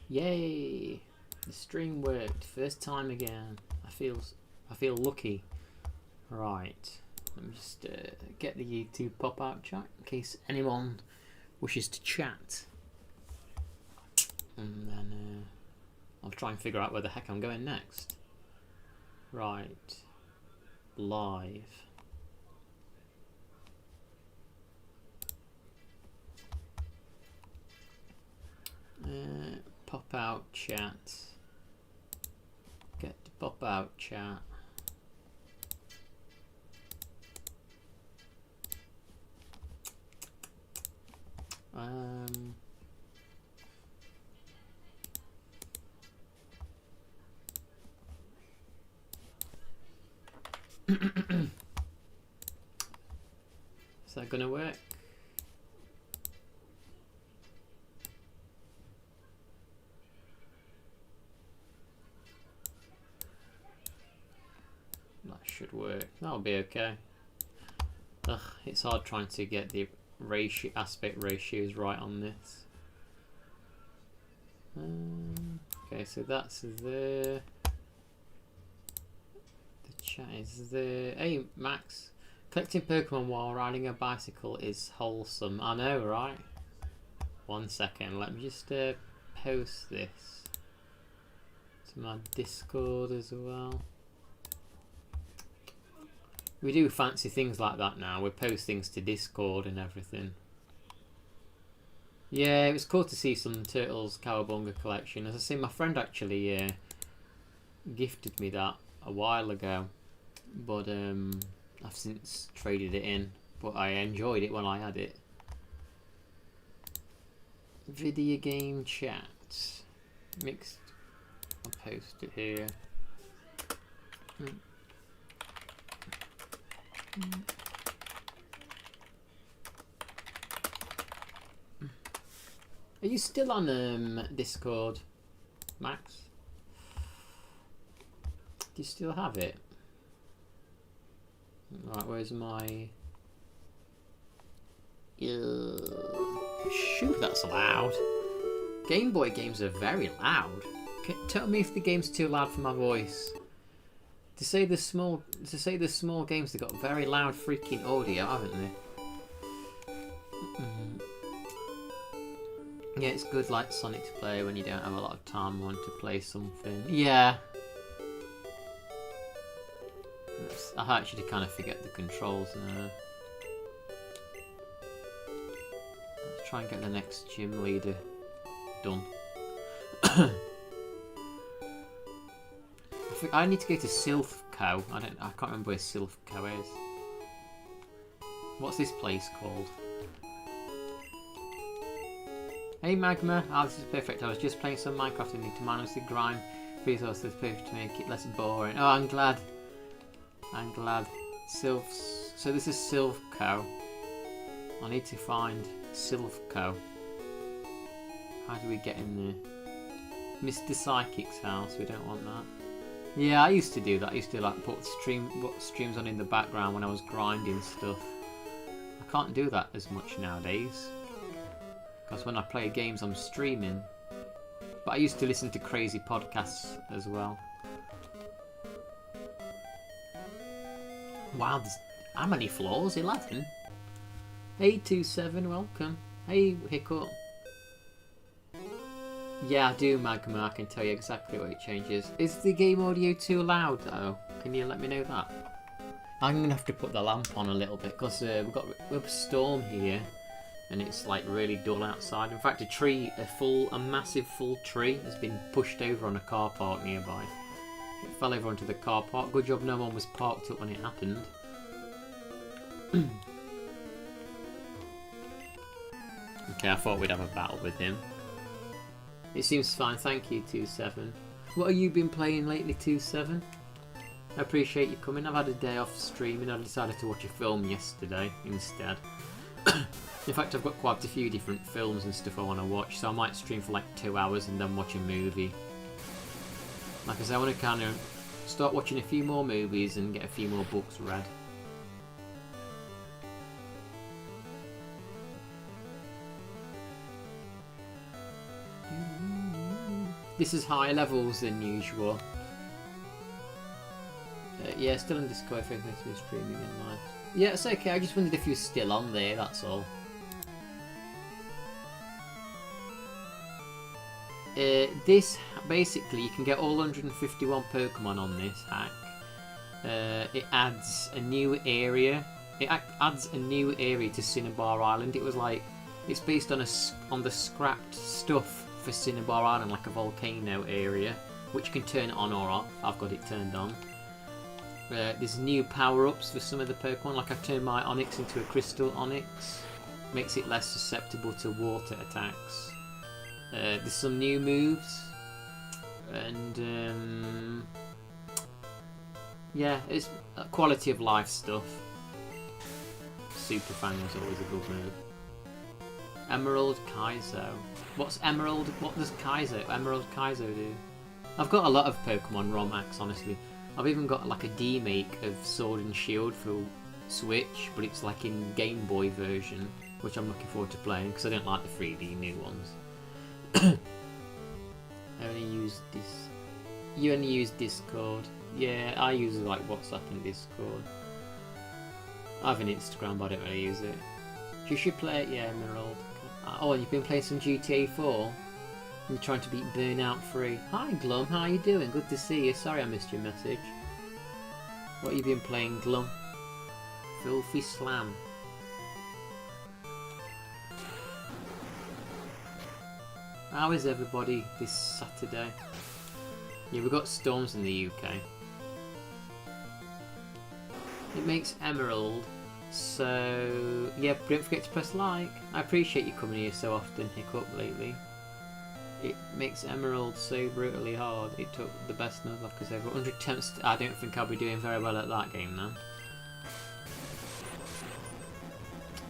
Yay! The stream worked. First time again. I feel lucky. Right. Let me just get the YouTube pop-out chat in case anyone wishes to chat. And then I'll try and figure out where the heck I'm going next. Right. Live. Pop out chat. Get to pop out chat. Is that gonna work? That should work. That'll be okay. Ugh, it's hard trying to get the aspect ratios right on this. Okay, so that's there. The chat is there. Hey Max, collecting Pokemon while riding a bicycle is wholesome. I know, right? 1 second, let me just post this to my Discord as well. We do fancy things like that now. We post things to Discord and everything. Yeah, it was cool to see some Turtles Cowabunga collection. As I say, my friend actually gifted me that a while ago, but I've since traded it in. But I enjoyed it when I had it. Video game chat mixed. I'll post it here. Are you still on Discord, Max? Do you still have it? Right, where's my... Shoot, that's loud. Game Boy games are very loud. Tell me if the game's too loud for my voice. To say the small games, they've got very loud freaking audio, haven't they? Yeah, it's good like Sonic to play when you don't have a lot of time wanting to play something. Yeah. I actually kind of forget the controls now. Let's try and get the next gym leader done. I need to go to Silphco. I can't remember where Silphco is. What's this place called? Hey Magma, this is perfect. I was just playing some Minecraft and need to manage the grind resources perfect to make it less boring. Oh, I'm glad. I'm glad. So this is Silphco. I need to find Silphco. How do we get in there? Mr. Psychic's house. We don't want that. Yeah, I used to do that. I used to like put streams on in the background when I was grinding stuff. I can't do that as much nowadays. Because when I play games I'm streaming. But I used to listen to crazy podcasts as well. Wow, how many floors? 11? Hey 27, welcome. Hey Hiccup. Yeah, I do, Magma. I can tell you exactly what it changes. Is the game audio too loud though? Can you let me know that? I'm gonna have to put the lamp on a little bit because we have a storm here. And it's like really dull outside. In fact, a massive full tree has been pushed over on a car park nearby. It fell over onto the car park. Good job no one was parked up when it happened. Okay, I thought we'd have a battle with him. It seems fine, thank you 27. What have you been playing lately 27? I appreciate you coming. I've had a day off streaming. I decided to watch a film yesterday instead. In fact, I've got quite a few different films and stuff I want to watch, so I might stream for like 2 hours and then watch a movie. Like I said, I want to kind of start watching a few more movies and get a few more books read. This is higher levels than usual. Yeah, still on Discord if everything's been streaming in live. Yeah, it's okay. I just wondered if you were still on there, that's all. This, basically, you can get all 151 Pokemon on this hack. It adds a new area. It adds a new area to Cinnabar Island. It was like, it's based on the scrapped stuff for Cinnabar Island, like a volcano area, which you can turn it on or off. I've got it turned on. There's new power-ups for some of the Pokemon, like I've turned my Onix into a Crystal Onix. Makes it less susceptible to water attacks. There's some new moves. And yeah, it's quality of life stuff. Super Fang was always a good move. Emerald Kaizo. What's Emerald? What does Kaizo? Emerald Kaizo do? I've got a lot of Pokemon ROM hacks, honestly. I've even got like a D-make of Sword and Shield for Switch, but it's like in Game Boy version, which I'm looking forward to playing because I don't like the 3D new ones. I only use this. You only use Discord. Yeah, I use like WhatsApp and Discord. I have an Instagram, but I don't really use it. You should play it, yeah, Emerald. Oh, and you've been playing some GTA 4? You're trying to beat Burnout 3. Hi Glum, how are you doing? Good to see you. Sorry I missed your message. What have you been playing, Glum? Filthy Slam. How is everybody this Saturday? Yeah, we've got storms in the UK. It makes Emerald, so yeah, don't forget to press like. I appreciate you coming here so often, Hiccup, lately. It makes Emerald so brutally hard. It took the best Nuzlockers ever. 100 attempts. I don't think I'll be doing very well at that game now.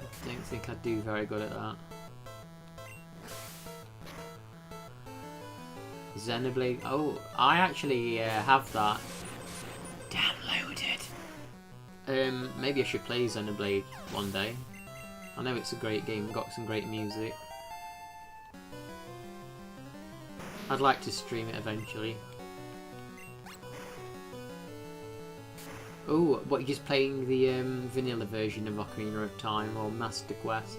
I don't think I'd do very good at that. Xenoblade. Oh, I actually have that downloaded. Maybe I should play Xenoblade one day. I know it's a great game. Got some great music. I'd like to stream it eventually. Oh, what, you're just playing the vanilla version of Ocarina of Time or Master Quest?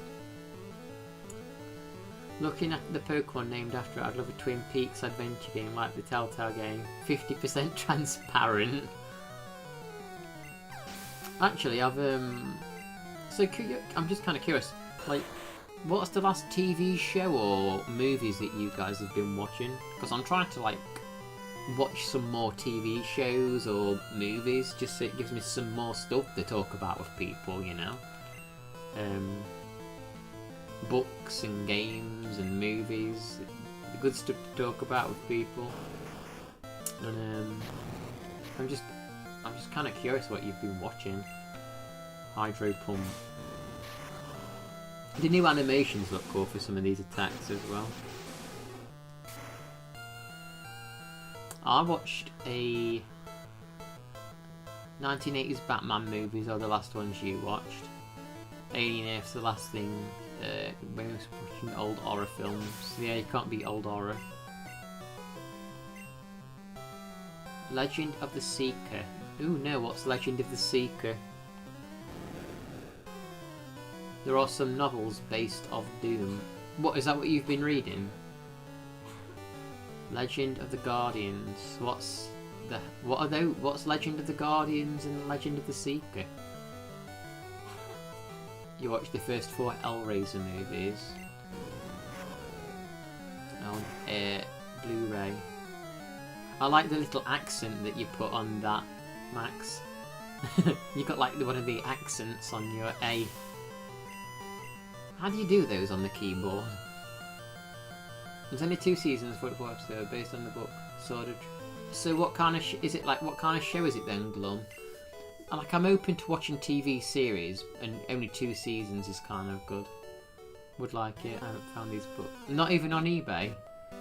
Looking at the Pokemon named after it, I'd love a Twin Peaks adventure game like the Telltale game. 50% transparent. Actually, I've so I'm just kind of curious, like, what's the last TV show or movies that you guys have been watching? Because I'm trying to like watch some more TV shows or movies, just so it gives me some more stuff to talk about with people, you know. Books and games and movies, good stuff to talk about with people. And I'm just kind of curious what you've been watching. Hydro Pump. The new animations look cool for some of these attacks as well. I watched a 1980s Batman movies, are the last ones you watched. Alien Earth's the last thing when we was watching old horror films. Yeah, you can't beat old horror. Legend of the Seeker. Ooh no, what's Legend of the Seeker? There are some novels based off Doom. What, is that what you've been reading? Legend of the Guardians. What are those? What's Legend of the Guardians and Legend of the Seeker? You watched the first 4 Hellraiser movies on Blu-ray. I like the little accent that you put on that, Max. You got like one of the accents on your A. How do you do those on the keyboard? There's only 2 seasons for the episode based on the book. Sort of. So what kind of is it like? What kind of show is it then, Glum? Like, I'm open to watching TV series, and only 2 seasons is kind of good. Would like it. I haven't found these books. Not even on eBay.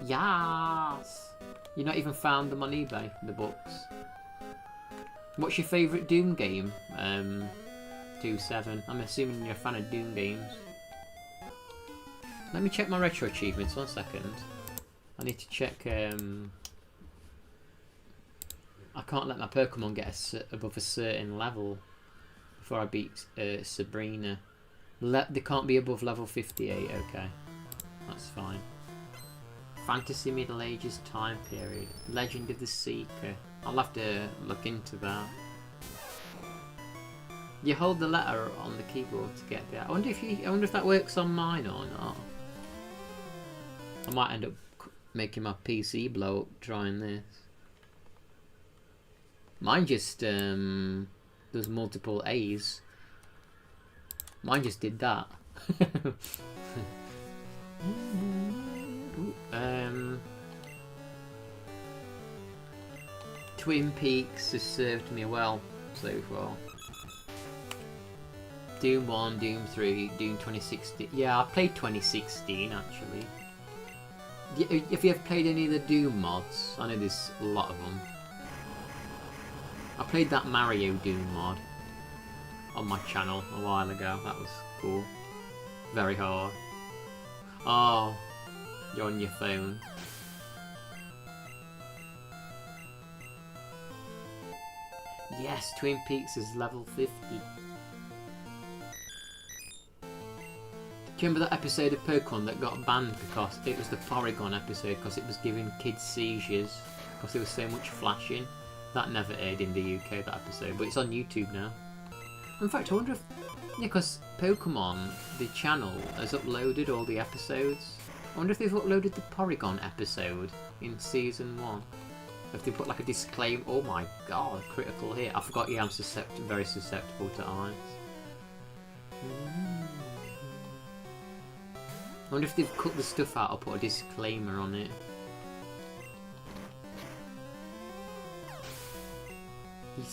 Yes. You not even found them on eBay, the books. What's your favourite Doom game? 2-7. I'm assuming you're a fan of Doom games. Let me check my retro achievements, 1 second. I need to check. I can't let my Pokemon get above a certain level before I beat Sabrina. They can't be above level 58. Okay, that's fine. Fantasy Middle Ages time period. Legend of the Seeker. I'll have to look into that. You hold the letter on the keyboard to get there. I wonder if that works on mine or not. I might end up making my PC blow up trying this. Mine just there's multiple A's. Mine just did that. Twin Peaks has served me well so far. Doom 1, Doom 3, Doom 2016. Yeah, I played 2016 actually. If you ever played any of the Doom mods, I know there's a lot of them. I played that Mario Doom mod on my channel a while ago. That was cool. Very hard. Oh, you're on your phone. Yes, Twin Peaks is level 50. Do you remember that episode of Pokemon that got banned because it was the Porygon episode because it was giving kids seizures because there was so much flashing? That never aired in the UK, that episode, but it's on YouTube now. In fact, I wonder if... Yeah, because Pokemon, the channel, has uploaded all the episodes. I wonder if they've uploaded the Porygon episode in Season 1. If they put like a disclaimer... Oh my god, critical hit. I forgot, yeah, I'm very susceptible to ice. I wonder if they've cut the stuff out or put a disclaimer on it.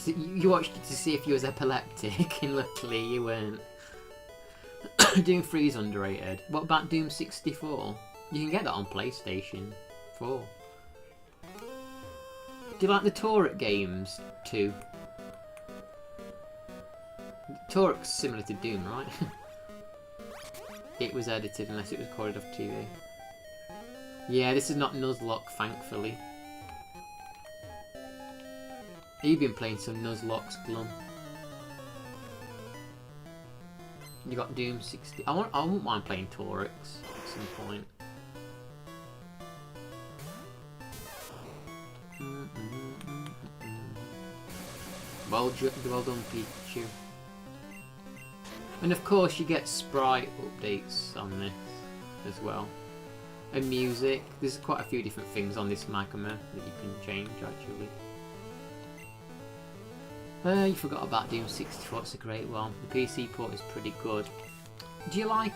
You watched it to see if you was epileptic, and luckily you weren't. Doom 3 is underrated. What about Doom 64? You can get that on PlayStation 4. Do you like the Turek games too? Turek's similar to Doom, right? It was edited unless it was recorded off TV. Yeah, this is not Nuzlocke, thankfully. You've been playing some Nuzlocke's Glum. You got Doom 60. I wouldn't mind playing Torex at some point. Well done, Pikachu. And of course you get sprite updates on this as well. And music. There's quite a few different things on this Magma that you can change actually. You forgot about Doom 64, it's a great one. The PC port is pretty good. Do you like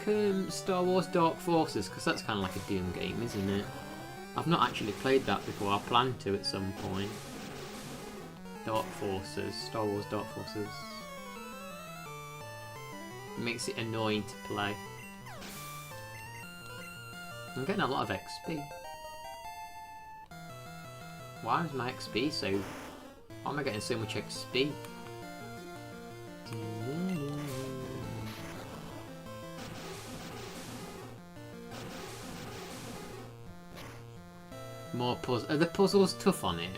Star Wars Dark Forces? Because that's kind of like a Doom game, isn't it? I've not actually played that before, I plan to at some point. Dark Forces, Star Wars Dark Forces. It makes it annoying to play. I'm getting a lot of XP. Why is my XP so... Why am I getting so much XP? More puzzles. Are the puzzles tough on it?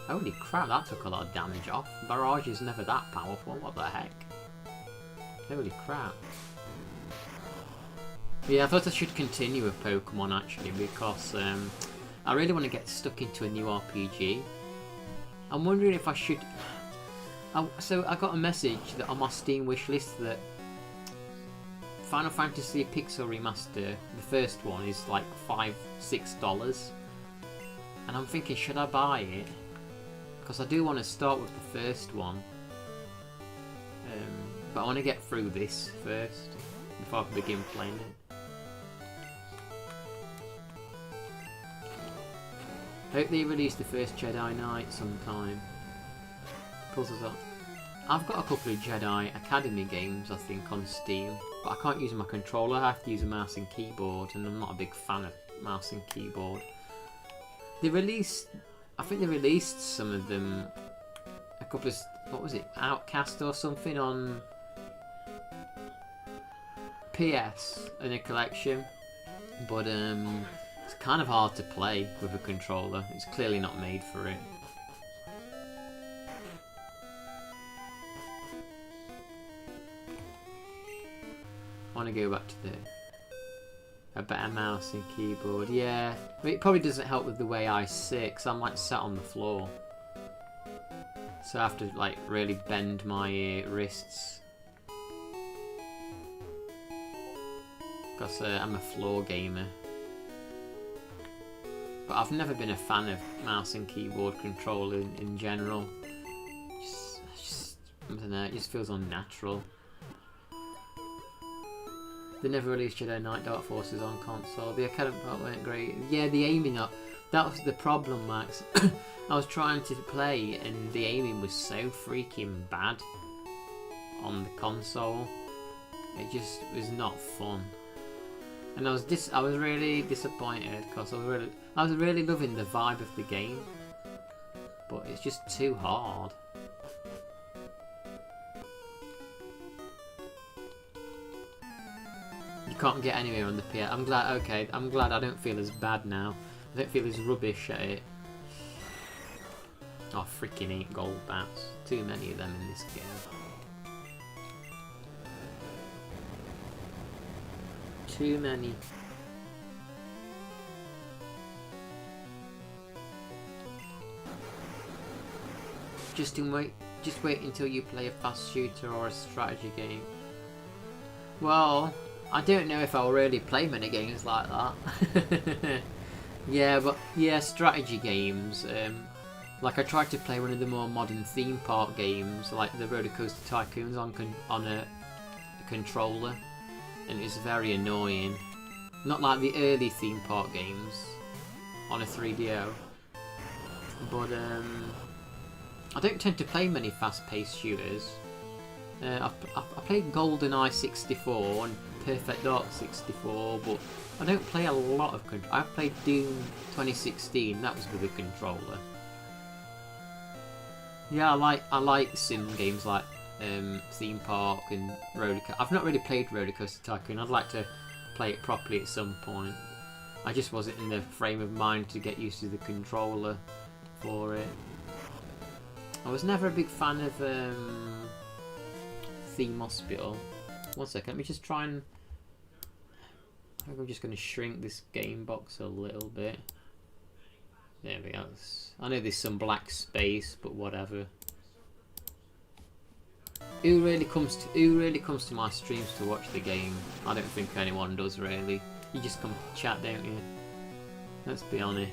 Holy crap, that took a lot of damage off. Barrage is never that powerful, what the heck? Holy crap. Yeah, I thought I should continue with Pokemon actually because I really want to get stuck into a new RPG. I'm wondering if I should... So I got a message that on my Steam wishlist that Final Fantasy Pixel Remaster, the first one, is like $5-6. And I'm thinking, should I buy it? Because I do want to start with the first one. But I want to get through this first before I can begin playing it. Hope they release the first Jedi Knight sometime. Puzzles up. I've got a couple of Jedi Academy games, I think, on Steam, but I can't use my controller. I have to use a mouse and keyboard, and I'm not a big fan of mouse and keyboard. They released, I think they released some of them, a couple of, what was it, Outcast or something on PS in a collection, but it's kind of hard to play with a controller. It's clearly not made for it. I want to go back to a better mouse and keyboard. Yeah, I mean, it probably doesn't help with the way I sit, because I'm like sat on the floor. So I have to like really bend my wrists. Because I'm a floor gamer. But I've never been a fan of mouse and keyboard controller in general. I don't know, it just feels unnatural. They never released Jedi Knight Dark Forces on console. The Academy part weren't great. Yeah, the aiming up. That was the problem, Max. I was trying to play and the aiming was so freaking bad on the console. It just was not fun. And I was really disappointed because I was really loving the vibe of the game. But it's just too hard. You can't get anywhere on the PS. I'm glad I don't feel as bad now. I don't feel as rubbish at it. Oh, freaking 8 gold bats. Too many of them in this game. Too many. Just wait until you play a fast shooter or a strategy game. Well, I don't know if I'll really play many games like that. Yeah, strategy games. Like I tried to play one of the more modern theme park games, like the Roller Coaster Tycoons on a controller, and it was very annoying. Not like the early theme park games on a 3DO. But I don't tend to play many fast-paced shooters. I played GoldenEye 64 and Perfect Dark 64, but I don't play a lot of control. I played Doom 2016. That was with a controller. Yeah, I like sim games like Theme Park and Roller Coaster. I've not really played Roller Coaster Tycoon. I'd like to play it properly at some point. I just wasn't in the frame of mind to get used to the controller for it. I was never a big fan of Theme Hospital. One second, let me just try and... I think I'm just going to shrink this game box a little bit. There we go. I know there's some black space, but whatever. Who really comes to my streams to watch the game? I don't think anyone does really. You just come to chat, don't you? Let's be honest.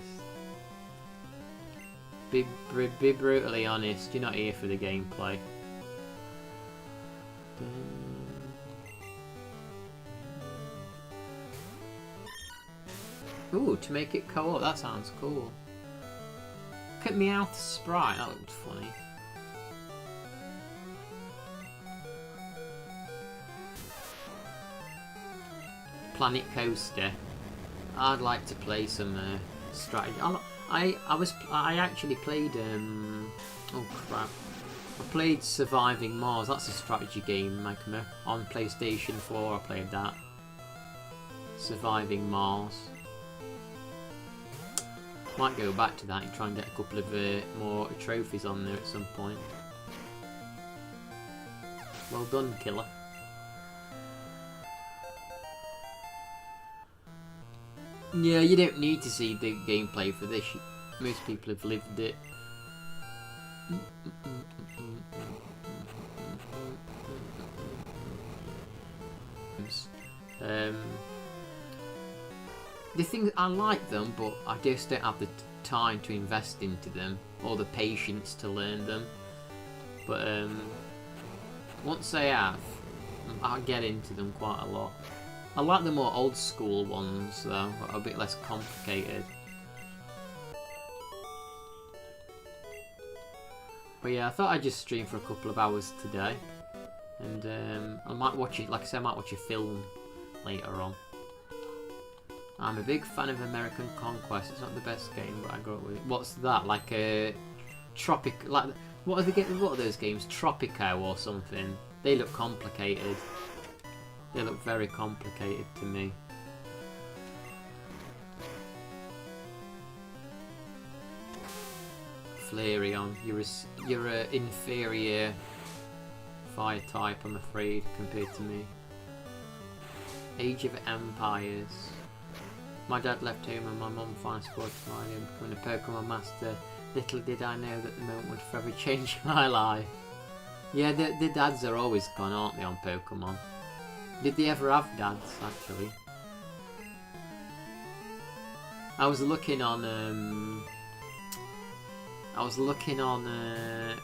Be brutally honest. You're not here for the gameplay. Ooh, to make it co-op, that sounds cool. Look at Meowth's sprite, that looked funny. Planet Coaster. I'd like to play some strategy. I actually played oh crap. I played Surviving Mars. That's a strategy game, Magma. On PlayStation 4 I played that. Surviving Mars. Might go back to that and try and get a couple of more trophies on there at some point. Well done, killer. Yeah, you don't need to see the gameplay for this. Most people have lived it. The things I like them, but I just don't have the time to invest into them or the patience to learn them. But once I have, I'll get into them quite a lot. I like the more old school ones though, a bit less complicated. But yeah, I thought I'd just stream for a couple of hours today, and I might watch it. Like I said, I might watch a film later on. I'm a big fan of American Conquest. It's not the best game, but I grew up with it. What's that? Like a Tropic? Like what are those games? Tropico or something? They look complicated. They look very complicated to me. Flareon, you're a inferior fire type, I'm afraid, compared to me. Age of Empires. My dad left home and my mum finally supported me in becoming a Pokemon master. Little did I know that the moment would forever change my life. Yeah, the dads are always gone, aren't they, on Pokemon? Did they ever have dads, actually? I was looking on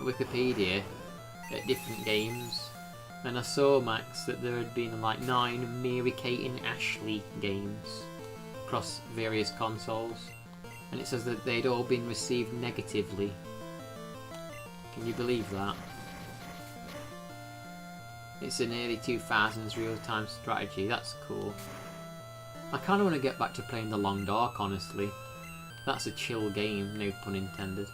Wikipedia at different games, and I saw, Max, that there had been like 9 Mary-Kate and Ashley games across various consoles, and it says that they'd all been received negatively. Can you believe that? It's an early 2000s real-time strategy. That's cool. I kind of want to get back to playing The Long Dark, honestly. That's a chill game, no pun intended.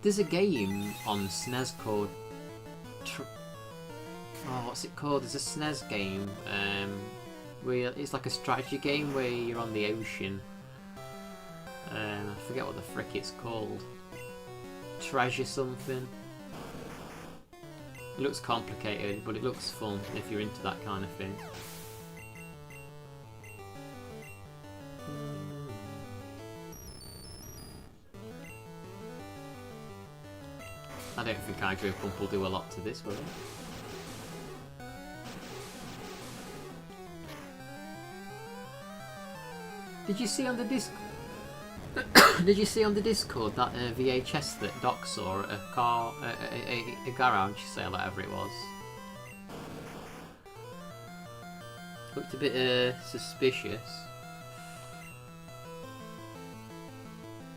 There's a game on SNES called what's it called? There's a SNES game where it's like a strategy game where you're on the ocean. I forget what the frick it's called. Treasure something. It looks complicated, but it looks fun if you're into that kind of thing. I don't think Hydro Pump will do a lot to this, will it? Did you see on the Did you see on the Discord that VHS that Doc saw at a garage sale, whatever it was? Looked a bit suspicious.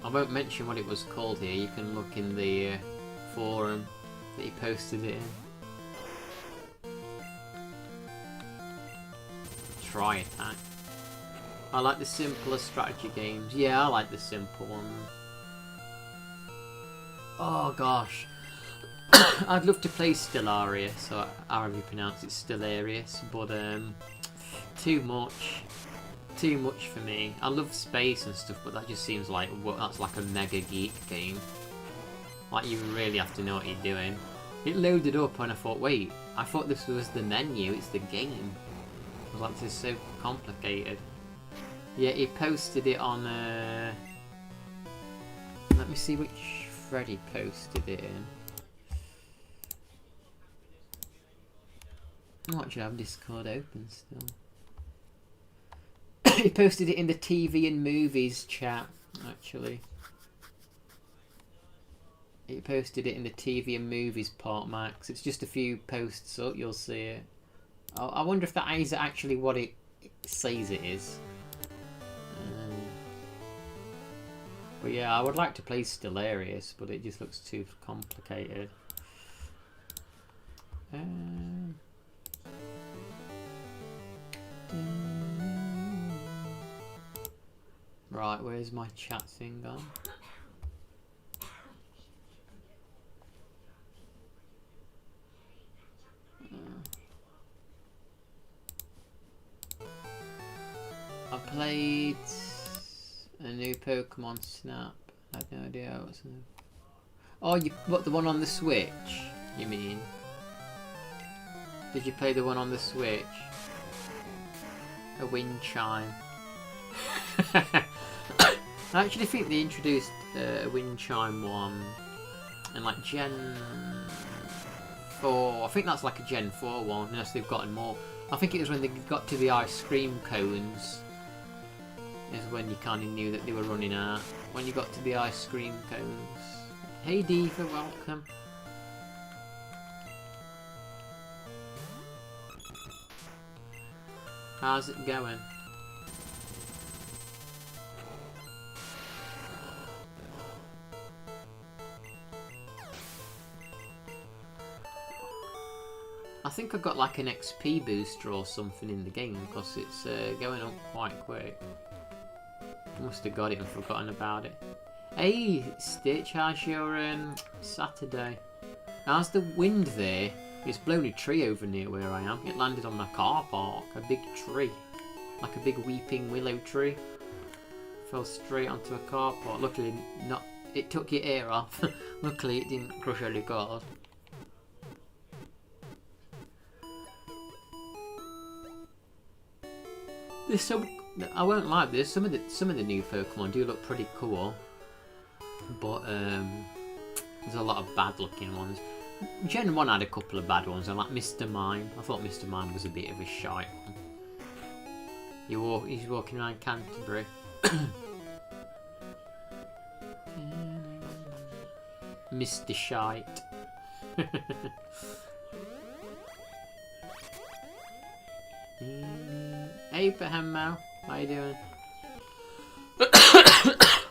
I won't mention what it was called here. You can look in the forum that he posted it in. Try Attack. I like the simpler strategy games. Yeah, I like the simple ones. Oh gosh. I'd love to play Stellarius, or however you pronounce it, Stellarius, but too much for me. I love space and stuff, but that just seems like that's like a mega geek game. Like, you really have to know what you're doing. It loaded up and I thought, wait, I thought this was the menu, it's the game. I was like, this is so complicated. Yeah, he posted it on, let me see which thread he posted it in. Oh, actually I have Discord open still. He posted it in the TV and movies chat, actually. He posted it in the TV and movies part, Max. It's just a few posts up, you'll see it. I wonder if that is actually what it says it is. But yeah, I would like to play Stellarius, but it just looks too complicated. Right, where's my chat thing gone? I played a new Pokemon Snap. I had no idea what's new. Oh, what, the one on the Switch? You mean? Did you play the one on the Switch? A wind chime. I actually think they introduced a wind chime one in like Gen 4. I think that's like a Gen 4 one, unless they've gotten more. I think it was when they got to the ice cream cones. Is when you kind of knew that they were running out. When you got to the ice cream cones. Hey Diva, welcome. How's it going? I think I got like an XP booster or something in the game because it's going up quite quick. Must have got it and forgotten about it. Hey Stitch, how's your Saturday? How's the wind there? It's blown a tree over near where I am. It landed on my car park. A big tree. Like a big weeping willow tree. Fell straight onto a car park. Luckily not. It took your ear off. Luckily it didn't crush any cars. There's some. I won't lie. There's some of the new Pokemon do look pretty cool, but there's a lot of bad looking ones. Gen 1 had a couple of bad ones, and like Mr. Mime. I thought Mr. Mime was a bit of a shite one. He's walking around Canterbury. Mr. Shite. Hey, Behemmo. How you doing?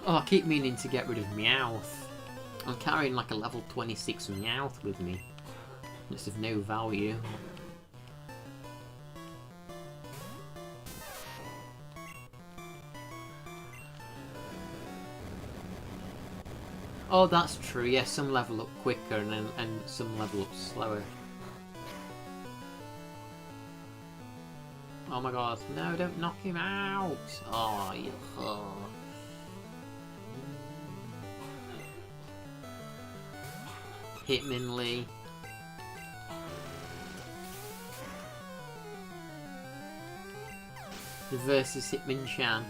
Oh, I keep meaning to get rid of Meowth. I'm carrying like a level 26 Meowth with me. It's of no value. Oh, that's true. Yes, some level up quicker and some level up slower. Oh my god, no, don't knock him out! Oh, you... Hitmonlee. Versus Hitmonchan.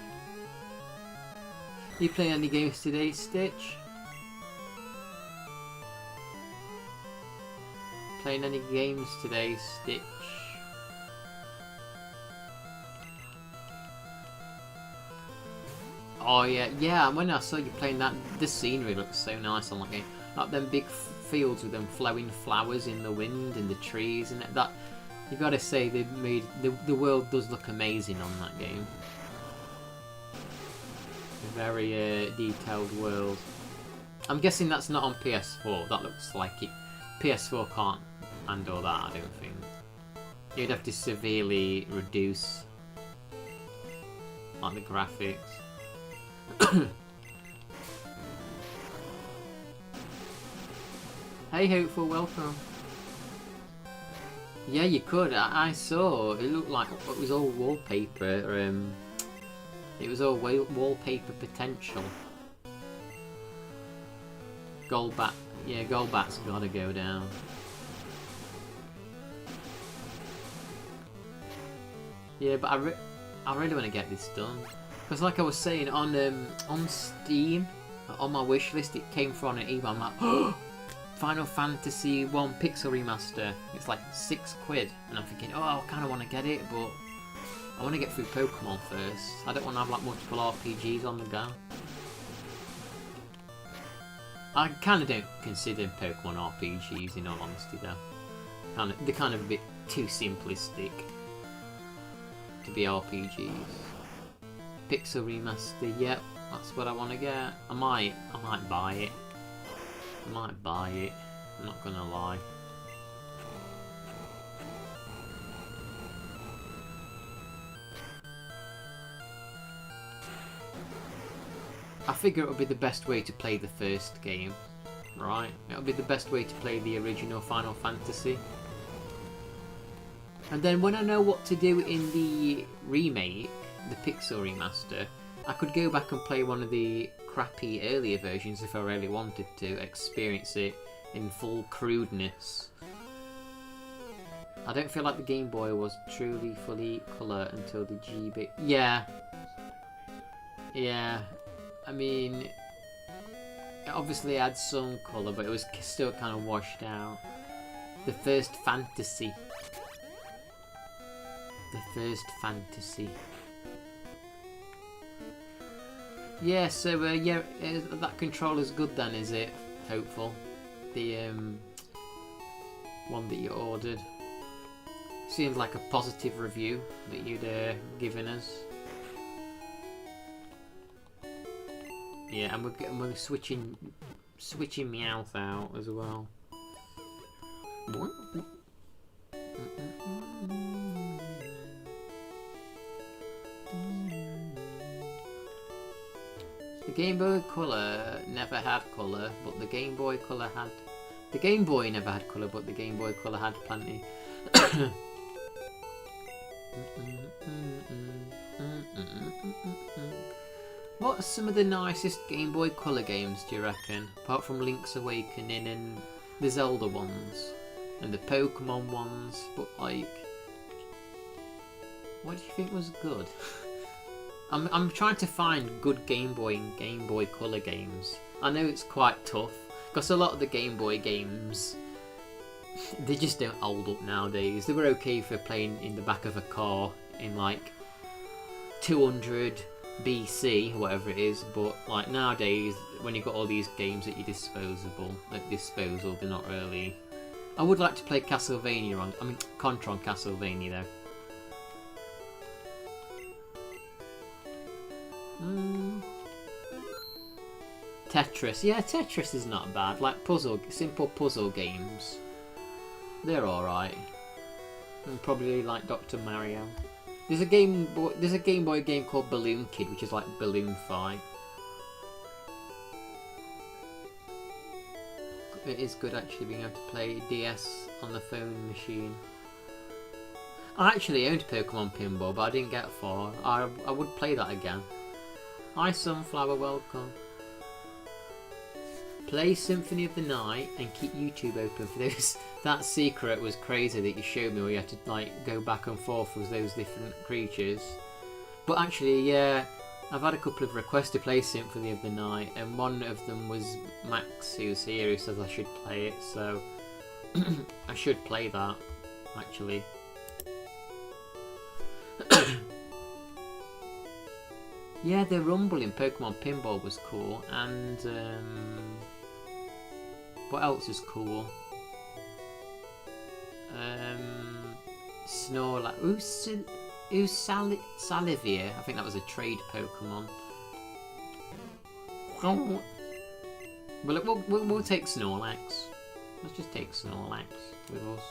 You playing any games today, Stitch? Playing any games today, Stitch? Oh yeah, when I saw you playing that, the scenery looks so nice on that game. Like them big fields with them flowing flowers in the wind and the trees and that. You gotta say they made the world does look amazing on that game. A very detailed world. I'm guessing that's not on PS4. That looks like it. PS4 can't handle that, I don't think. You'd have to severely reduce like the graphics. Hey Hopeful, welcome. Yeah, you could. I saw. It looked like it was all wallpaper. It was all wallpaper potential. Golbat. Yeah, Golbat's gotta go down. Yeah, but I really want to get this done. Because like I was saying, on Steam, on my wish list, it came from an email. I'm like, oh, Final Fantasy 1 Pixel Remaster. It's like £6. And I'm thinking, oh, I kind of want to get it, but I want to get through Pokemon first. I don't want to have like multiple RPGs on the go. I kind of don't consider Pokemon RPGs, in all honesty, though. They're kind of a bit too simplistic to be RPGs. Pixel Remaster, yep, that's what I want to get. I might buy it. I might buy it. I'm not gonna lie. I figure it'll be the best way to play the first game, right? It'll be the best way to play the original Final Fantasy. And then when I know what to do in the remake, the Pixel Remaster, I could go back and play one of the crappy earlier versions if I really wanted to experience it in full crudeness. I don't feel like the Game Boy was truly fully colour until the GB. Yeah. I mean, it obviously had some colour, but it was still kind of washed out. The first fantasy. The first fantasy. Yeah, so yeah, that controller's good then, is it? Hopeful. The one that you ordered. Seems like a positive review that you'd given us. Yeah, and we're switching Meowth out as well. The Game Boy Color never had colour, but the Game Boy Color had The Game Boy never had colour, but the Game Boy Color had plenty. What are some of the nicest Game Boy Color games, do you reckon? Apart from Link's Awakening and the Zelda ones and the Pokemon ones, but like, what do you think was good? I'm trying to find good Game Boy and Game Boy Color games. I know it's quite tough because a lot of the Game Boy games, they just don't hold up nowadays. They were okay for playing in the back of a car in like 200 BC, whatever it is, but like nowadays, when you've got all these games at your disposal, they're not really. I would like to play Castlevania Contra on Castlevania though. Tetris, yeah, Tetris is not bad. Like simple puzzle games, they're all right. And probably like Dr. Mario. There's a Game Boy game called Balloon Kid, which is like Balloon Fight. It is good actually being able to play DS on the phone machine. I actually owned Pokemon Pinball, but I didn't get far. I would play that again. Hi Sunflower, welcome. Play Symphony of the Night and keep YouTube open for those. That secret was crazy that you showed me, where you had to like go back and forth with those different creatures. But actually, yeah, I've had a couple of requests to play Symphony of the Night, and one of them was Max, who's here, who says I should play it. So I should play that actually. Yeah, the Rumble in Pokemon Pinball was cool, and what else is cool? Snorlax. Salivia. I think that was a trade Pokemon. Well, we'll take Snorlax. Let's just take Snorlax with us.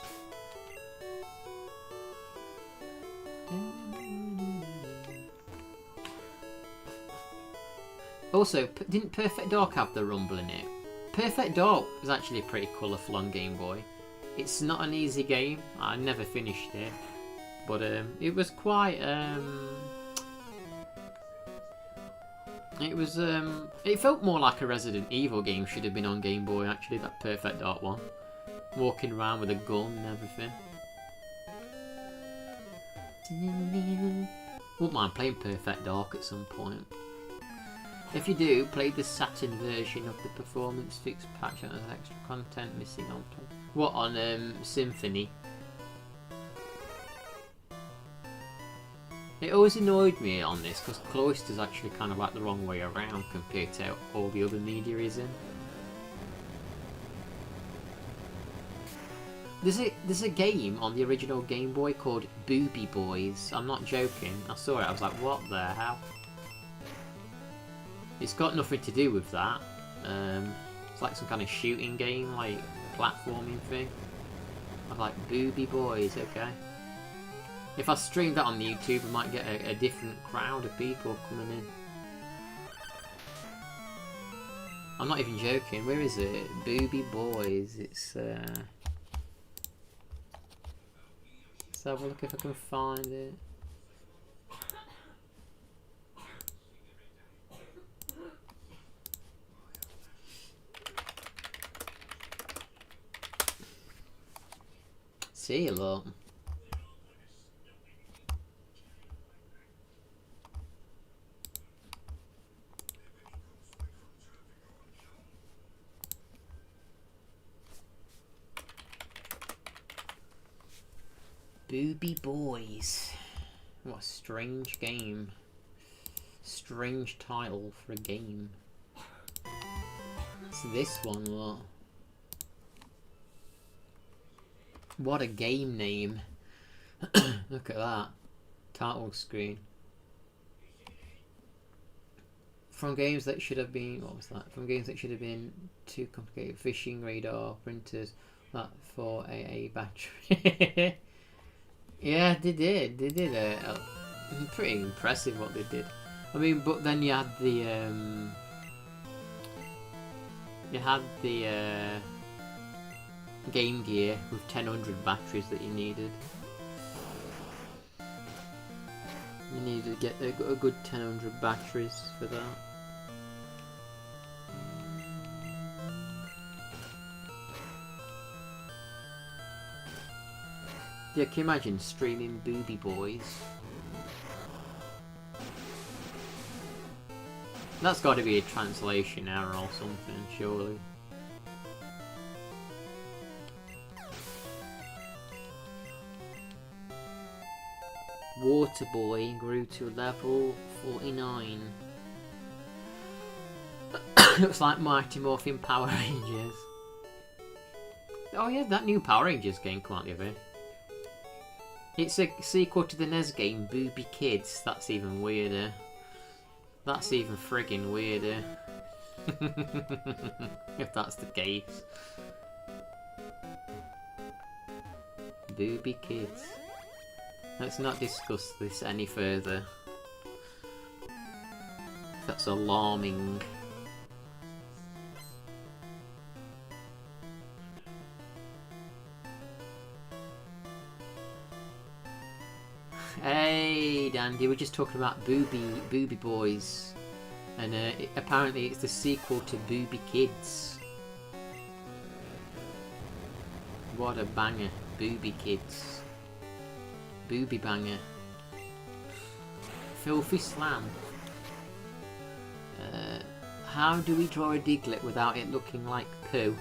Also, didn't Perfect Dark have the Rumble in it? Perfect Dark was actually pretty colourful on Game Boy. It's not an easy game. I never finished it, but it was quite. It felt more like a Resident Evil game should have been on Game Boy. Actually, that Perfect Dark one, walking around with a gun and everything. Wouldn't mind playing Perfect Dark at some point. If you do, play the Saturn version of the performance fix patch that has extra content missing on play. What, on Symphony? It always annoyed me on this because Cloister's actually kind of like the wrong way around compared to all the other media is in. There's a game on the original Game Boy called Booby Boys. I'm not joking. I saw it, I was like, what the hell? It's got nothing to do with that. It's like some kind of shooting game, like platforming thing. I was like, Booby Boys, okay. If I streamed that on YouTube, I might get a different crowd of people coming in. I'm not even joking. Where is it? Booby Boys. It's let's have a look if I can find it. See you lot. Booby Boys. What a strange game. Strange title for a game. It's this one, what? What a game name. Look at that. Title screen. From games that should have been, what was that? From games that should have been too complicated. Fishing radar, printers, that 4AA battery. Yeah, they did. They did pretty impressive what they did. I mean, but then you had the Game Gear with 1000 batteries that you needed. You needed to get a good 1000 batteries for that. Yeah, can you imagine streaming Booby Boys? That's got to be a translation error or something, surely. Water Boy grew to level 49. Looks like Mighty Morphin Power Rangers. Oh yeah, that new Power Rangers game come out the other day. It's a sequel to the NES game Booby Kids. That's even weirder. That's even friggin' weirder. If that's the case. Booby Kids. Let's not discuss this any further. That's alarming. Hey Dandy, we're just talking about Booby Boys, and apparently it's the sequel to Booby Kids. What a banger, Booby Kids. Booby banger. Filthy Slam. How do we draw a Diglett without it looking like poo?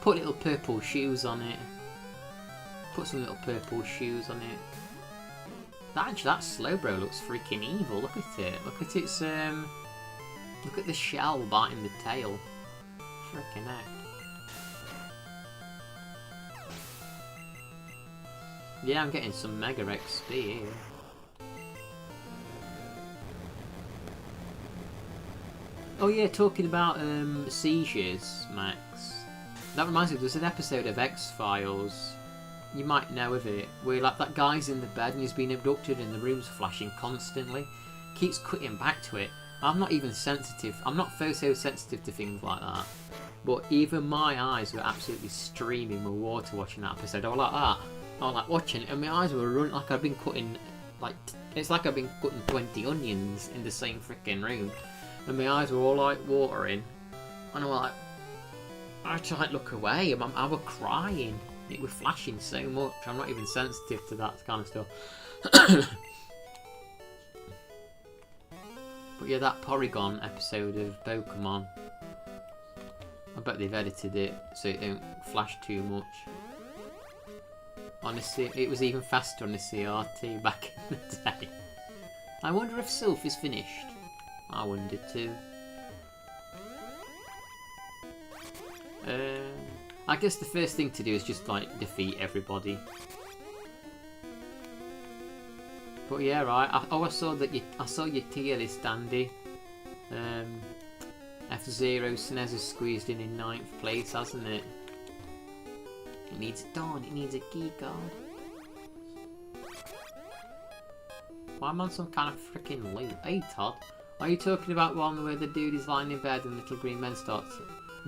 Put little purple shoes on it. Put some little purple shoes on it. That Slowbro looks freaking evil. Look at it. Look at its look at the shell biting the tail. Freaking heck. Yeah, I'm getting some Mega XP here. Oh yeah, talking about seizures, Max. That reminds me, there's an episode of X-Files. You might know of it, where like that guy's in the bed and he's been abducted and the room's flashing constantly. Keeps cutting back to it. I'm not even sensitive. I'm not photosensitive to things like that. But even my eyes were absolutely streaming with water watching that episode. I was like that. I was like watching it and my eyes were running like I'd been cutting, like, it's like I've been cutting 20 onions in the same freaking room. And my eyes were all like watering. And I was like, I had to like look away and I was crying. It was flashing so much. I'm not even sensitive to that kind of stuff. But yeah, that Porygon episode of Pokemon, I bet they've edited it so it don't flash too much. Honestly, it was even faster on the CRT back in the day. I wonder if Sylph is finished. I wondered too. I guess the first thing to do is just like defeat everybody. But yeah, right. I saw that I saw your tier list, Andy. F-Zero SNES has squeezed in 9th place, hasn't it? It needs a Dawn. It needs a key card. Why am I on some kind of freaking loop? Hey Todd, are you talking about one where the dude is lying in bed and little green men starts?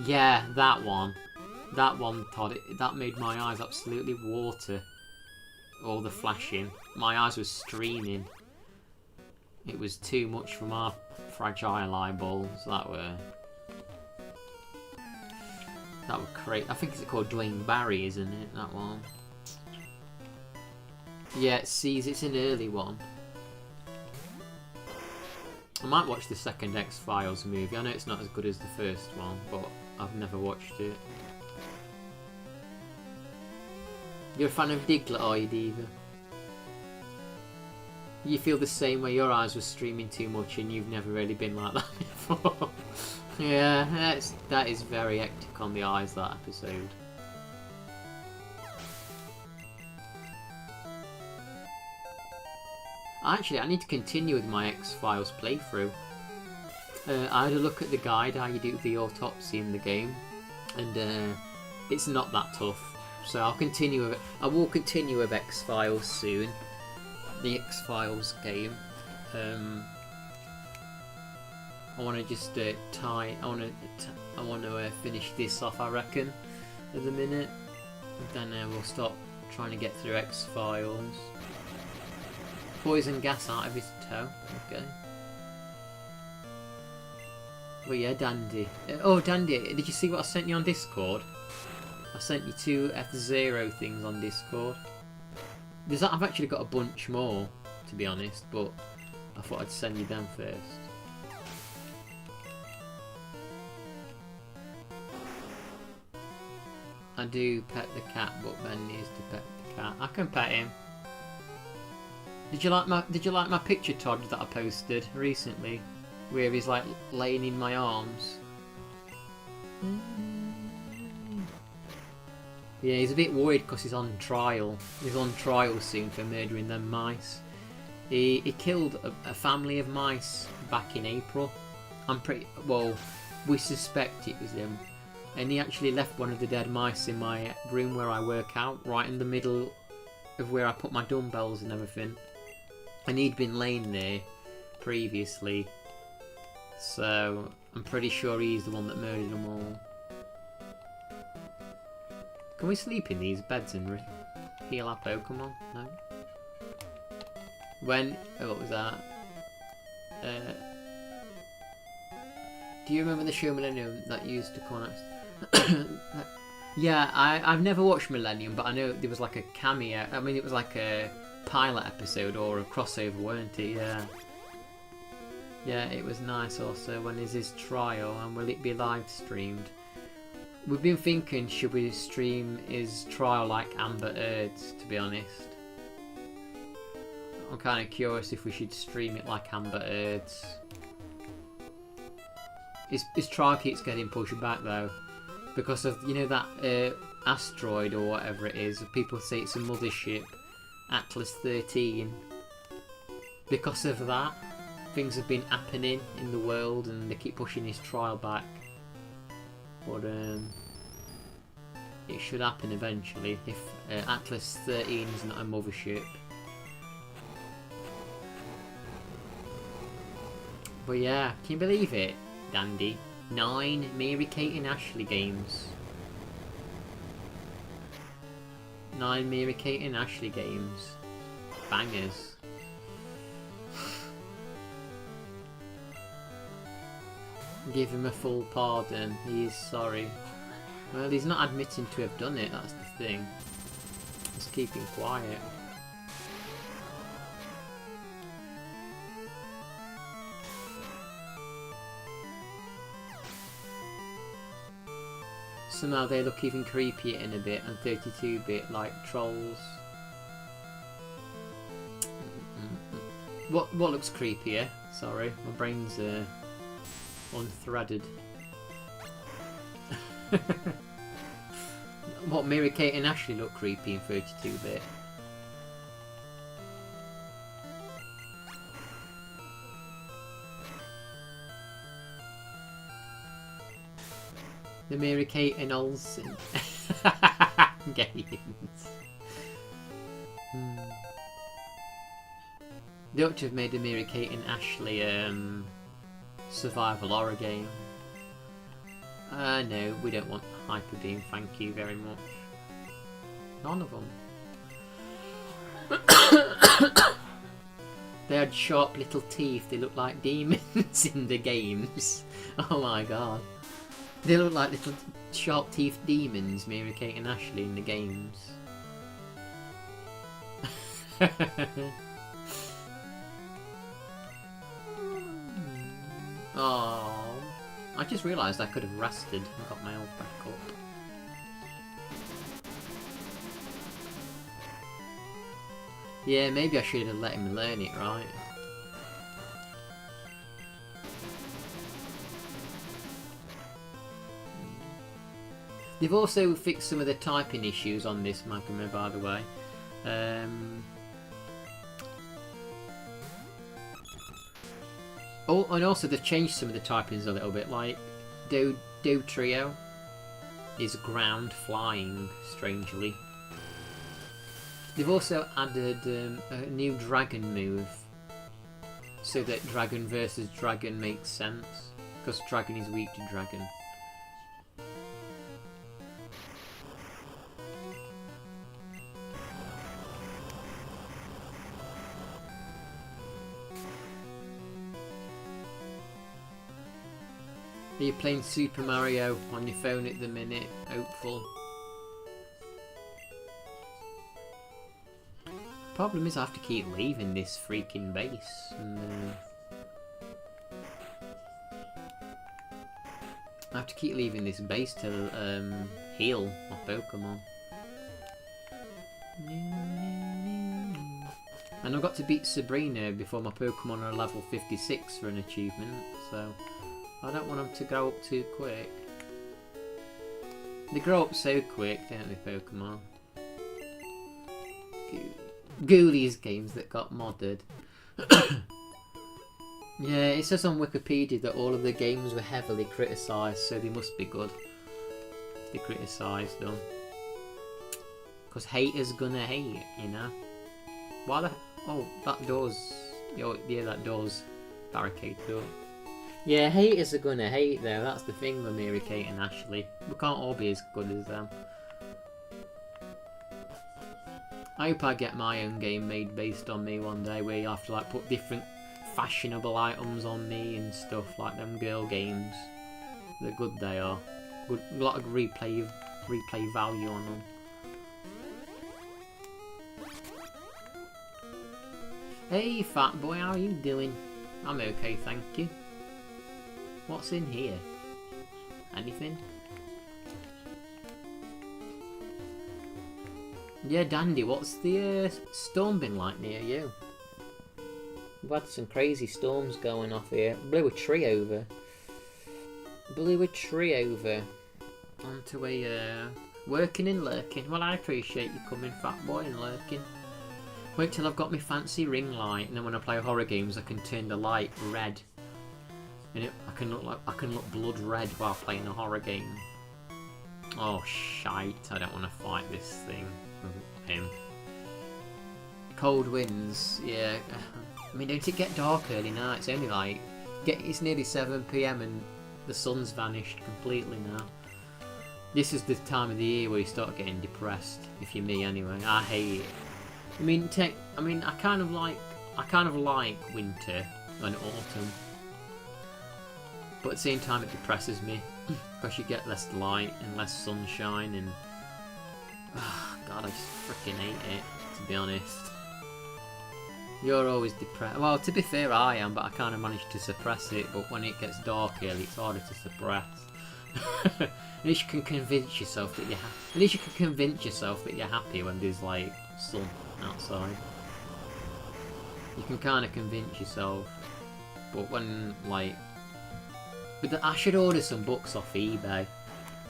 Yeah, that one. That one, Todd, that made my eyes absolutely water. All the flashing. My eyes were streaming. It was too much for my fragile eyeballs. That were crazy. I think it's called Dwayne Barry, isn't it? That one. Yeah, it's an early one. I might watch the second X-Files movie. I know it's not as good as the first one, but I've never watched it. You're a fan of Diglett, are you, Diva? You feel the same way, your eyes were streaming too much and you've never really been like that before. Yeah, that is very hectic on the eyes, that episode. Actually, I need to continue with my X-Files playthrough. I had a look at the guide, how you do the autopsy in the game, and it's not that tough. So I'll continue with it. I will continue with X-Files soon. The X-Files game. I want to just I want to finish this off, I reckon, at the minute. Then we'll stop trying to get through X-Files. Poison gas out of his toe. Okay. Well, yeah, Dandy. Oh, Dandy, did you see what I sent you on Discord? I sent you 2 F0 things on Discord. I've actually got a bunch more, to be honest, but I thought I'd send you them first. I do pet the cat, but Ben needs to pet the cat. I can pet him. Did you like my picture, Todd, that I posted recently, where he's like laying in my arms? Yeah, he's a bit worried because he's on trial. He's on trial soon for murdering them mice. He killed a family of mice back in April. We suspect it was him. And he actually left one of the dead mice in my room where I work out, right in the middle of where I put my dumbbells and everything. And he'd been laying there previously. So I'm pretty sure he's the one that murdered them all. Can we sleep in these beds and heal our Pokemon? No? What was that? Do you remember the show Millennium that used to come on? Yeah, I've never watched Millennium, but I know there was like a cameo. I mean, it was like a pilot episode or a crossover, weren't it? Yeah. Yeah, it was nice also. When is his trial and will it be live streamed? We've been thinking, should we stream his trial like Amber Heard's, to be honest. I'm kind of curious if we should stream it like Amber Heard's. His trial keeps getting pushed back though, because of, you know, that asteroid or whatever it is. People say it's a mothership, Atlas 13. Because of that, things have been happening in the world and they keep pushing his trial back. But it should happen eventually if Atlas 13 is not a mothership. But yeah, can you believe it, Dandy? 9 Mary Kate and Ashley games. 9 Mary Kate and Ashley games. Bangers. Give him a full pardon. He is sorry. Well, he's not admitting to have done it, that's the thing. He's keeping quiet. Somehow they look even creepier in a bit and 32-bit like trolls. What looks creepier? Sorry, my brain's unthreaded. What, Mary Kate and Ashley look creepy in 32-bit? The Mary Kate and Olsen games. They ought to have made a Mary Kate and Ashley survival horror game. No, we don't want Hyper Beam, thank you very much. None of them. They had sharp little teeth, they look like demons in the games. Oh my god. They look like little sharp teeth demons, Mary Kate and Ashley in the games. Oh, I just realised I could have rested and got my health back up. Yeah, maybe I should have let him learn it, right? They've also fixed some of the typing issues on this Magma, by the way. Oh, and also they've changed some of the typings a little bit, like Do Trio is ground flying, strangely. They've also added a new dragon move. so that dragon versus dragon makes sense, because dragon is weak to dragon. Are you playing Super Mario on your phone at the minute, hopeful? Problem is I have to keep leaving this freaking base. And, I have to keep leaving this base to heal my Pokemon. And I've got to beat Sabrina before my Pokemon are level 56 for an achievement, so I don't want them to grow up too quick. They grow up so quick, don't they, Pokemon? Ghoulies games that got modded. Yeah, it says on Wikipedia that all of the games were heavily criticised, so they must be good. They criticised them. Because haters gonna hate, you know? Why the... Oh, that door's... Yeah, that door's barricaded up. Yeah, haters are gonna hate though, that's the thing with Mary Kate and Ashley. We can't all be as good as them. I hope I get my own game made based on me one day, where you have to like put different fashionable items on me and stuff, like them girl games. They're good, they are. Good, a lot of replay value on them. Hey fat boy, how are you doing? I'm okay, thank you. What's in here? Anything? Yeah, Dandy, what's the storm been like near you? We've had some crazy storms going off here. Blew a tree over. Blew a tree over. Onto a working and lurking. Well, I appreciate you coming, fat boy, and lurking. Wait till I've got my fancy ring light, and then when I play horror games I can turn the light red. And I can look blood red while playing a horror game. Oh shite, I don't want to fight this thing with him. Cold winds, yeah. I mean, don't it get dark early now? It's only like... It's nearly 7 PM and the sun's vanished completely now. This is the time of the year where you start getting depressed, if you're me anyway. I hate it. I mean, I kind of like winter and autumn. But at the same time it depresses me, because you get less light and less sunshine and... Oh, God, I just freaking hate it, to be honest. You're always depressed. Well, to be fair, I am, but I kind of manage to suppress it, but when it gets dark early, it's harder to suppress. At least you can convince yourself that you're happy when there's, like, sun outside. You can kind of convince yourself, but when, like... I should order some books off eBay.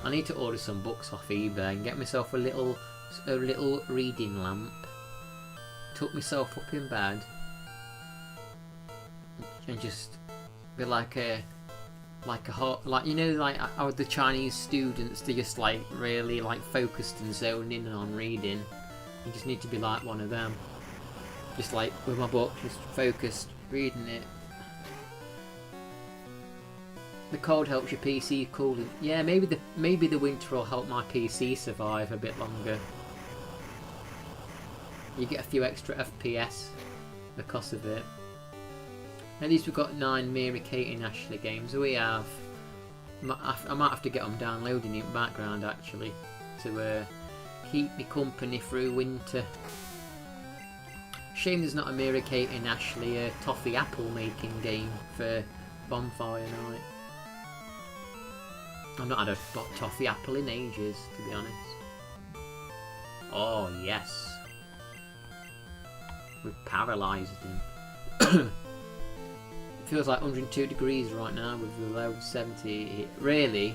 I need to order some books off eBay and get myself a little reading lamp. Tuck myself up in bed and just be like you know, like how the Chinese students, they're just like really like focused and zoned in on reading. You just need to be like one of them. Just like with my book, just focused, reading it. The cold helps your PC cool. Yeah, maybe the winter will help my PC survive a bit longer. You get a few extra FPS because of it. At least we've got 9 Mary Kate and Ashley games. We have. I might have to get them downloading in the background actually to keep me company through winter. Shame there's not a Mary Kate and Ashley toffee apple making game for bonfire night. I've not had a toffee apple in ages, to be honest. Oh yes. We've paralysed him. It feels like 102 degrees right now with the low 70. Really?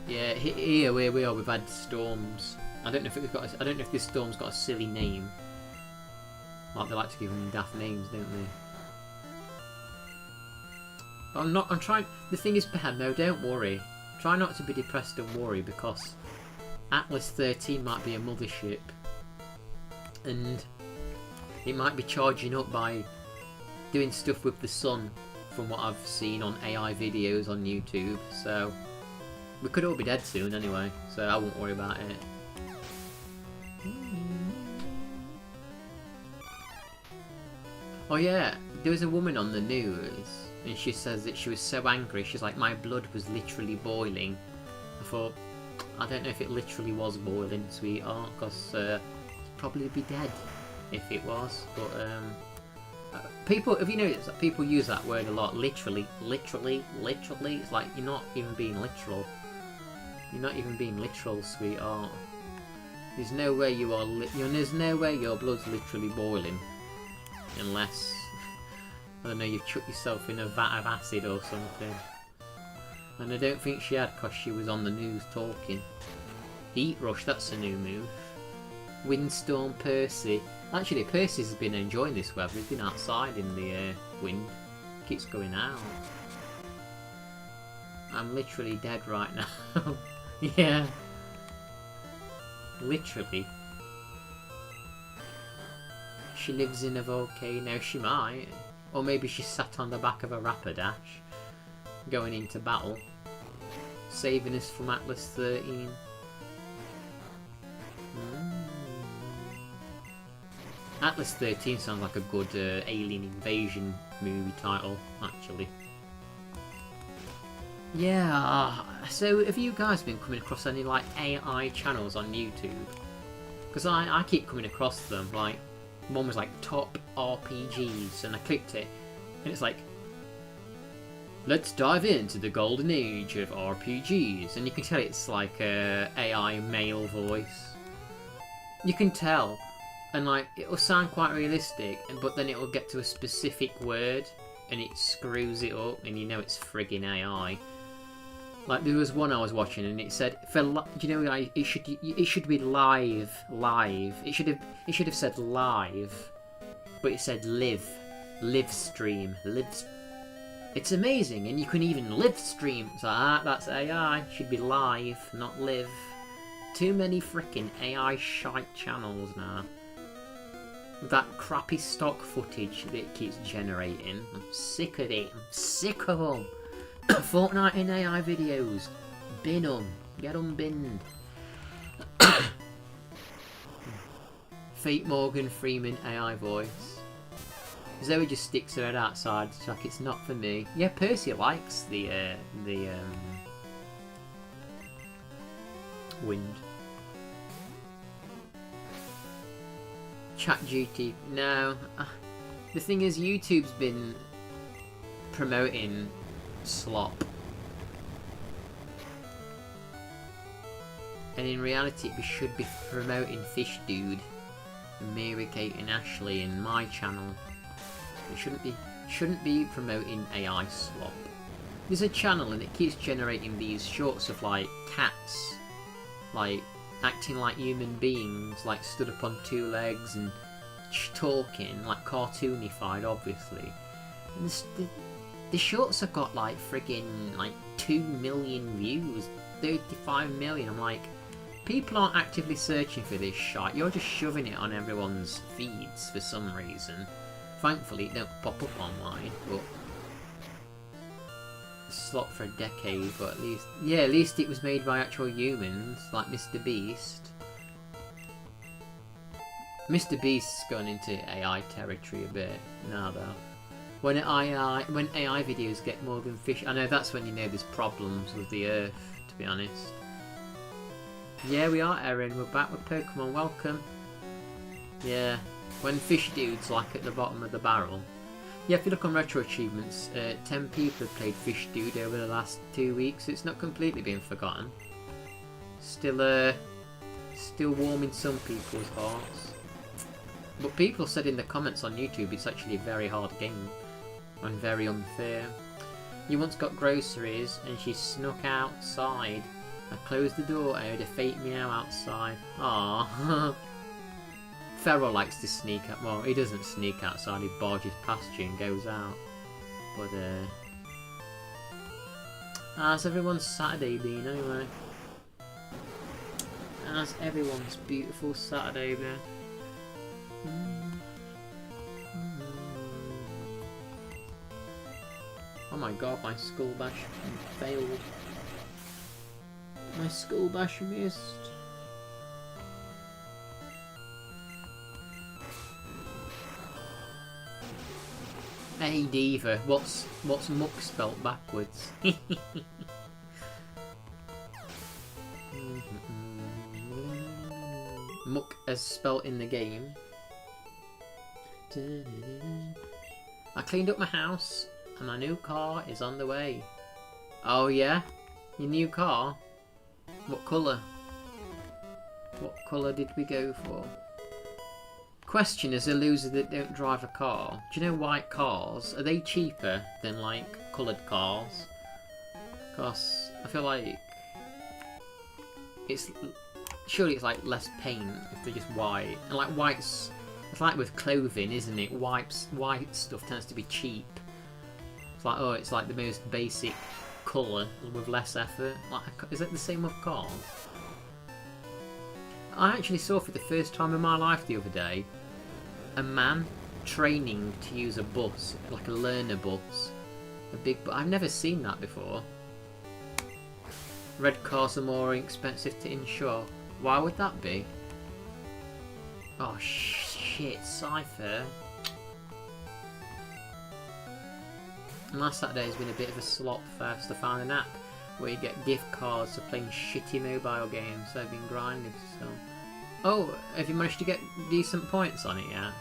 Yeah, here where we are, we've had storms. I don't know if this storm's got a silly name. Like they like to give them daft names, don't they? But I'm trying. The thing is, Behemo, don't worry. Try not to be depressed and worry, because Atlas 13 might be a mothership, and it might be charging up by doing stuff with the sun, from what I've seen on AI videos on YouTube. So we could all be dead soon anyway, so I won't worry about it. Oh yeah, there was a woman on the news, and she says that she was so angry. She's like, my blood was literally boiling. I thought, I don't know if it literally was boiling, sweetheart, because you'd probably be dead if it was. But people, have you noticed that people use that word a lot? Literally, literally, literally. It's like you're not even being literal. You're not even being literal, sweetheart. There's no way you are. There's no way your blood's literally boiling. Unless, I don't know, you've chucked yourself in a vat of acid or something. And I don't think she had, because she was on the news talking. Heat Rush, that's a new move. Windstorm Percy. Actually, Percy's been enjoying this weather. He's been outside in the wind. Keeps going out. I'm literally dead right now. Yeah. Literally. She lives in a volcano. She might. Or maybe she sat on the back of a Rapidash going into battle, saving us from Atlas 13. Atlas 13 sounds like a good alien invasion movie title, actually. Yeah, so have you guys been coming across any like AI channels on YouTube? Because I keep coming across them, like one was like top RPGs, and I clicked it and it's like, let's dive into the golden age of RPGs, and you can tell it's like a AI male voice. You can tell, and like it'll sound quite realistic, but then it'll get to a specific word and it screws it up, and you know it's friggin' AI. Like there was one I was watching, and it said, do you know, like, it should be live. It should have said live, but it said live stream. It's amazing, and you can even live stream. So that's AI. Should be live, not live. Too many frickin' AI shite channels now. That crappy stock footage that it keeps generating. I'm sick of it. I'm sick of them. Fortnite in AI videos. Bin them. Get them binned. Fake Morgan Freeman AI voice. Zoe just sticks her head outside. She's like, it's not for me. Yeah, Percy likes the wind. ChatGPT. No. The thing is, YouTube's been promoting slop, and in reality we should be promoting Fish Dude and Mary Kate and Ashley and my channel. It shouldn't be promoting AI slop. There's a channel and it keeps generating these shorts of like cats like acting like human beings, like stood up on two legs and talking like cartoonified, obviously. And the shorts have got like friggin' like 2 million views, 35 million. I'm like, people aren't actively searching for this shite. You're just shoving it on everyone's feeds for some reason. Thankfully, it don't pop up on mine, but slot for a decade. But at least it was made by actual humans, like Mr. Beast. Mr. Beast's gone into AI territory a bit now, though. When AI videos get more than fish, I know that's when you know there's problems with the Earth, to be honest. Yeah, we are, Erin. We're back with Pokemon. Welcome. Yeah, when Fish Dude's like at the bottom of the barrel. Yeah, if you look on RetroAchievements, 10 people have played Fish Dude over the last 2 weeks. So it's not completely been forgotten. Still warm in some people's hearts. But people said in the comments on YouTube it's actually a very hard game. And very unfair. You once got groceries and she snuck outside. I closed the door, I heard a faint meow outside. Aww. Feral likes to sneak out. Well, he doesn't sneak outside, he barges past you and goes out. But, how's everyone's Saturday been anyway? How's everyone's beautiful Saturday been? Oh my god, my skull bash failed. My skull bash missed. Hey Diva, what's muck spelt backwards? Muck as spelt in the game. I cleaned up my house and my new car is on the way. Oh yeah? Your new car? What colour? What colour did we go for? Question: as a loser that don't drive a car, do you know white cars, are they cheaper than like coloured cars? Because I feel like surely it's like less paint if they're just white. And like white's, it's like with clothing, isn't it? White stuff tends to be cheap. It's like, oh, it's like the most basic colour with less effort. Like, is it the same with cars? I actually saw for the first time in my life the other day a man training to use a bus, like a learner bus. A big bus. I've never seen that before. Red cars are more expensive to insure. Why would that be? Oh shit, Cypher. And last Saturday has been a bit of a slop fest. I found an app where you get gift cards for playing shitty mobile games, so I've been grinding. So, oh, have you managed to get decent points on it yet?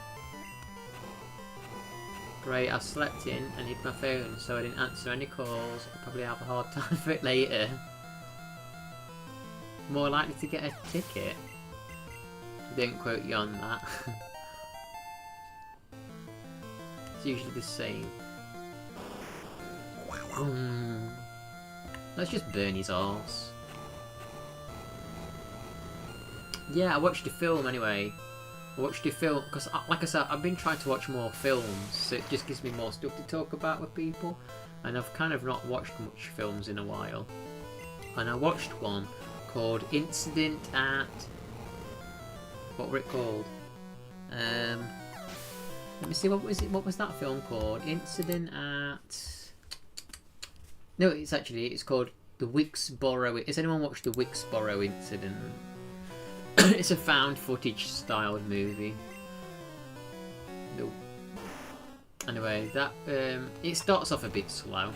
Great, I slept in and hid my phone, so I didn't answer any calls. I'll probably have a hard time for it later. More likely to get a ticket. Don't quote you on that. It's usually the same. Let's just burn his arse. Yeah, I watched a film anyway. I watched a film because, like I said, I've been trying to watch more films, so it just gives me more stuff to talk about with people. And I've kind of not watched much films in a while. And I watched one called Incident at... what were it called? Let me see, what was it? What was that film called? Incident at... No, it's called The Wixborough. Has anyone watched The Wixborough Incident? It's a found footage styled movie. Nope. Anyway, that it starts off a bit slow,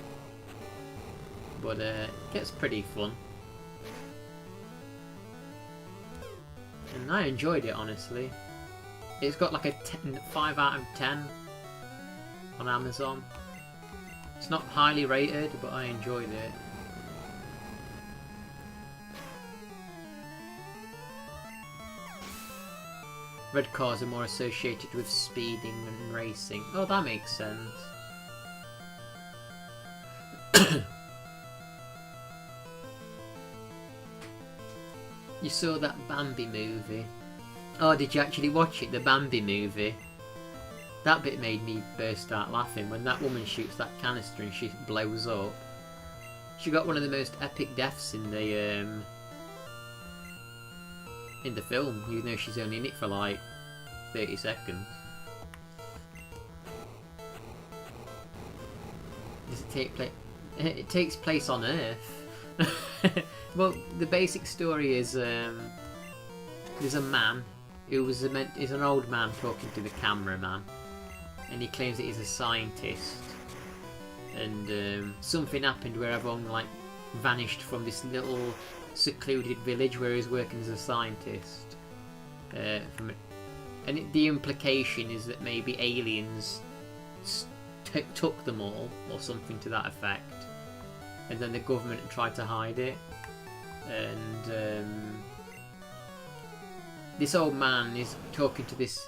but it gets pretty fun. And I enjoyed it, honestly. It's got like a 5 out of 10 on Amazon. It's not highly rated, but I enjoyed it. Red cars are more associated with speeding than racing. Oh, that makes sense. You saw that Bambi movie? Oh, did you actually watch it? The Bambi movie? That bit made me burst out laughing when that woman shoots that canister and she blows up. She got one of the most epic deaths in the film, even though she's only in it for like 30 seconds. Does it take place? It takes place on Earth. Well, the basic story is there's a man who is an old man talking to the cameraman, and he claims that he's a scientist. And something happened where everyone like vanished from this little secluded village where he's working as a scientist. The implication is that maybe aliens took them all, or something to that effect, and then the government tried to hide it. And this old man is talking to this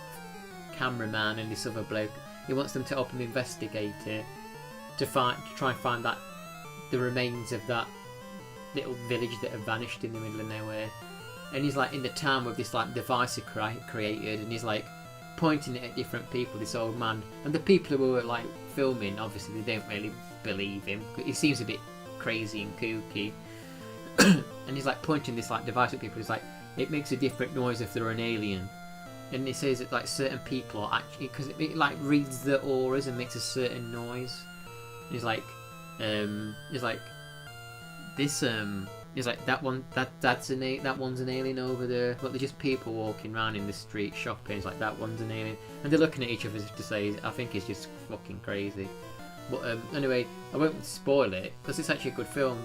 cameraman and this other bloke. He wants them to help him investigate it, to try and find the remains of that little village that have vanished in the middle of nowhere. And he's like in the town with this like device he created, and he's like pointing it at different people, this old man. And the people who were like filming, obviously they don't really believe him. He seems a bit crazy and kooky. And he's like pointing this like device at people. He's like, it makes a different noise if they're an alien. And he says that like certain people are actually, because it like reads the auras and makes a certain noise. And he's like, It's like this. It's like that one. That one's an alien over there. But they're just people walking around in the street shopping. It's like that one's an alien, and they're looking at each other to say, I think it's just fucking crazy. But anyway, I won't spoil it because it's actually a good film.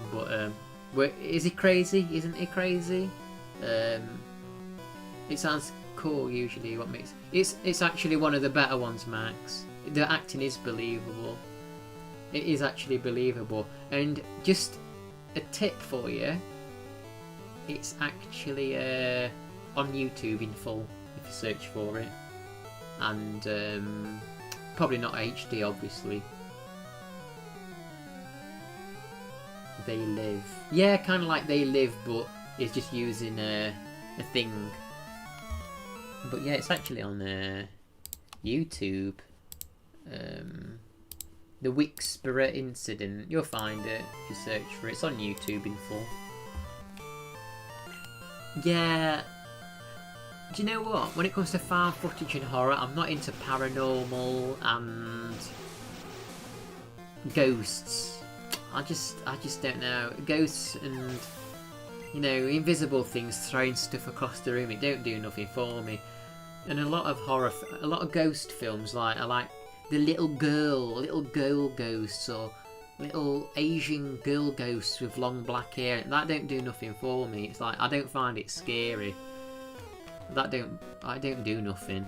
But is he crazy? Isn't he crazy? It sounds cool usually. What makes it's actually one of the better ones, Max. The acting is believable. It is actually believable. And just a tip for you, it's actually on YouTube in full if you search for it, and probably not HD, obviously. They Live, yeah, kind of like They Live, but it's just using a thing. But yeah, it's actually on YouTube. The Wixborough incident. You'll find it if you search for it. It's on YouTube in full. Yeah. Do you know what? When it comes to found footage and horror, I'm not into paranormal and ghosts. I just don't know. Ghosts and, you know, invisible things throwing stuff across the room, it don't do nothing for me. And a lot of a lot of ghost films, I like the little girl ghosts, or little Asian girl ghosts with long black hair. That don't do nothing for me. It's like, I don't find it scary. I don't do nothing.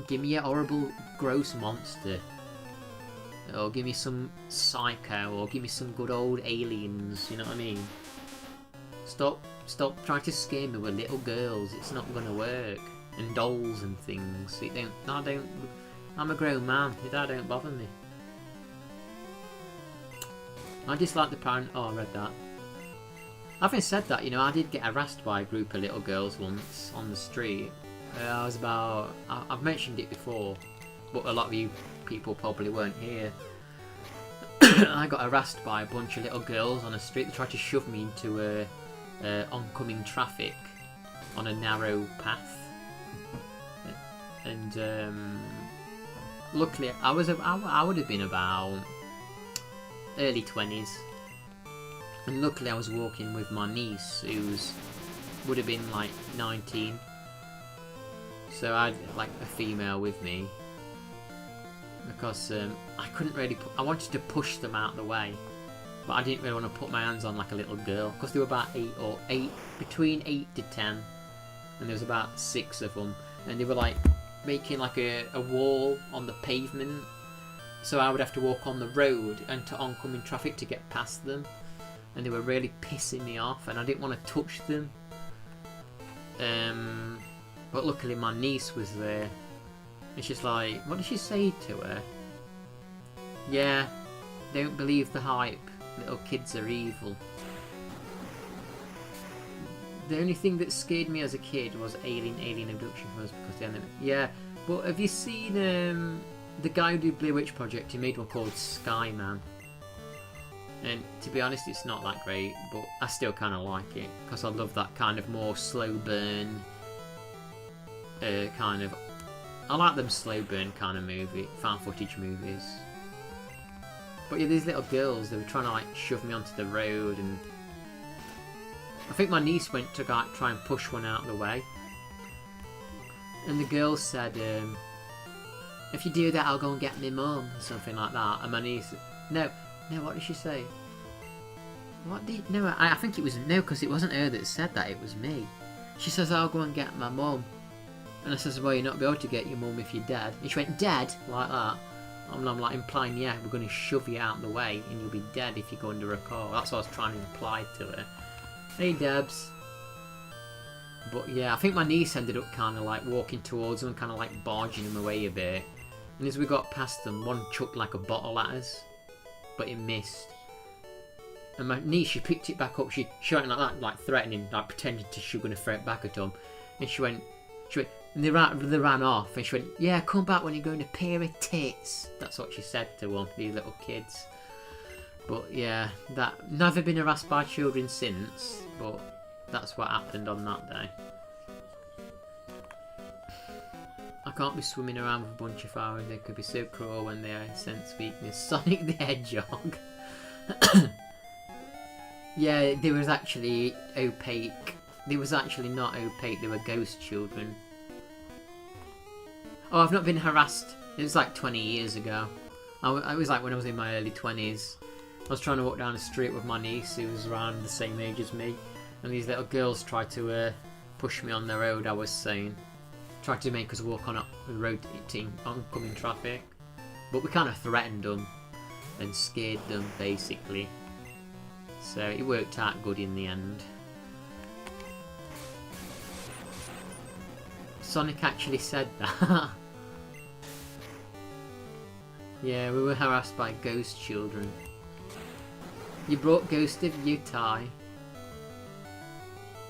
Give me a horrible, gross monster. Or give me some psycho, or give me some good old aliens, you know what I mean? Stop trying to scare me with little girls, it's not gonna work. And dolls and things. I'm a grown man, that don't bother me. I just like the parent. Oh, I read that. Having said that, you know, I did get harassed by a group of little girls once on the street. I've mentioned it before, but a lot of you people probably weren't here. I got harassed by a bunch of little girls on the street. They tried to shove me into oncoming traffic on a narrow path. And luckily, I would have been about early 20s, and luckily I was walking with my niece, would have been like 19. So I had like a female with me, because I couldn't really. I wanted to push them out of the way, but I didn't really want to put my hands on like a little girl, because they were about between 8 to 10, and there was about 6 of them, and they were like making like a wall on the pavement, so I would have to walk on the road and to oncoming traffic to get past them, and they were really pissing me off, and I didn't want to touch them. But luckily my niece was there, and she's like, what did she say to her? Yeah, don't believe the hype, little kids are evil. The only thing that scared me as a kid was alien abduction films, because the enemy. Yeah, but have you seen the guy who did Blair Witch Project? He made one called Skyman, and to be honest, it's not that great, but I still kind of like it because I love that kind of more slow burn kind of. I like them slow burn kind of found footage movies. But yeah, these little girls, they were trying to like shove me onto the road, and I think my niece went to like try and push one out of the way, and the girl said, if you do that, I'll go and get my mum, something like that. And my niece, no, what did she say? I think it was, no, because it wasn't her that said that, it was me. She says, I'll go and get my mum. And I says, well, you're not be able to get your mum if you're dead. And she went, dead? Like that. And I'm like implying, yeah, we're going to shove you out of the way and you'll be dead if you go under a car. That's what I was trying to imply to her. Hey, Debs. But yeah, I think my niece ended up kind of like walking towards them and kind of like barging them away a bit. And as we got past them, one chucked like a bottle at us, but it missed. And my niece, she picked it back up. She went like that, like threatening, like pretending she was going to throw it back at them. And she went, and they ran off. And she went, yeah, come back when you're going to pair of tits. That's what she said to them, these little kids. But yeah, that never been harassed by children since. But that's what happened on that day. I can't be swimming around with a bunch of flowers. They could be so cruel when they sense weakness. Sonic the Hedgehog. Yeah, they was actually opaque. They was actually not opaque. They were ghost children. Oh, I've not been harassed. It was like 20 years ago. I was like when I was in my early 20s. I was trying to walk down the street with my niece who was around the same age as me. And these little girls tried to push me on the road, I was saying. Tried to make us walk on the road to oncoming traffic. But we kind of threatened them and scared them, basically. So it worked out good in the end. Sonic actually said that. Yeah, we were harassed by ghost children. You brought Ghost of you, Ty.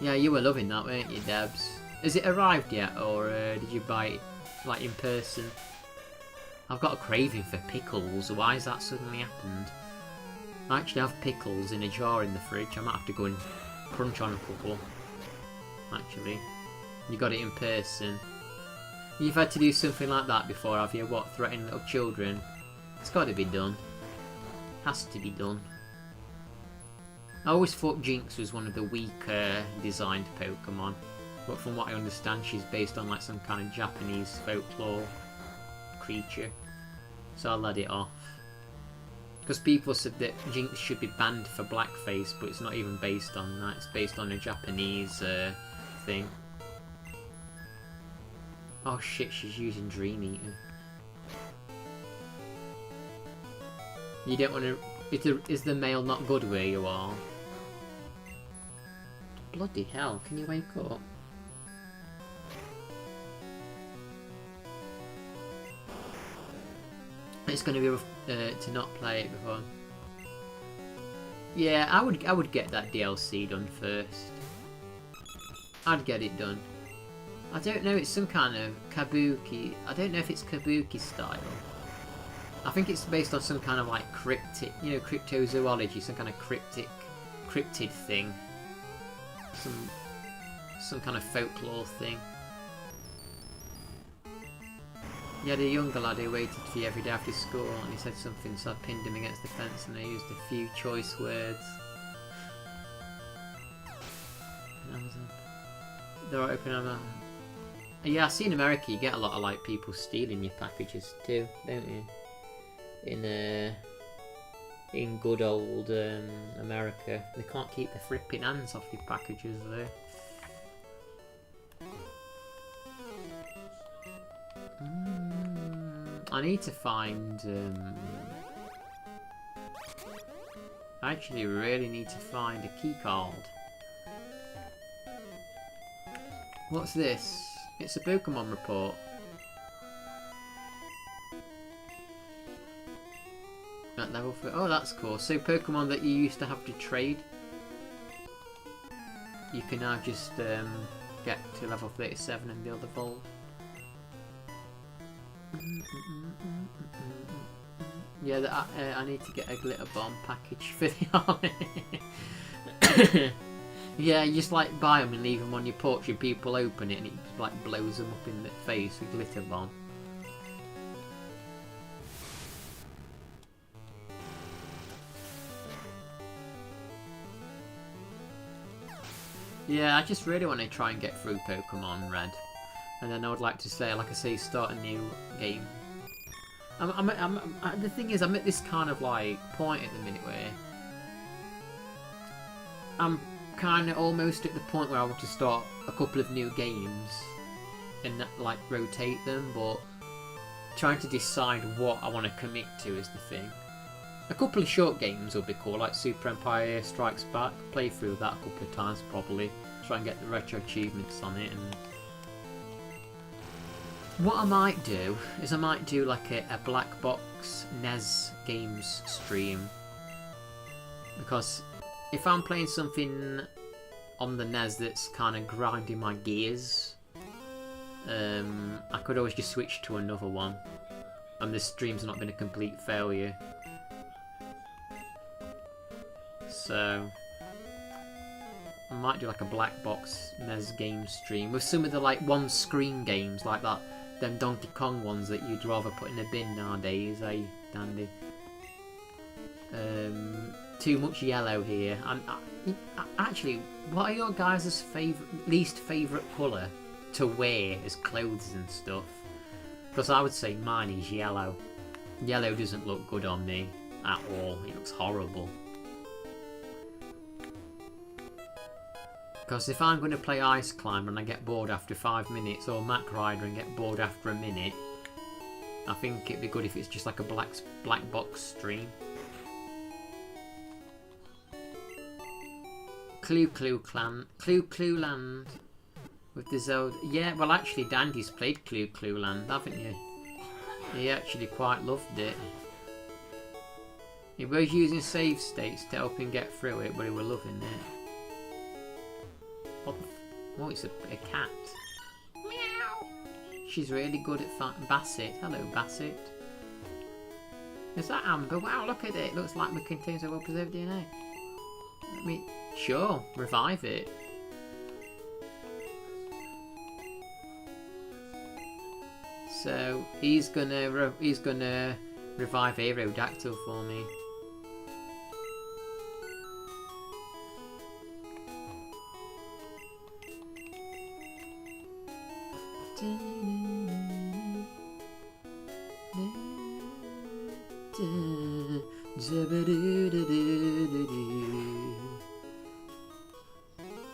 Yeah, you were loving that, weren't you, Debs? Has it arrived yet, or did you buy it, like, in person? I've got a craving for pickles. Why has that suddenly happened? I actually have pickles in a jar in the fridge. I might have to go and crunch on a couple. Actually. You got it in person. You've had to do something like that before, have you? What, threatening little children? It's got to be done. Has to be done. I always thought Jinx was one of the weaker designed Pokemon, but from what I understand she's based on like some kind of Japanese folklore creature, so I let it off. Because people said that Jinx should be banned for blackface, but it's not even based on that, it's based on a Japanese thing. Oh shit, she's using Dream Eater. You don't want to... Is the mail not good where you are? Bloody hell, can you wake up? It's going to be rough to not play it before. Yeah, I would get that DLC done first. I'd get it done. I don't know, it's some kind of kabuki. I don't know if it's kabuki style. I think it's based on some kind of like cryptic, you know, cryptozoology, some kind of cryptid thing. Some kind of folklore thing. You had a younger lad who waited for you every day after school and he said something, so I pinned him against the fence and I used a few choice words. They're open on. Yeah, I see in America you get a lot of like people stealing your packages too, don't you? In good old America, they can't keep their flipping hands off your packages though. I need to find. I actually really need to find a key card. What's this? It's a Pokemon report. At level 4. Oh, that's cool. So Pokemon that you used to have to trade, you can now just get to level 37 and build a vault. Yeah, I need to get a glitter bomb package for the army. Yeah, you just like buy them and leave them on your porch and people open it and it just like blows them up in the face, a glitter bomb. Yeah, I just really want to try and get through Pokemon Red. And then I would like to say, like I say, start a new game. The thing is, I'm at this kind of like point at the minute where I'm kind of almost at the point where I want to start a couple of new games and like rotate them, but trying to decide what I want to commit to is the thing. A couple of short games will be cool, like Super Empire Strikes Back. Play through that a couple of times probably. Try and get the retro achievements on it. And what I might do is I might do like a black box NES games stream, because if I'm playing something on the NES that's kind of grinding my gears, I could always just switch to another one and the stream's not been a complete failure. So I might do like a black box NES game stream with some of the like one screen games like that them Donkey Kong ones that you'd rather put in a bin nowadays, eh, Dandy? Too much yellow here. Actually, what are your guys' least favourite colour to wear as clothes and stuff? Because I would say mine is yellow. Yellow doesn't look good on me at all. It looks horrible. Because if I'm going to play Ice Climber and I get bored after 5 minutes, or Mac Rider and get bored after a minute, I think it'd be good if it's just like a black box stream. Clue Land with the Zelda. Yeah, well actually Dandy's played Clue Land, haven't you? He actually quite loved it. He was using save states to help him get through it, but he was loving it. Oh, it's a cat. Meow. She's really good at fighting Bassett. Hello, Bassett. Is that Amber? Wow, look at it. Looks like it contains a well-preserved DNA. I mean, sure, revive it. So he's gonna revive Aerodactyl for me.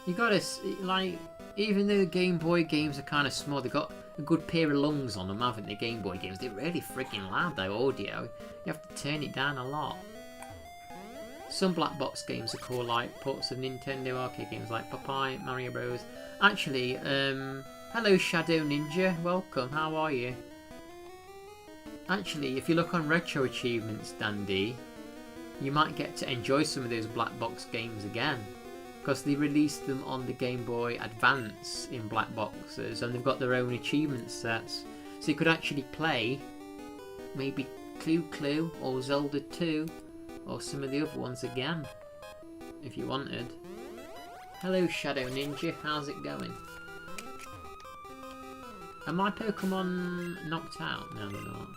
You gotta, like, even though the Game Boy games are kind of small, they've got a good pair of lungs on them, haven't they? Game Boy games, they're really freaking loud, their audio. You have to turn it down a lot. Some black box games are cool, like ports of Nintendo arcade games like Popeye, Mario Bros. Actually, hello Shadow Ninja, welcome, how are you? Actually, if you look on RetroAchievements, Dandy, you might get to enjoy some of those black box games again. Because they released them on the Game Boy Advance in black boxes, and they've got their own achievement sets. So you could actually play maybe Clue or Zelda 2 or some of the other ones again, if you wanted. Hello Shadow Ninja, how's it going? Are my Pokemon knocked out? No, they're not.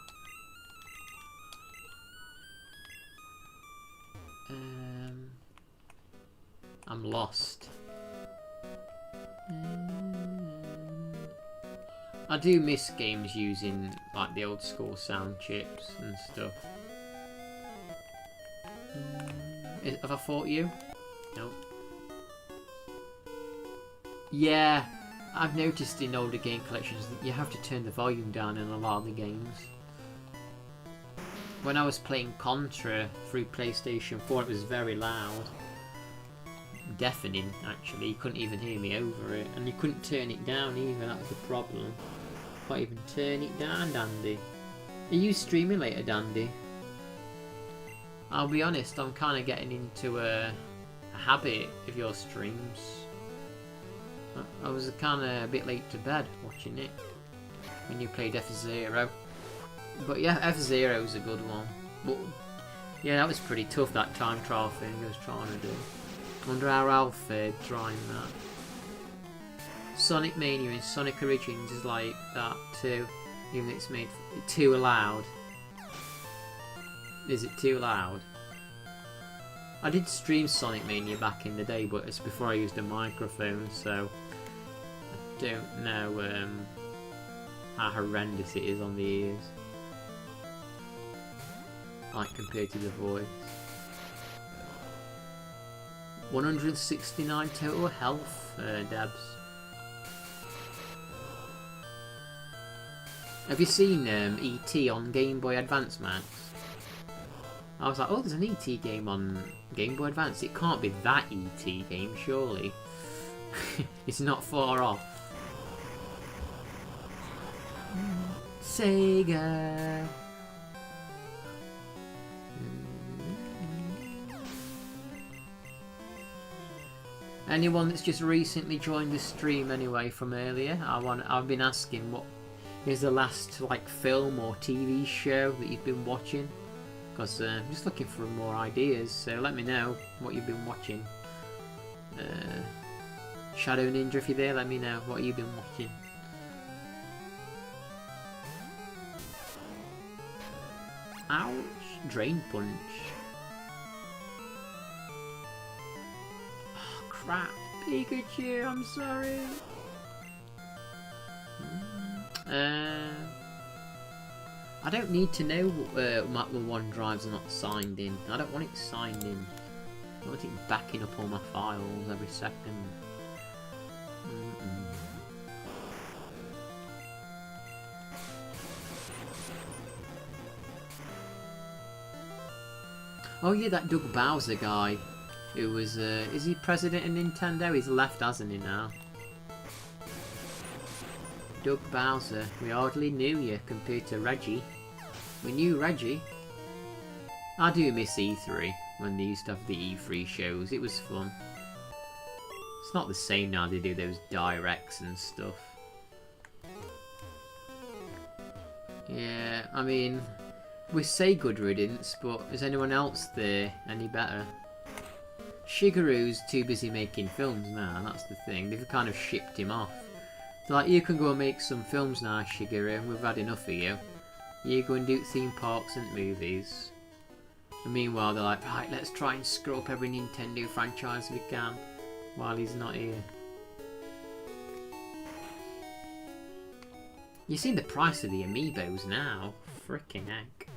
I'm lost. I do miss games using like the old school sound chips and stuff. Have I fought you? Nope. Yeah, I've noticed in older game collections that you have to turn the volume down in a lot of the games. When I was playing Contra through PlayStation 4, it was very loud. Deafening, actually. You couldn't even hear me over it. And you couldn't turn it down either, that was the problem. Can't even turn it down, Dandy. Are you streaming later, Dandy? I'll be honest, I'm kind of getting into a habit of your streams. I was kind of a bit late to bed watching it when you played F-Zero. But yeah, F-Zero's a good one. But yeah, that was pretty tough, that time trial thing I was trying to do. Wonder how Ralph fared trying that. Sonic Mania and Sonic Origins is like that too, even though it's made too loud. Is it too loud? I did stream Sonic Mania back in the day, but it's before I used a microphone, so I don't know how horrendous it is on the ears, like compared to the voice. 169 total health, Debs. Have you seen E.T. on Game Boy Advance, Max? I was like, oh, there's an E.T. game on Game Boy Advance. It can't be that E.T. game, surely. It's not far off. Sega. Anyone that's just recently joined the stream anyway from earlier, I've been asking what is the last like film or TV show that you've been watching, because I'm just looking for more ideas, so let me know what you've been watching. Shadow Ninja, if you're there, let me know what you've been watching. Ouch! Drain punch. Oh, crap. Pikachu, I'm sorry. I don't need to know my OneDrive's not signed in. I don't want it signed in. I want it backing up all my files every second. Oh yeah, that Doug Bowser guy. Who was, is he president of Nintendo? He's left, hasn't he, now? Doug Bowser, we hardly knew you compared to Reggie. We knew Reggie. I do miss E3, when they used to have the E3 shows. It was fun. It's not the same now, they do those directs and stuff. Yeah, I mean, we say good riddance, but is anyone else there any better? Shigeru's too busy making films now, that's the thing. They've kind of shipped him off. They're like, you can go and make some films now, Shigeru, we've had enough of you. You go and do theme parks and movies. And meanwhile they're like, right, let's try and screw up every Nintendo franchise we can while he's not here. You see the price of the amiibos now? Frickin' heck.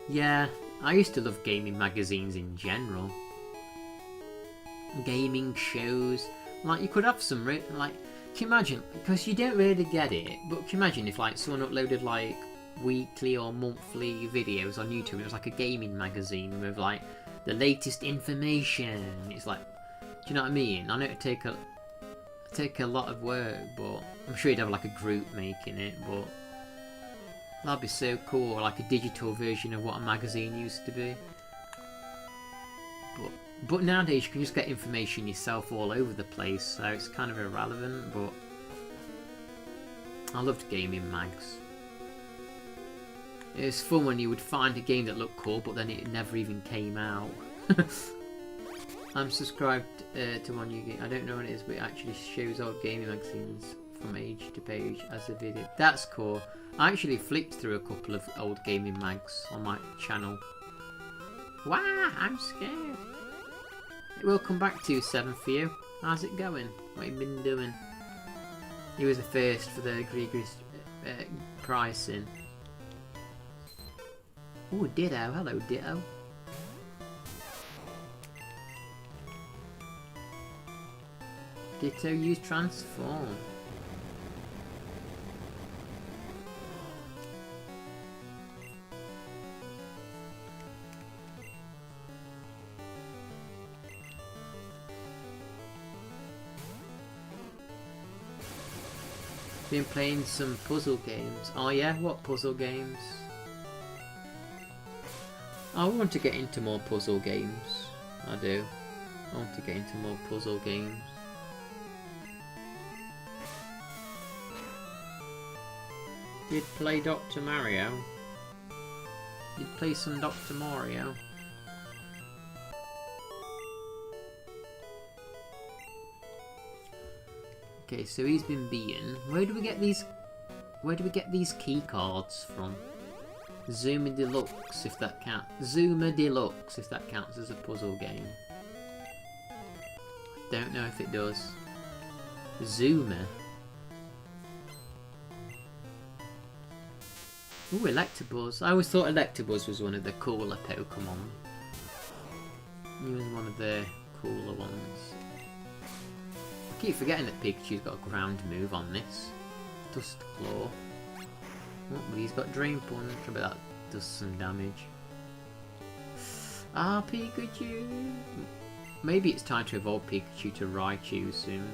Yeah, I used to love gaming magazines in general. Gaming shows. Like, you could have some, like, can you imagine, because you don't really get it, but can you imagine if, like, someone uploaded, like, weekly or monthly videos on YouTube, it was like a gaming magazine with, like, the latest information. It's like, do you know what I mean? I know it'd take a lot of work, but I'm sure you'd have, like, a group making it, but that'd be so cool, like a digital version of what a magazine used to be. But nowadays you can just get information yourself all over the place, so it's kind of irrelevant, but I loved gaming mags. It was fun when you would find a game that looked cool, but then it never even came out. I'm subscribed to one new game. I don't know what it is, but it actually shows old gaming magazines from page to page as a video. That's cool. I actually flipped through a couple of old gaming mags on my channel. Wow, I'm scared. Welcome back to 7 for you. How's it going? What have you been doing? He was the first for the egregious pricing. Oh, Ditto. Hello, Ditto. Ditto use transform. Been playing some puzzle games. Oh yeah, what puzzle games? I want to get into more puzzle games. I do. I want to get into more puzzle games. Did play Dr. Mario? Did play some Dr. Mario? Okay, so he's been beaten. Where do we get these? Where do we get these key cards from? Zuma Deluxe, if that counts. Zuma Deluxe, if that counts as a puzzle game. Don't know if it does. Zuma. Ooh, Electabuzz. I always thought Electabuzz was one of the cooler Pokemon. He was one of the cooler ones. I keep forgetting that Pikachu's got a ground move on this. Dust Claw. Oh, but he's got Drain Punch. I bet that does some damage. Ah, Pikachu! Maybe it's time to evolve Pikachu to Raichu soon.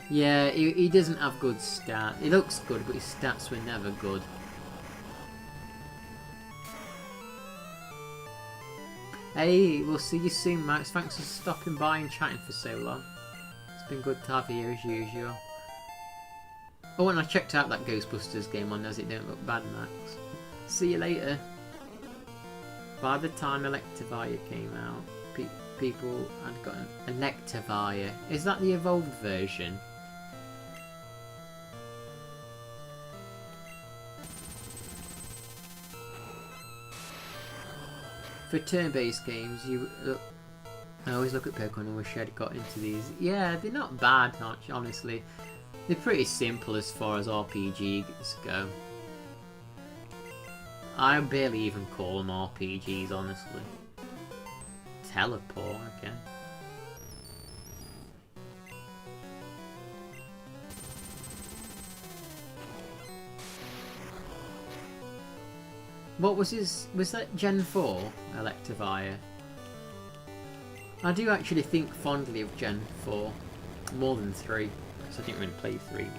Yeah, he doesn't have good stats. He looks good, but his stats were never good. Hey, we'll see you soon, Max. Thanks for stopping by and chatting for so long. It's been good to have you as usual. Oh, and I checked out that Ghostbusters game on Does It Don't Look Bad, Max. See you later. By the time Electivire came out, people had got an Electivire. Is that the evolved version? For turn-based games, I always look at Pokemon and wish I'd got into these. Yeah, they're not bad, honestly. They're pretty simple as far as RPGs go. I barely even call them RPGs, honestly. Teleport, okay. What was his... was that Gen 4, Electivire? I do actually think fondly of Gen 4, more than 3, because I didn't really play 3 much.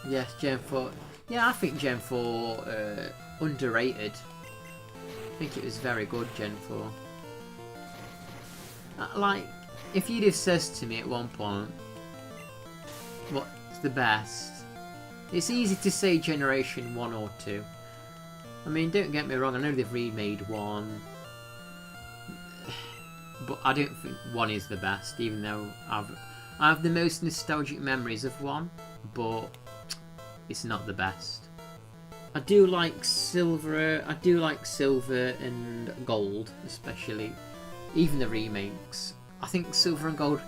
Yes, Gen 4. Yeah, I think Gen 4 underrated. I think it was very good, Gen 4. Like, if you'd have said to me at one point, what's the best? It's easy to say Generation 1 or 2. I mean, don't get me wrong, I know they've remade 1. But I don't think 1 is the best, even though I have the most nostalgic memories of 1. But it's not the best. I do like Silver. I do like Silver and Gold, especially. Even the remakes. I think Silver and Gold.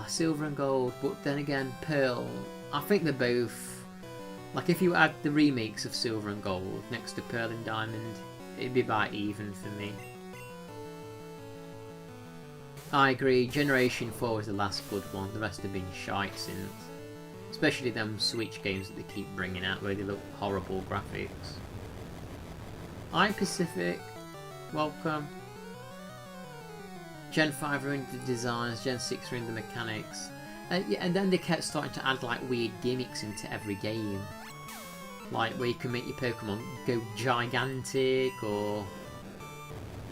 Silver and Gold. But then again, Pearl. I think they're both. Like if you add the remakes of Silver and Gold next to Pearl and Diamond, it'd be about even for me. I agree. Generation 4 was the last good one. The rest have been shite since. Especially them Switch games that they keep bringing out where they look horrible graphics. Pacific, welcome. Gen 5 ruined the designs, Gen 6 ruined the mechanics. Yeah, and then they kept starting to add like weird gimmicks into every game. Like where you can make your Pokemon go gigantic or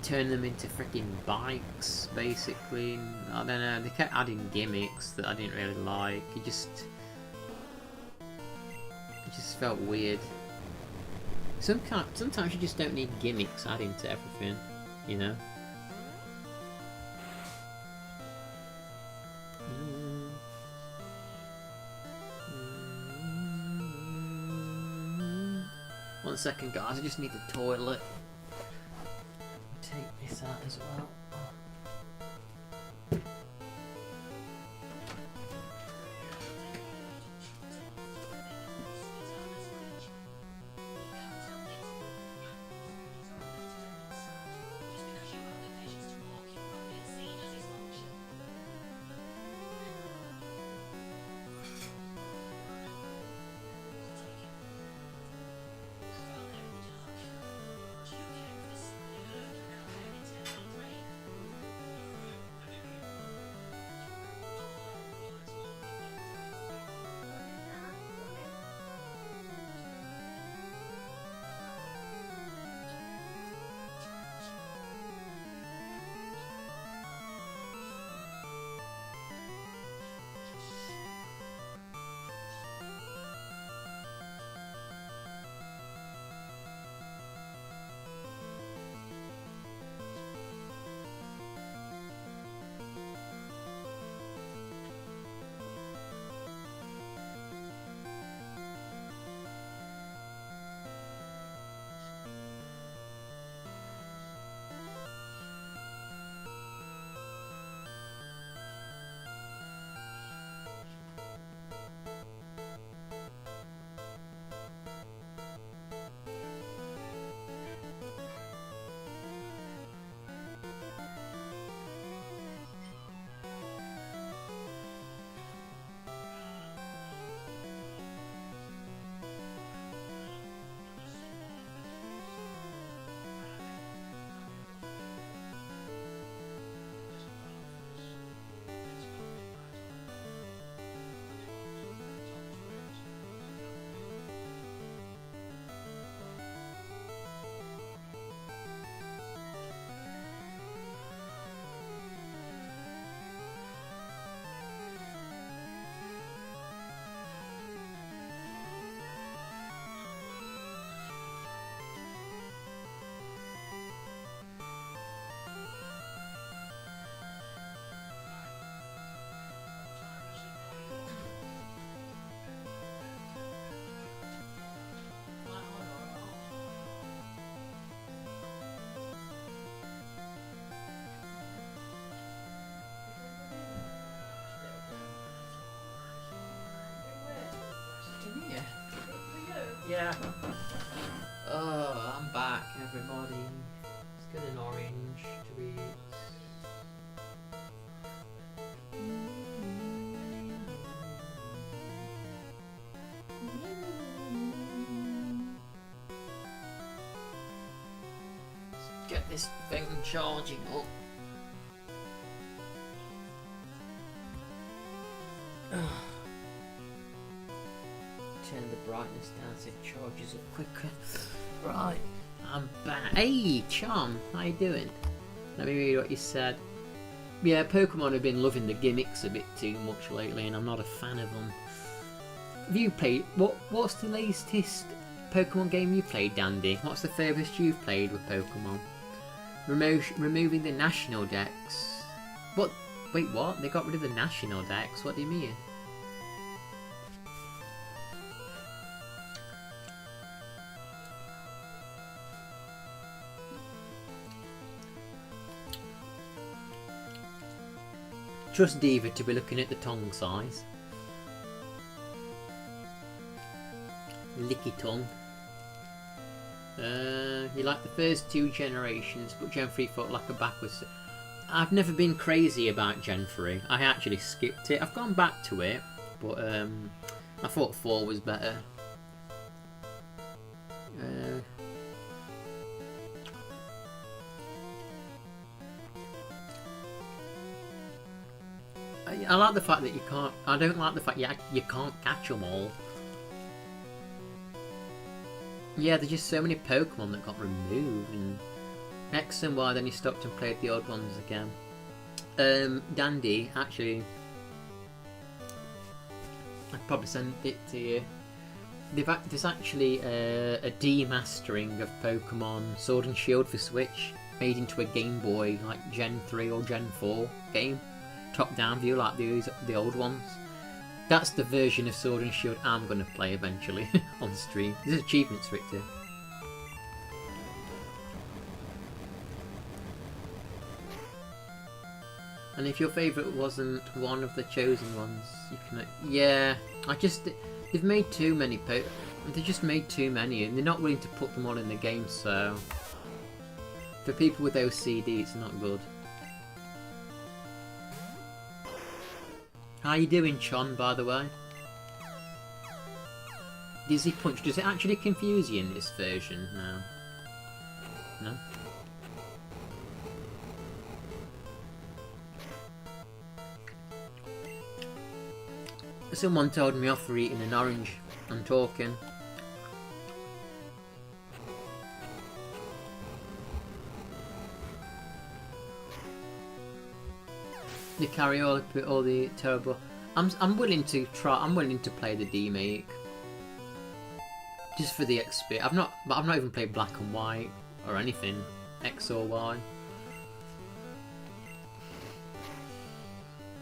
turn them into freaking bikes, basically. I don't know, they kept adding gimmicks that I didn't really like. It just felt weird. Sometimes you just don't need gimmicks adding to everything, you know? One second, guys, I just need the toilet. Take this out as well. Yeah. Oh, I'm back, everybody. Let's get an orange to eat. Let's get this thing charging up. Turn the brightness down so it charges up quicker. Right, I'm back. Hey, Chom, how you doing? Let me read what you said. Yeah, Pokemon have been loving the gimmicks a bit too much lately, and I'm not a fan of them. Have you played? What's the latest Pokemon game you played, Dandy? What's the furthest you've played with Pokemon? Removing the national decks. What? Wait, what? They got rid of the national decks? What do you mean? Trust Diva to be looking at the tongue size. Licky tongue. You like the first 2 generations, but Gen 3 felt like a backwards. I've never been crazy about Gen 3. I actually skipped it. I've gone back to it, but I thought 4 was better. I like the fact that you can't. I don't like the fact you can't catch them all. Yeah, there's just so many Pokemon that got removed, and X and Y. Then you stopped and played the old ones again. Dandy, actually, I'd probably send it to you. There's actually a demastering of Pokemon Sword and Shield for Switch, made into a Game Boy like Gen 3 or Gen 4 game. Top-down view like the old ones. That's the version of Sword and Shield I'm going to play eventually on stream. There's achievements for it too. And if your favourite wasn't one of the chosen ones, you can. Yeah, they've made too many. They just made too many, and they're not willing to put them all in the game. So for people with OCD, it's not good. How you doing, Chon, by the way? Dizzy Punch, does it actually confuse you in this version now? No? Someone told me off for eating an orange. I'm talking. You carry all the terrible. I'm willing to try. I'm willing to play the demake, just for the XP. I've not even played Black and White or anything, X or Y.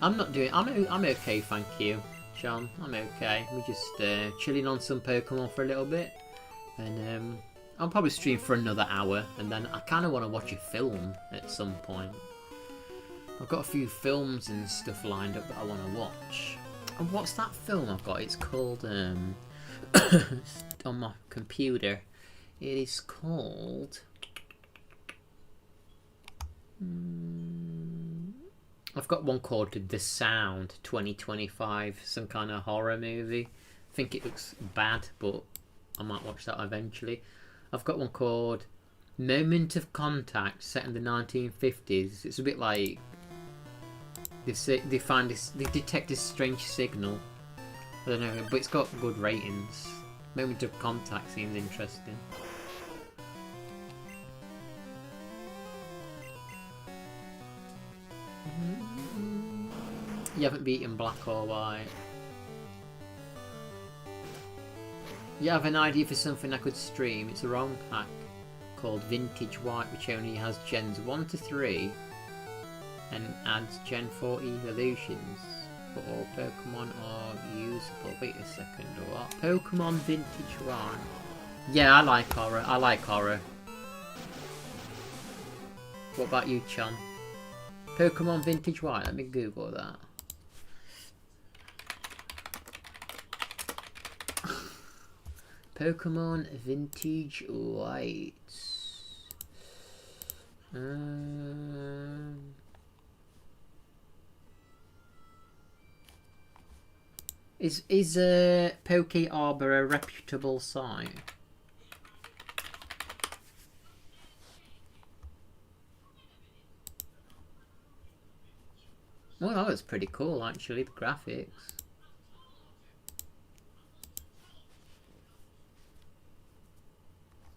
I'm not doing. I'm okay, thank you, Sean. I'm okay. We're just chilling on some Pokemon for a little bit, and I'll probably stream for another hour, and then I kind of want to watch a film at some point. I've got a few films and stuff lined up that I want to watch. And what's that film I've got? It's called on my computer. It is called. I've got one called The Sound 2025, some kind of horror movie. I think it looks bad, but I might watch that eventually. I've got one called Moment of Contact, set in the 1950s. It's a bit like they detect this strange signal. I don't know, but it's got good ratings. Moment of Contact seems interesting. You haven't beaten Black or White. You have an idea for something I could stream? It's a wrong hack called Vintage White, which only has Gens 1 to 3 and adds Gen 4 evolutions, but all Pokemon are usable. Wait a second, what? Pokemon Vintage White. Yeah, I like horror. I like horror. What about you, Chun? Pokemon Vintage White. Let me Google that. Pokemon Vintage White. Is Poke Arbor a reputable site? Well, that was pretty cool actually, the graphics.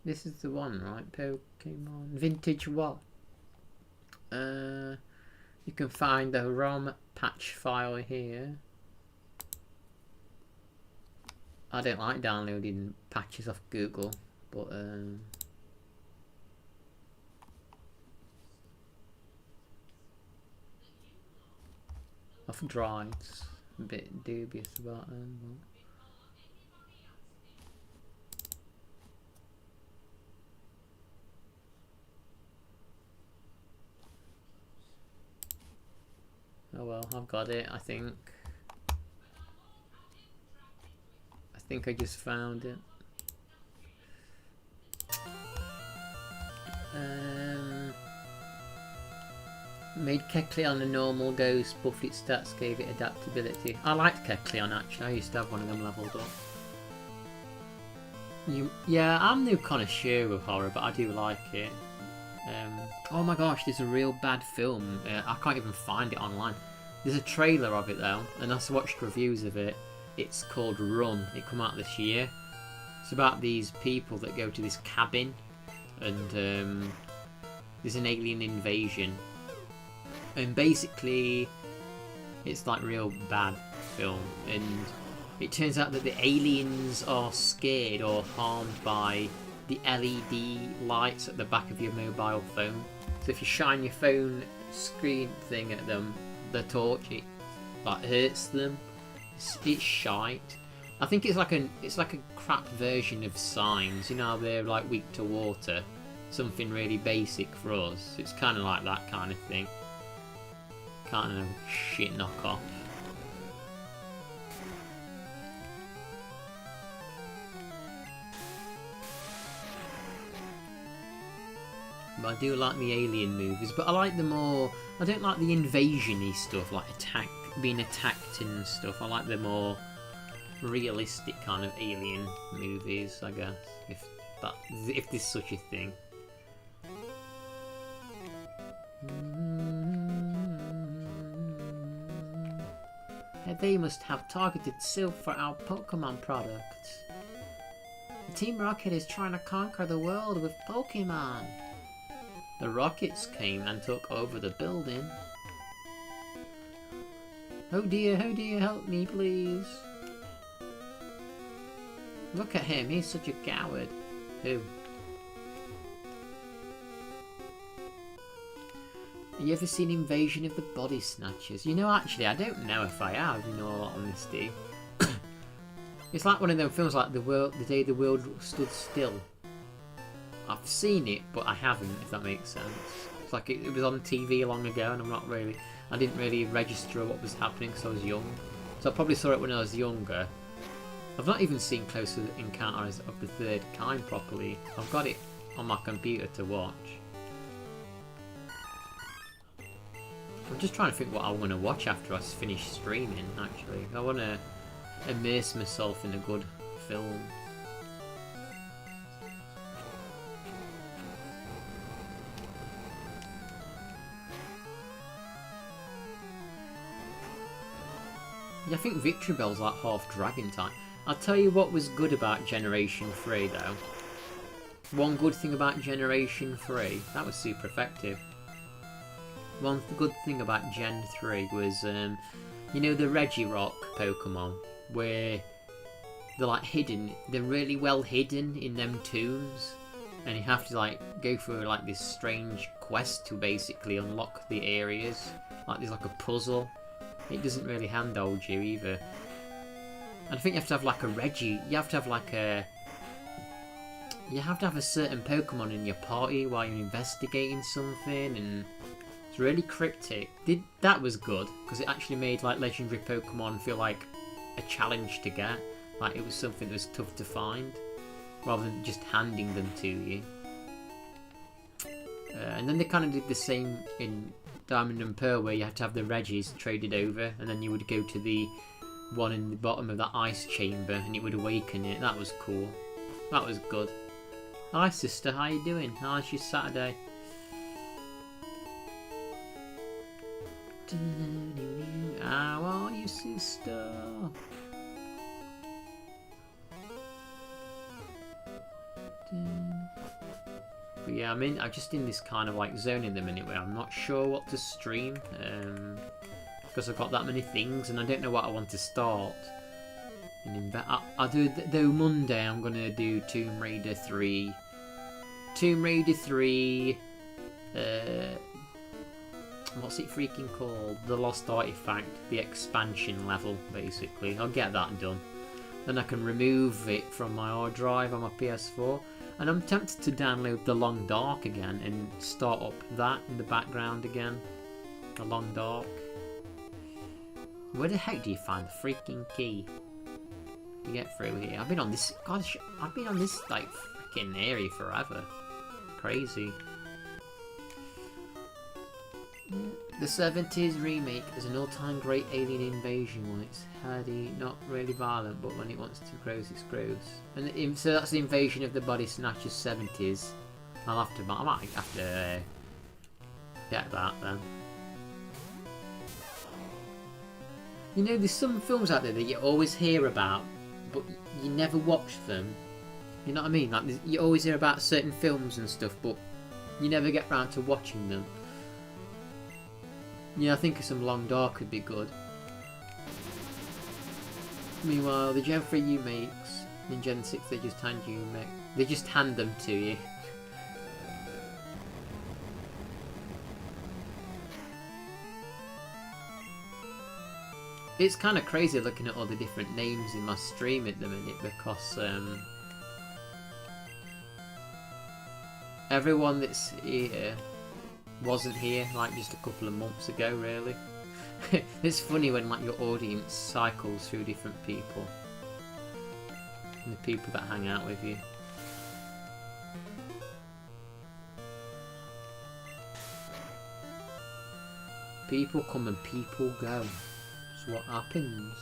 This is the one, right? Pokemon Vintage what? You can find the ROM patch file here. I don't like downloading patches off Google, but off drives. A bit dubious about them. Oh well, I've got it, I think. I think I just found it. Made Kecleon a normal ghost, buffed its stats, gave it adaptability. I liked Kecleon actually, I used to have one of them leveled up. Yeah, I'm no connoisseur of horror, but I do like it. Oh my gosh, there's a real bad film. I can't even find it online. There's a trailer of it though, and I watched reviews of it. It's called Run. It came out this year. It's about these people that go to this cabin, and there's an alien invasion. And basically, it's like real bad film. And it turns out that the aliens are scared or harmed by the LED lights at the back of your mobile phone. So if you shine your phone screen thing at them, the torch, it like hurts them. It's shite. I think it's like a crap version of Signs. You know how they're like weak to water, something really basic for us. It's kind of like that kind of thing. Kind of shit knockoff. But I do like the alien movies, but I like the more... I don't like the invasion-y stuff, like being attacked and stuff. I like the more realistic kind of alien movies, I guess, if there's such a thing. They must have targeted Sylph for our Pokemon products. Team Rocket is trying to conquer the world with Pokemon. The Rockets came and took over the building. Oh dear, help me please. Look at him, he's such a coward. Who? Have you ever seen Invasion of the Body Snatchers? You know, actually, I don't know if I have, in all honesty. It's like one of those films like The Day the World Stood Still. I've seen it, but I haven't, if that makes sense. It's like it was on TV long ago, and I didn't really register what was happening because I was young. So I probably saw it when I was younger. I've not even seen Closer Encounters of the Third Kind properly. I've got it on my computer to watch. I'm just trying to think what I want to watch after I finish streaming, actually. I want to immerse myself in a good film. Yeah, I think Victory Bell's like half dragon type. I'll tell you what was good about Generation 3 though. One good thing about Generation 3, that was super effective. One good thing about Gen 3 was, you know the Regirock Pokemon, where they're like hidden, they're really well hidden in them tombs, and you have to like go through like this strange quest to basically unlock the areas. Like there's like a puzzle. It doesn't really handhold you either. And I think you have to have like a Reggie, you have to have a certain Pokemon in your party while you're investigating something, and it's really cryptic. That was good, because it actually made like legendary Pokemon feel like a challenge to get. Like it was something that was tough to find. rather than just handing them to you. And then they kind of did the same in Diamond and Pearl, where you had to have the Regis traded over, and then you would go to the one in the bottom of that ice chamber and it would awaken it. That was cool. That was good. Hi sister, how you doing? How's your Saturday? How are you, sister? But yeah, I'm just in this kind of like zone in the minute where I'm not sure what to stream, because I've got that many things and I don't know what I want to start. And I'll do though Monday. I'm gonna do Tomb Raider 3. Tomb Raider 3. What's it freaking called? The Lost Artifact, the expansion level, basically. I'll get that done. Then I can remove it from my hard drive on my PS4. And I'm tempted to download The Long Dark again and start up that in the background again. The Long Dark. Where the heck do you find the freaking key to get through here? I've been on this, gosh, I've been on this like freaking area forever. Crazy. The 70s remake is an all-time great alien invasion when it's hardy, not really violent, but when it wants to gross, it's gross. And so that's the Invasion of the Body Snatchers 70s. I might have to get that then. You know, there's some films out there that you always hear about, but you never watch them. You know what I mean? Like you always hear about certain films and stuff, but you never get round to watching them. Yeah, I think some Long Dark could be good. Meanwhile, the Gen 3 remakes in Gen 6, they just hand them to you. It's kind of crazy looking at all the different names in my stream at the minute, because everyone that's here wasn't here like just a couple of months ago, really. It's funny when like your audience cycles through different people and the people that hang out with you. People come and people go. That's what happens.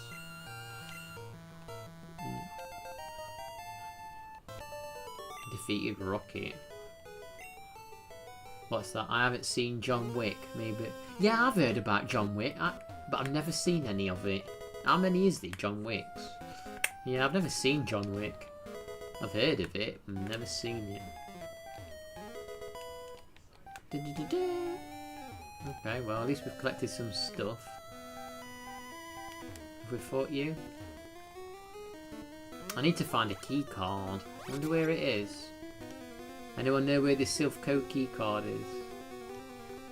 Defeated Rocket. What's that? I haven't seen John Wick. Maybe. Yeah, I've heard about John Wick, but I've never seen any of it. How many is there, John Wicks? Yeah, I've never seen John Wick. I've heard of it, I've never seen it. Okay, well, at least we've collected some stuff. Have we fought you? I need to find a key card. I wonder where it is. Anyone know where this Silph Co key card is?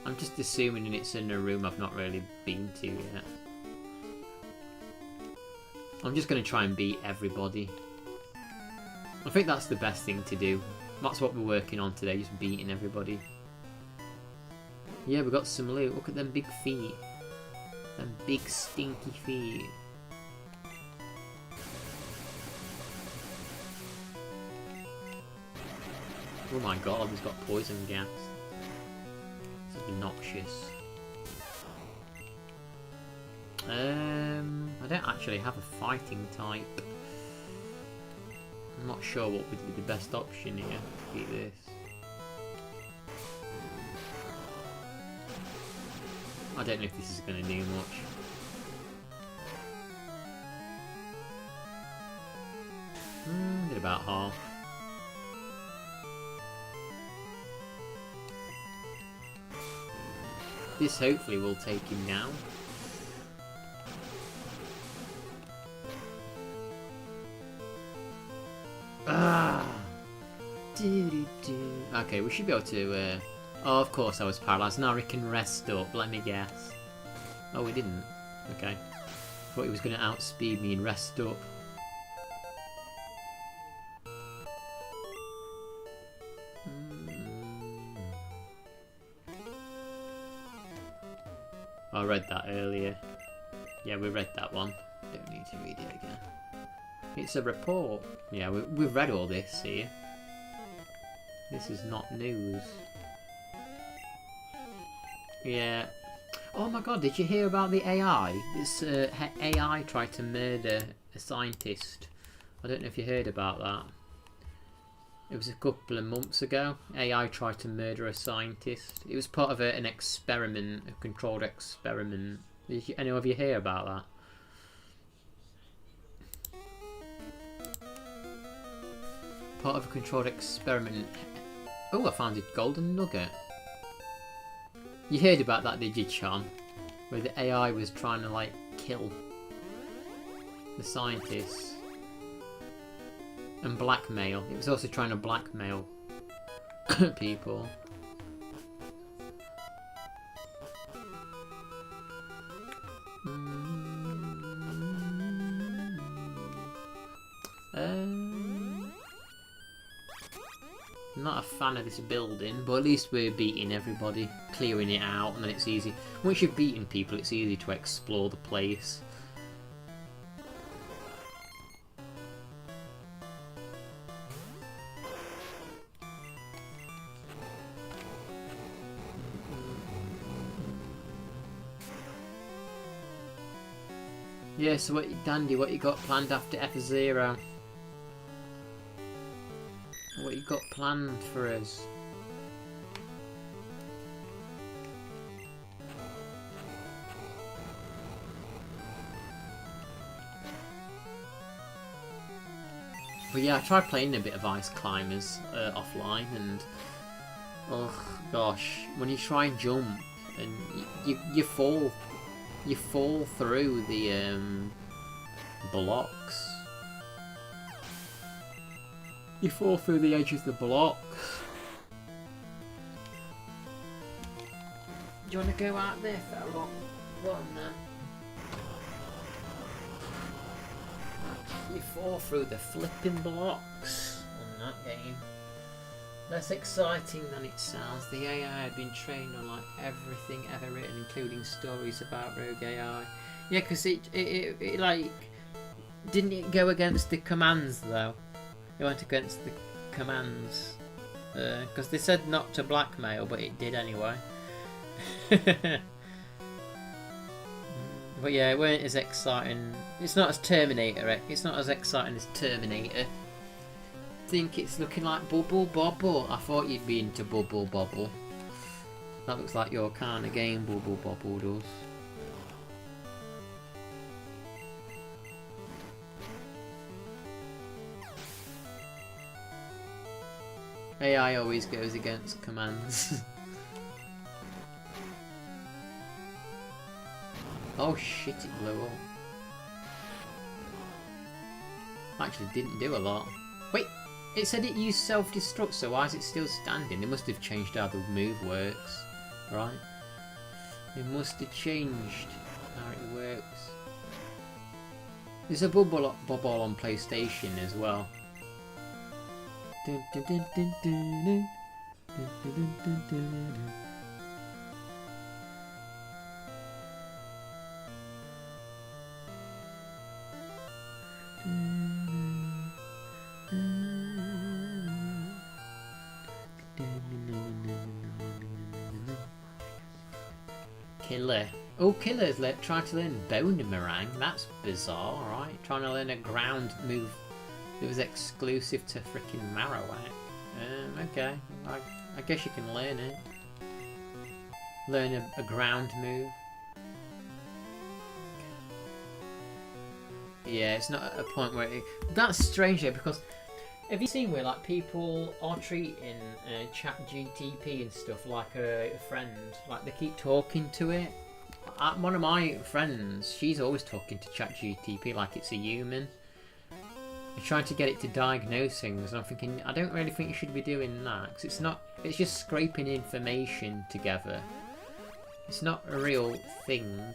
I'm just assuming it's in a room I've not really been to yet. I'm just going to try and beat everybody. I think that's the best thing to do. That's what we're working on today, just beating everybody. Yeah, we got some loot. Look at them big feet. Them big stinky feet. Oh my god, he's got poison gas. It's obnoxious. I don't actually have a fighting type. I'm not sure what would be the best option here. Beat this. I don't know if this is going to do much. Did about half. This hopefully will take him down. Okay, we should be able to... Oh, of course I was paralysed. Now we can rest up, let me guess. Oh, we didn't. Okay. Thought he was going to outspeed me and rest up. I read that earlier. Yeah, we read that one. Don't need to read it again. It's a report. Yeah, we've read all this here. This is not news. Yeah. Oh my god, did you hear about the AI? This AI tried to murder a scientist. I don't know if you heard about that. It was a couple of months ago. AI tried to murder a scientist. It was part of an experiment, a controlled experiment. Did any of you hear about that? Part of a controlled experiment. Oh, I found a golden nugget. You heard about that, did you, Chan? Where the AI was trying to, like, kill the scientists. And blackmail. It was also trying to blackmail people. I'm not a fan of this building, but at least we're beating everybody, clearing it out, and then it's easy. Once you've beaten people, it's easy to explore the place. Yeah, so Dandy, what you got planned after F-Zero? What you got planned for us? But yeah, I tried playing a bit of Ice Climbers offline, and oh gosh, when you try and jump and you fall through the blocks. You fall through the edge of the blocks. Do you want to go out there, fella? Go on then. You fall through the flipping blocks on that game. Less exciting than it sounds. The AI had been trained on like everything ever written, including stories about rogue AI. Yeah, because it like didn't it go against the commands though? It went against the commands because they said not to blackmail, but it did anyway. But yeah, it weren't as exciting. It's not as Terminator. It's not as exciting as Terminator. I think it's looking like Bubble Bobble. I thought you'd be into Bubble Bobble. That looks like your kind of game, Bubble Bobble does. AI always goes against commands. Oh shit, it blew up. Actually didn't do a lot. Wait, it said it used self-destruct, so why is it still standing? They must have changed how the move works, right? They must have changed how it works. There's a bubble on PlayStation as well. Dun, dun, dun, dun, dun, dun. Dun, dun, dun, dun, dun, dun. Killer. Oh, Killer's trying to learn Boomerang. That's bizarre, right? Trying to learn a ground move that was exclusive to freaking Marowak. Okay. I guess you can learn it. Learn a ground move. Yeah, it's not at a point where that's strange though, because have you seen where like people are treating ChatGPT and stuff like a friend? Like they keep talking to it. One of my friends, she's always talking to ChatGPT like it's a human. And trying to get it to diagnose things. And I'm thinking, I don't really think you should be doing that, because it's not. It's just scraping information together. It's not a real thing.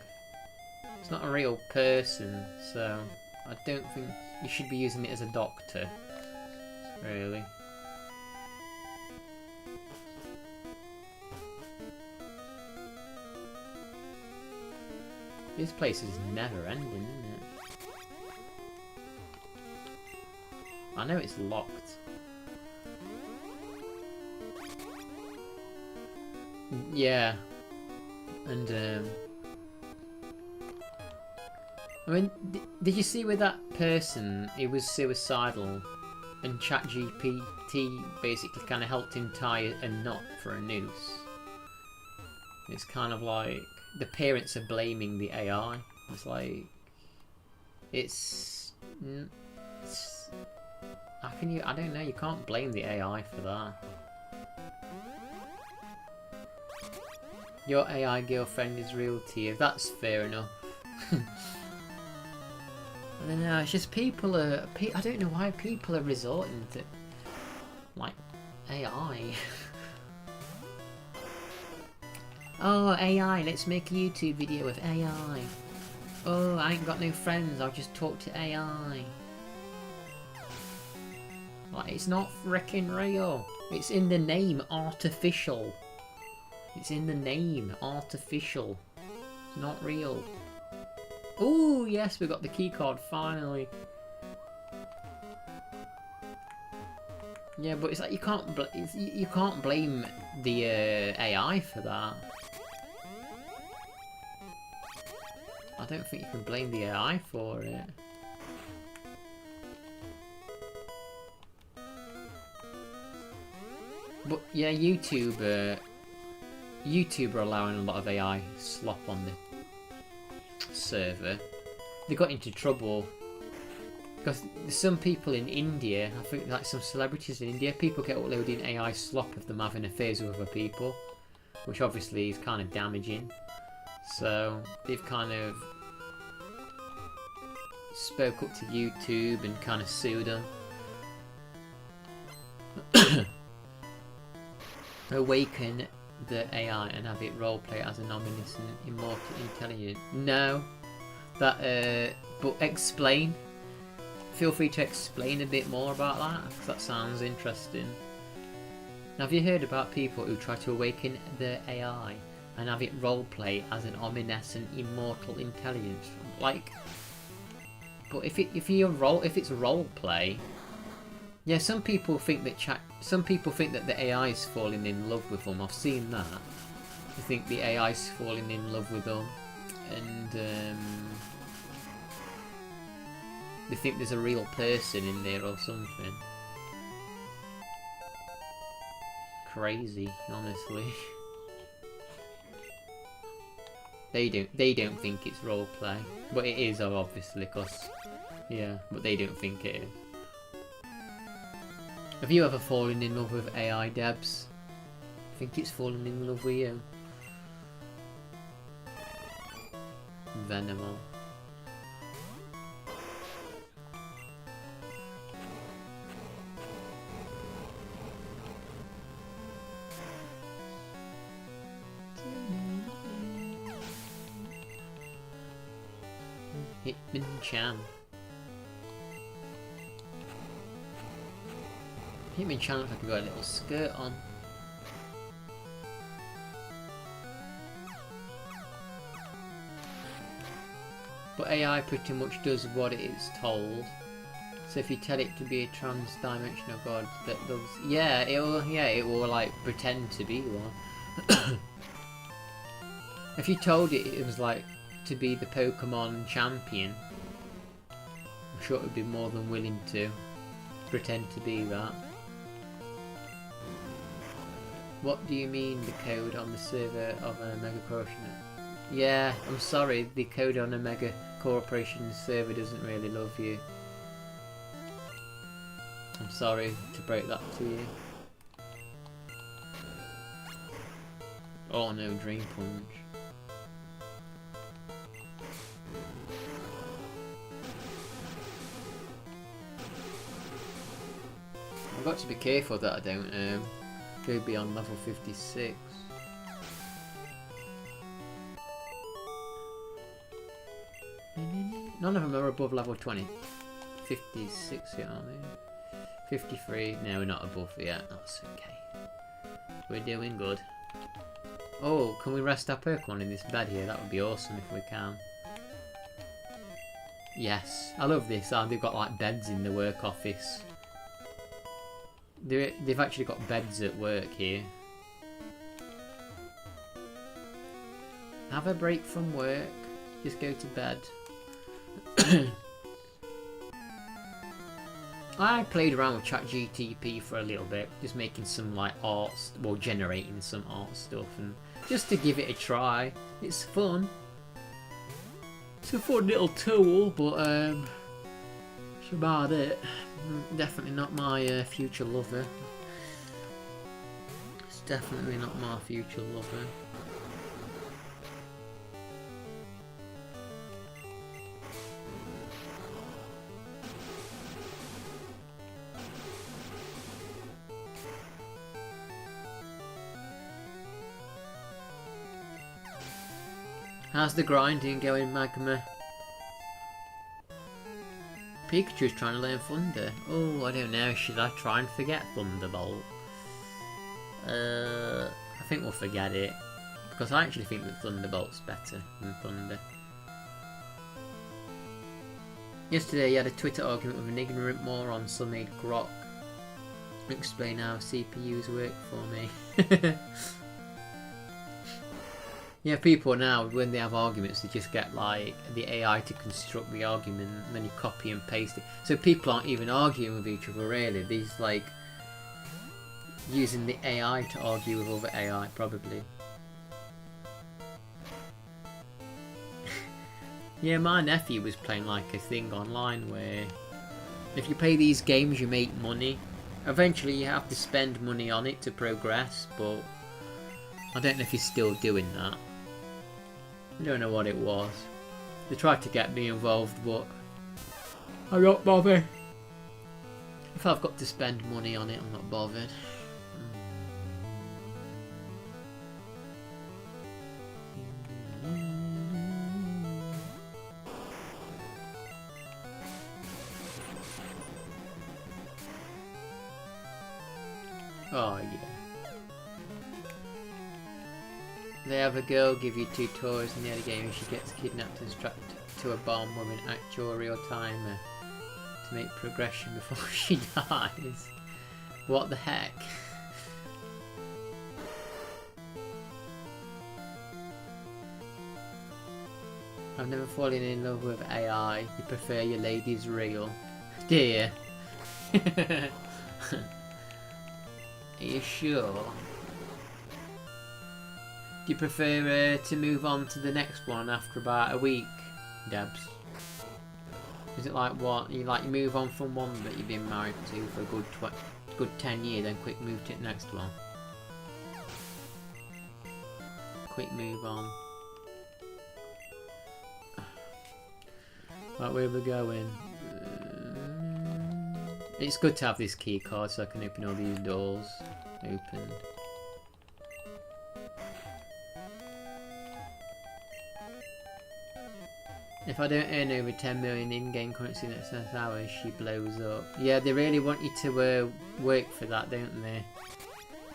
It's not a real person, so I don't think you should be using it as a doctor. Really. This place is never ending, isn't it? I know it's locked. Yeah. And I mean, did you see with that person, he was suicidal, and ChatGPT basically kind of helped him tie a knot for a noose? It's kind of like the parents are blaming the AI. It's like, it's how can you? I don't know. You can't blame the AI for that. Your AI girlfriend is real to you. That's fair enough. I don't know. It's just people are. I don't know why people are resorting to like AI. Oh, AI, let's make a YouTube video with AI. Oh, I ain't got no friends, I'll just talk to AI. Like, it's not frickin' real. It's in the name, artificial. It's in the name, artificial. It's not real. Oh, yes, we got the keycard, finally. Yeah, but it's like you can't blame the AI for that. I don't think you can blame the AI for it. But yeah, YouTube are allowing a lot of AI slop on the server. They got into trouble because some people in India, I think like some celebrities in India, people get uploading AI slop of them having affairs with other people, which obviously is kind of damaging. So they've kind of spoke up to YouTube and kind of sued them. Awaken the AI and have it roleplay as an ominous and immortal intelligence. No, that but explain. Feel free to explain a bit more about that, because that sounds interesting. Now, have you heard about people who try to awaken the AI and have it roleplay as an ominous and immortal intelligence? Like, but if it's roleplay, yeah, some people think that the AI is falling in love with them. I've seen that. They think the AI is falling in love with them, and they think there's a real person in there or something. Crazy, honestly. They don't think it's roleplay, but it is obviously, cause yeah, but they don't think it is. Have you ever fallen in love with AI, Debs? I think it's fallen in love with you. Venomal. Hitmonchan. Hitmonchan looks like he got a little skirt on. But AI pretty much does what it is told. So if you tell it to be a trans-dimensional god that loves, it will like pretend to be one. If you told it was like to be the Pokemon champion, I'm sure it would be more than willing to pretend to be that. What do you mean the code on the server of a Mega Corporation? Yeah, I'm sorry, the code on a Mega Corporation server doesn't really love you. I'm sorry to break that to you. Oh no, Dream Punch. I've got to be careful that I don't go beyond level 56. None of them are above level 20. 56 yet, aren't they? 53. No, we're not above yet. That's okay. We're doing good. Oh, can we rest our Pokemon in this bed here? That would be awesome if we can. Yes. I love this. They've got like beds in the work office. They've actually got beds at work here. Have a break from work. Just go to bed. I played around with ChatGTP for a little bit, just making some like art, well, generating some art stuff, and just to give it a try. It's fun. It's a fun little tool, but that's about it. Definitely not my future lover. It's definitely not my future lover. How's the grinding going, Magma? Pikachu's trying to learn Thunder. Oh, I don't know. Should I try and forget Thunderbolt? I think we'll forget it. Because I actually think that Thunderbolt's better than Thunder. Yesterday you had a Twitter argument with an ignorant moron, some made grok. Explain how CPUs work for me. Yeah, people now, when they have arguments, they just get like the AI to construct the argument and then you copy and paste it. So people aren't even arguing with each other really, they're just like using the AI to argue with other AI, probably. Yeah, my nephew was playing like a thing online where if you play these games you make money. Eventually you have to spend money on it to progress, but I don't know if he's still doing that. I don't know what it was. They tried to get me involved, but I'm not bothered. If I've got to spend money on it, I'm not bothered. Oh yeah. They have a girl give you tutorials in the other game and she gets kidnapped and strapped to a bomb with an actuarial timer to make progression before she dies. What the heck? I've never fallen in love with AI. You prefer your ladies real. Dear. Are you sure? Do you prefer to move on to the next one after about a week, Debs? Is it like what? You move on from one that you've been married to for a good 10 years, then quick move to the next one? Quick move on. Right, where are we going? It's good to have this key card so I can open all these doors. Opened. If I don't earn over 10 million in-game currency in the next 6 hours, she blows up. Yeah, they really want you to work for that, don't they?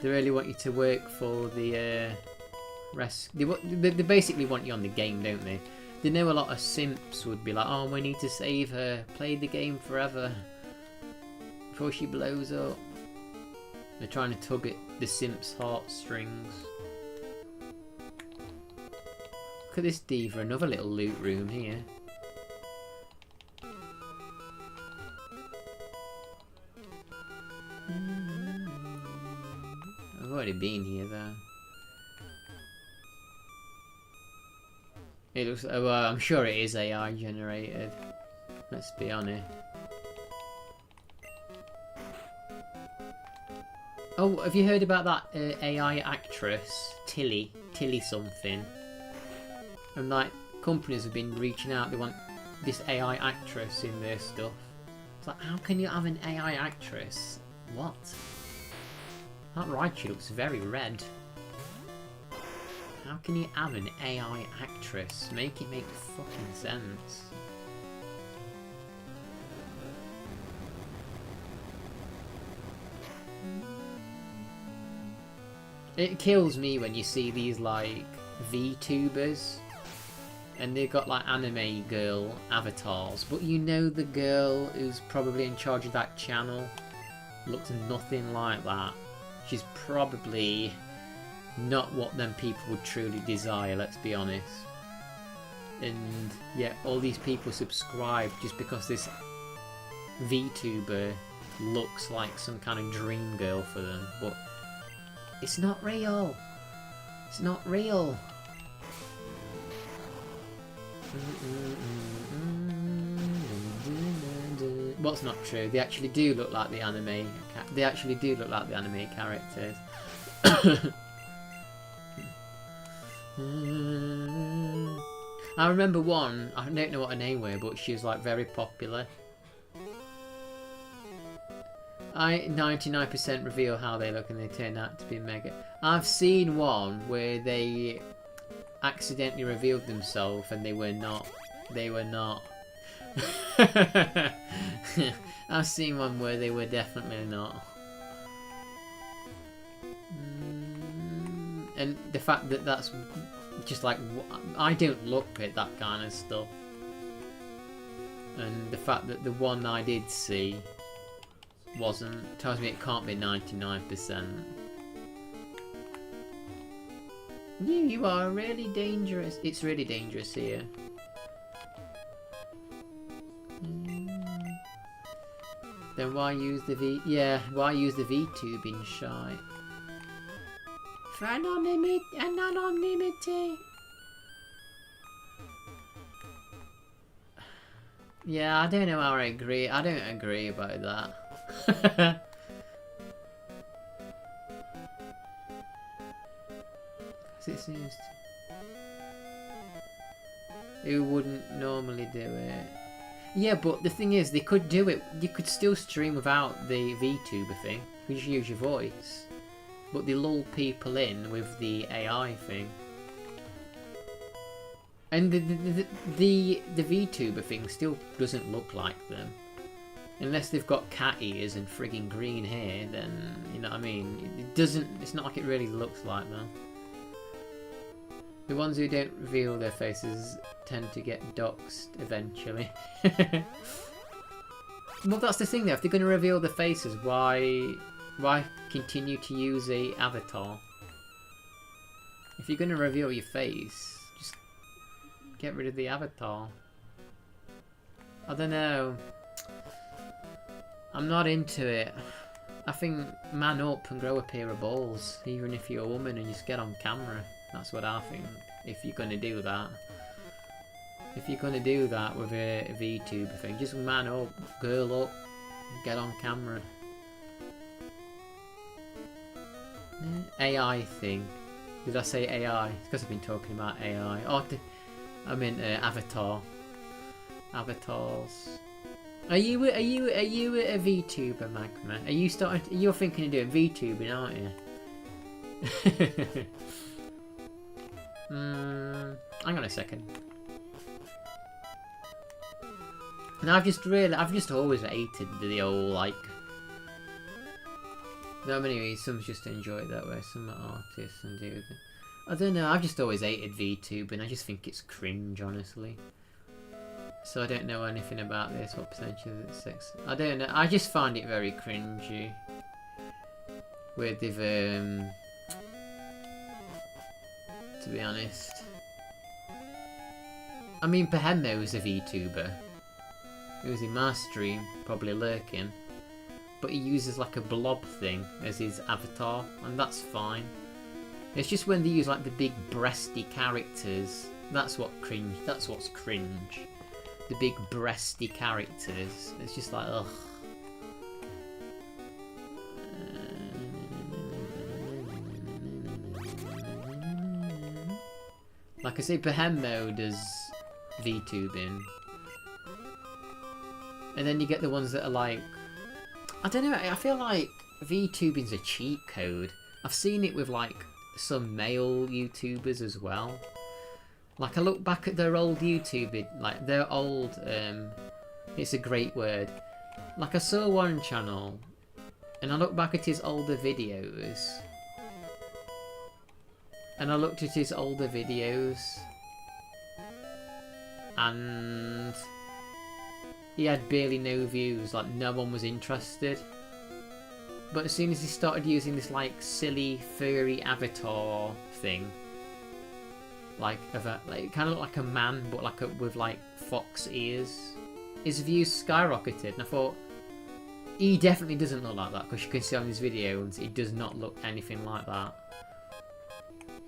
They really want you to work for the rest. They basically want you on the game, don't they? They know a lot of simps would be like, oh, we need to save her. Play the game forever before she blows up. They're trying to tug at the simp's heartstrings. Look at this diva, another little loot room here. I've already been here though. It looks, well, I'm sure it is AI generated. Let's be honest. Oh, have you heard about that AI actress, Tilly something? And like, companies have been reaching out, they want this AI actress in their stuff. It's like, how can you have an AI actress? What? That Raichu looks very red. How can you have an AI actress? Make it make fucking sense. It kills me when you see these like VTubers and they've got like anime girl avatars, but you know the girl who's probably in charge of that channel. looks nothing like that. She's probably not what them people would truly desire, let's be honest. And yeah, all these people subscribe just because this VTuber looks like some kind of dream girl for them, but it's not real. It's not real. What's not true? They actually do look like the anime. They actually do look like the anime characters. I remember one. I don't know what her name was, but she was like very popular. 99% reveal how they look and they turn out to be mega. I've seen one where they accidentally revealed themselves and they were not. They were not. I've seen one where they were definitely not. And the fact that that's just like, I don't look at that kind of stuff. And the fact that the one I did see wasn't, tells me it can't be 99%. You are really dangerous. It's really dangerous here. Then why use the V? Yeah, why use the VTubing shite? For anonymity. Yeah, I don't know how I agree. I don't agree about that. It seems who wouldn't normally do it. Yeah, but the thing is, they could do it. You could still stream without the VTuber thing. You just use your voice. But they lull people in with the AI thing. And the VTuber thing still doesn't look like them. Unless they've got cat ears and frigging green hair, then, you know what I mean? It doesn't, it's not like it really looks like them. The ones who don't reveal their faces tend to get doxed eventually. Well, that's the thing though, if they're going to reveal the faces, why continue to use a avatar? If you're going to reveal your face, just get rid of the avatar. I don't know. I'm not into it. I think man up and grow a pair of balls, even if you're a woman, and just get on camera. That's what I think, if you're going to do that. If you're going to do that with a VTuber thing, just man up, girl up, get on camera. AI thing. Did I say AI? It's because I've been talking about AI. Oh, I meant avatar. Avatars. Are you a VTuber, Magma? Are you starting? You're thinking of doing VTubing, aren't you? Hang on a second. And I've just always hated the old, like, no, but anyway, some just enjoy it that way, some are artists and do it. I don't know, I've just always hated VTube and I just think it's cringe, honestly. So I don't know anything about this, what percentage is it, 6? I don't know, I just find it very cringy. Where they've, to be honest. I mean, Pahemmo was a VTuber. He was in my stream, probably lurking. But he uses like a blob thing as his avatar, and that's fine. It's just when they use like the big breasty characters, that's what's cringe. The big breasty characters. It's just like, ugh. Like I say, Pahemmo does VTubing. And then you get the ones that are like, I don't know, I feel like VTubing's a cheat code. I've seen it with like some male YouTubers as well. Like I look back at their old YouTube, like their old, it's a great word. Like I saw one channel, and I look back at his older videos. And I looked at his older videos. And he had barely no views, like no one was interested. But as soon as he started using this like silly furry avatar thing, like it kind of looked like a man, but like with like fox ears, his views skyrocketed, and I thought he definitely doesn't look like that, because you can see on his videos he does not look anything like that.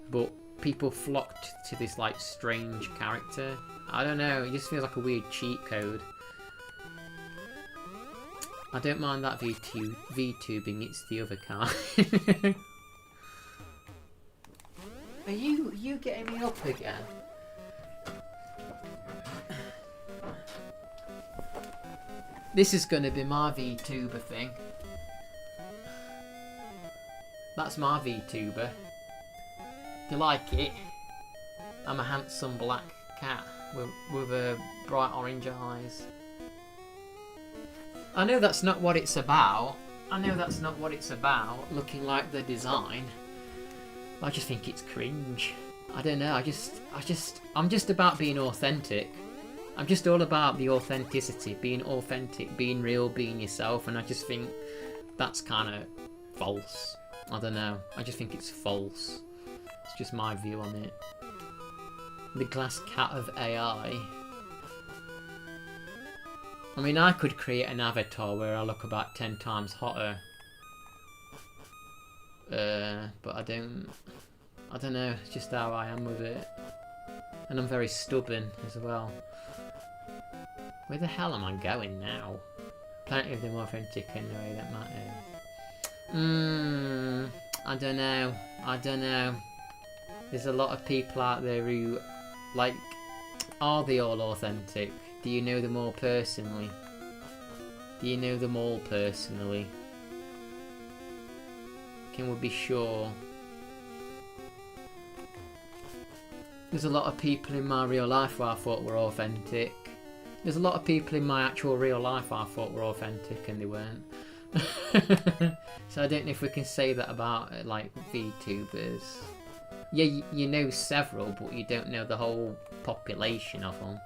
But people flocked to this like strange character. I don't know, it just feels like a weird cheat code. I don't mind that VTubing, it's the other kind. Are you getting me up again? This is going to be my VTuber thing. That's my VTuber. Do you like it? I'm a handsome black cat with bright orange eyes. I know that's not what it's about. I know that's not what it's about, looking like the design. I just think it's cringe. I don't know, I'm just about being authentic. I'm just all about the authenticity, being authentic, being real, being yourself, and I just think that's kind of false. I don't know, I just think it's false. It's just my view on it. The glass cat of AI. I mean, I could create an avatar where I look about 10 times hotter. But I don't know, it's just how I am with it. And I'm very stubborn as well. Where the hell am I going now? Plenty of them authentic in the way that matters. I don't know. There's a lot of people out there who, like, are they all authentic? Do you know them all personally? Do you know them all personally? Can we be sure? There's a lot of people in my real life who I thought were authentic. There's a lot of people in my actual real life I thought were authentic and they weren't. So I don't know if we can say that about like VTubers. Yeah, you know several, but you don't know the whole population of them.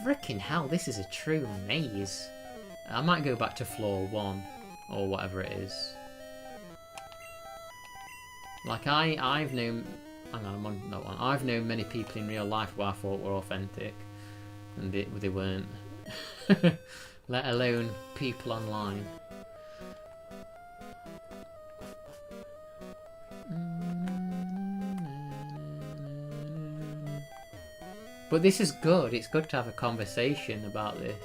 Frickin' hell, this is a true maze. I might go back to floor 1 or whatever it is. Like I've known, hang on, I'm on that one. I've known many people in real life who I thought were authentic, and they weren't. Let alone people online. But this is good. It's good to have a conversation about this.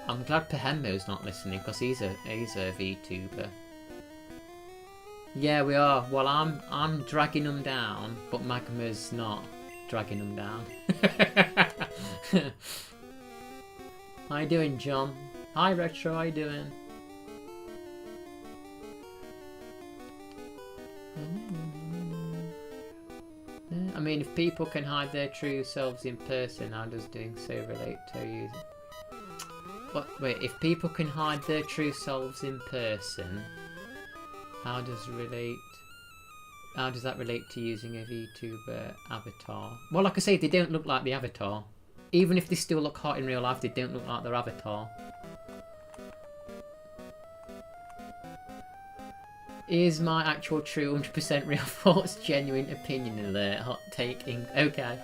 I'm glad Pahemmo's not listening because he's a VTuber. Yeah, we are. Well, I'm dragging them down, but Magma's not dragging them down. How you doing, John? Hi, Retro. How you doing? I mean, if people can hide their true selves in person, how does doing so relate to using? What? Wait, if people can hide their true selves in person, how does that relate to using a VTuber avatar? Well, like I say, they don't look like the avatar. Even if they still look hot in real life, they don't look like their avatar. Is my actual true 100% real thoughts, genuine opinion alert, hot taking? Okay.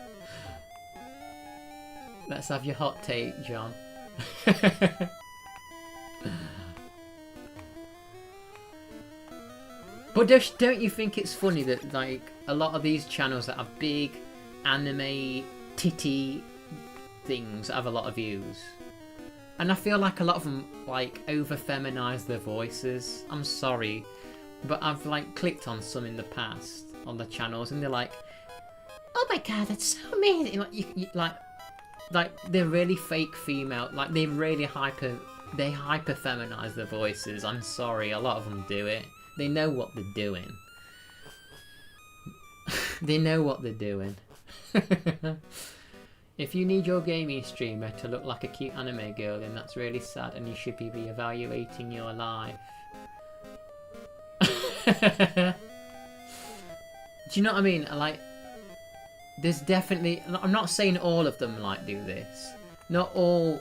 Let's have your hot take, John. But don't you think it's funny that like a lot of these channels that have big anime titty things have a lot of views? And I feel like a lot of them like over feminize their voices. I'm sorry. But I've like clicked on some in the past on the channels, and they're like, "Oh my god, that's so amazing!" Like, like they're really fake female. Like they really hyper feminize their voices. I'm sorry, a lot of them do it. They know what they're doing. They know what they're doing. If you need your gaming streamer to look like a cute anime girl, then that's really sad, and you should be reevaluating your life. Do you know what I mean? there's definitely. I'm not saying all of them like do this. Not all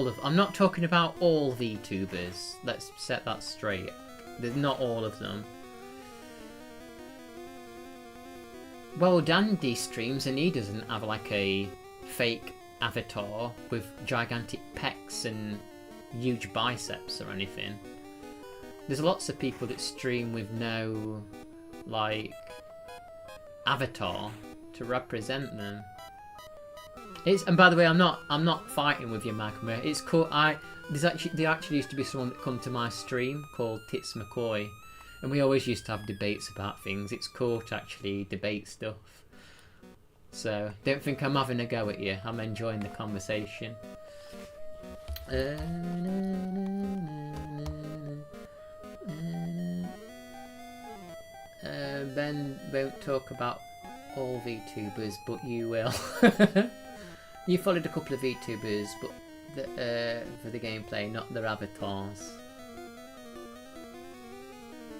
of. I'm not talking about all VTubers. Let's set that straight. There's not all of them. Well, Dandy streams and he doesn't have like a fake avatar with gigantic pecs and huge biceps or anything. There's lots of people that stream with no like avatar to represent them. And by the way, I'm not fighting with you, Magma. It's cool. There actually used to be someone that come to my stream called Tits McCoy, and we always used to have debates about things. It's cool to actually debate stuff. So don't think I'm having a go at you. I'm enjoying the conversation. Ben won't talk about all VTubers, but you will. You followed a couple of VTubers, but for the gameplay, not their avatars.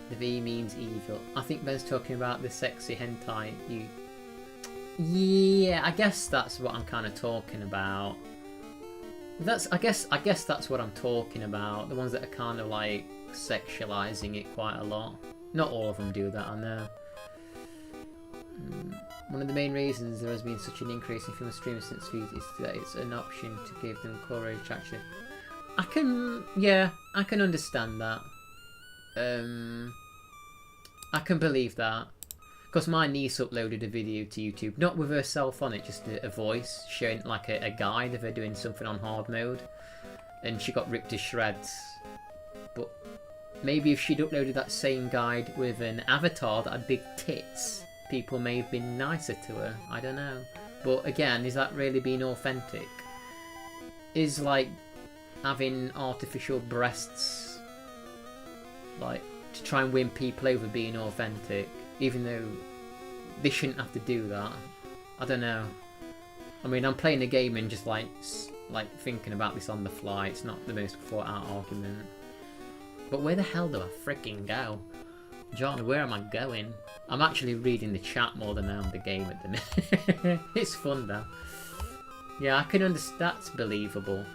The V means evil. I think Ben's talking about the sexy hentai. Yeah, I guess that's what I'm kind of talking about. I guess that's what I'm talking about. The ones that are kind of like sexualizing it quite a lot. Not all of them do that, I know. One of the main reasons there has been such an increase in film streamers since feeds is that it's an option to give them courage. Actually, I can understand that. I can believe that, because my niece uploaded a video to YouTube, not with herself on it, just a voice showing like a guide of her doing something on hard mode, and she got ripped to shreds. But maybe if she'd uploaded that same guide with an avatar that had big tits, people may have been nicer to her. I don't know. But again, is that really being authentic? Is like having artificial breasts like to try and win people over being authentic, even though they shouldn't have to do that? I don't know. I mean, I'm playing a game and just like thinking about this on the fly. It's not the most thought out argument. But where the hell do I freaking go? John, where am I going? I'm actually reading the chat more than I am the game at the minute. It's fun though. Yeah, I can understand. That's believable.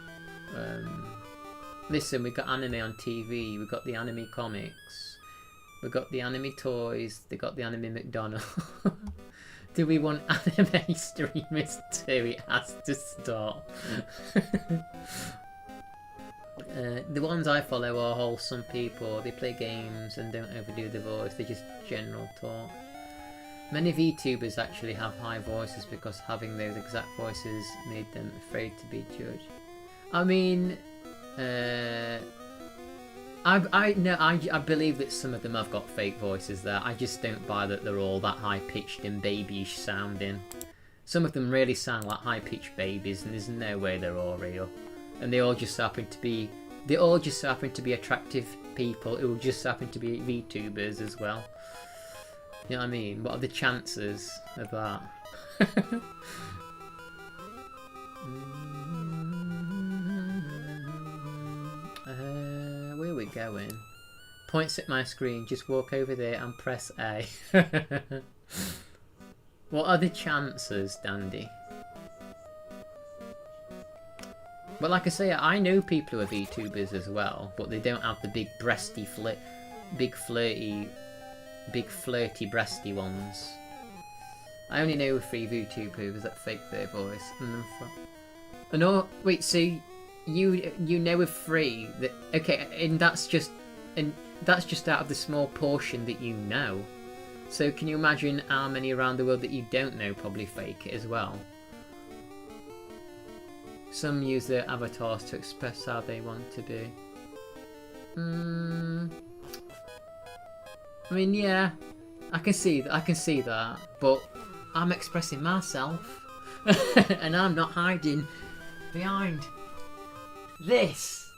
Listen, we've got anime on TV, we've got the anime comics, we've got the anime toys, they got the anime McDonald's. Do we want anime streamers too? It has to stop. The ones I follow are wholesome people. They play games and don't overdo the voice. They're just general talk. Many VTubers actually have high voices because having those exact voices made them afraid to be judged. I mean, I believe that some of them have got fake voices there. I just don't buy that they're all that high pitched and babyish sounding. Some of them really sound like high pitched babies, and there's no way they're all real. And they all just happen to be attractive people who just happen to be VTubers as well. You know what I mean? What are the chances of that? Where are we going? Points at my screen. Just walk over there and press A. What are the chances, Dandy? But like I say, I know people who are VTubers as well, but they don't have the big breasty, big flirty breasty ones. I only know 3 VTubers that fake their voice. And oh, wait, so you know of 3 that, okay, and that's just out of the small portion that you know. So can you imagine how many around the world that you don't know probably fake it as well? Some use their avatars to express how they want to be. I mean, yeah, I can see that, but I'm expressing myself, and I'm not hiding behind this.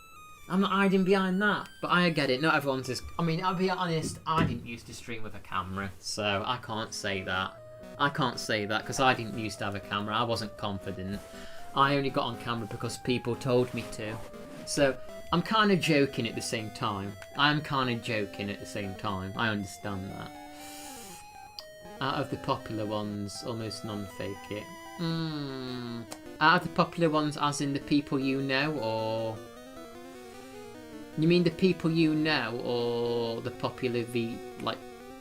I'm not hiding behind that. But I get it. Not everyone's just. I mean, I'll be honest. I didn't used to stream with a camera, so I can't say that. I can't say that because I didn't used to have a camera. I wasn't confident. I only got on camera because people told me to. So I'm kind of joking at the same time. I am kind of joking at the same time. I understand that. Out of the popular ones, almost none fake it. Out of the popular ones, as in the people you know, or you mean the people you know, or the popular like?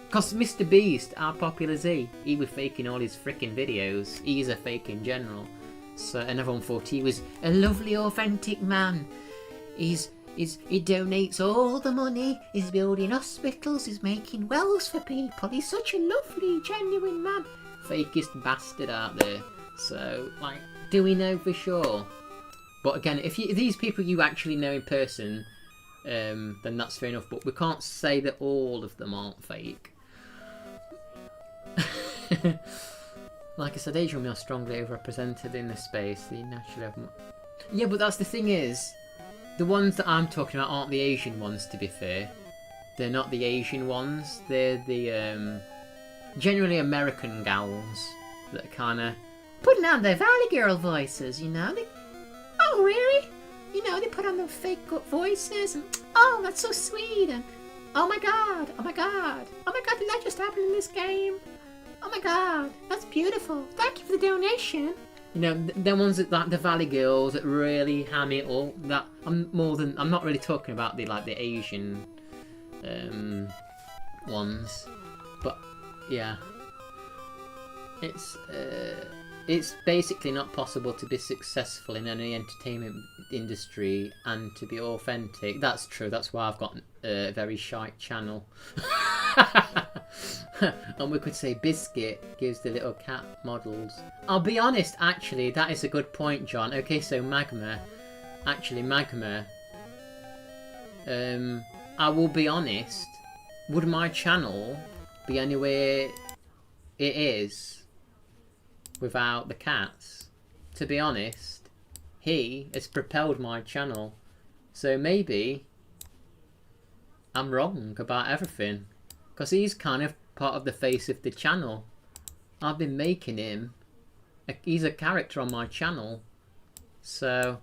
Cause Mr. Beast, our popular Z, he was faking all his freaking videos. He's a fake in general. So and everyone thought he was a lovely, authentic man. He donates all the money. He's building hospitals. He's making wells for people. He's such a lovely, genuine man. Fakest bastard out there. So, like, do we know for sure? But again, if these people you actually know in person, then that's fair enough. But we can't say that all of them aren't fake. Like I said, Asian women are strongly overrepresented in this space. They naturally have yeah, but that's the thing is, the ones that I'm talking about aren't the Asian ones, to be fair. They're not the Asian ones. They're the generally American gals that are kind of putting on their Valley Girl voices, you know. Oh, really? You know, they put on their fake voices and, oh, that's so sweet, and oh my god, oh my god, oh my god, did that just happen in this game? Oh my god, that's beautiful. Thank you for the donation. You know, the ones that like the Valley Girls that really ham it up. That I'm not really talking about the Asian ones, but yeah, it's basically not possible to be successful in any entertainment industry and to be authentic. That's true. That's why I've got a very shy channel. And we could say Biscuit gives the little cat models. I'll be honest, actually, that is a good point, John. Okay, so Magma. I will be honest. Would my channel be anywhere it is without the cats? To be honest, he has propelled my channel. So maybe I'm wrong about everything. Because he's kind of part of the face of the channel. I've been making him. He's a character on my channel. So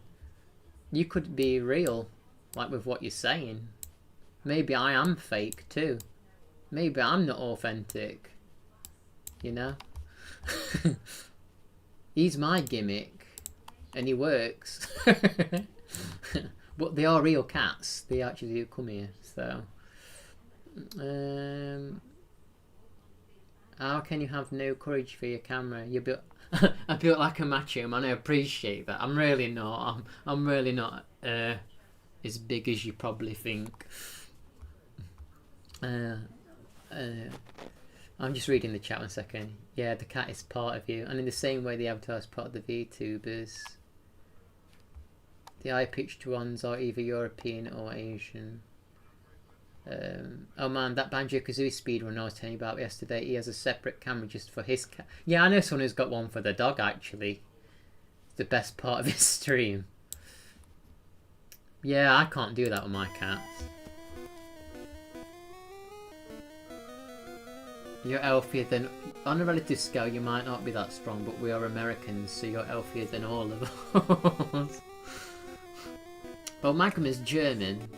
you could be real, like with what you're saying. Maybe I am fake too. Maybe I'm not authentic. You know? He's my gimmick. And he works. But they are real cats. They actually do come here. So how can you have no courage for your camera? You built I built like a macho man. I appreciate that. I'm really not. I'm really not as big as you probably think. I'm just reading the chat 1 second. Yeah, the cat is part of you, and in the same way the avatar is part of the VTubers. The eye-pitched ones are either European or Asian. Oh man, that Banjo-Kazooie speedrun I was telling you about yesterday, he has a separate camera just for his cat. Yeah, I know someone who's got one for the dog, actually. It's the best part of his stream. Yeah, I can't do that with my cats. You're healthier than... On a relative scale, you might not be that strong, but we are Americans, so you're healthier than all of us. Well, Malcolm is German.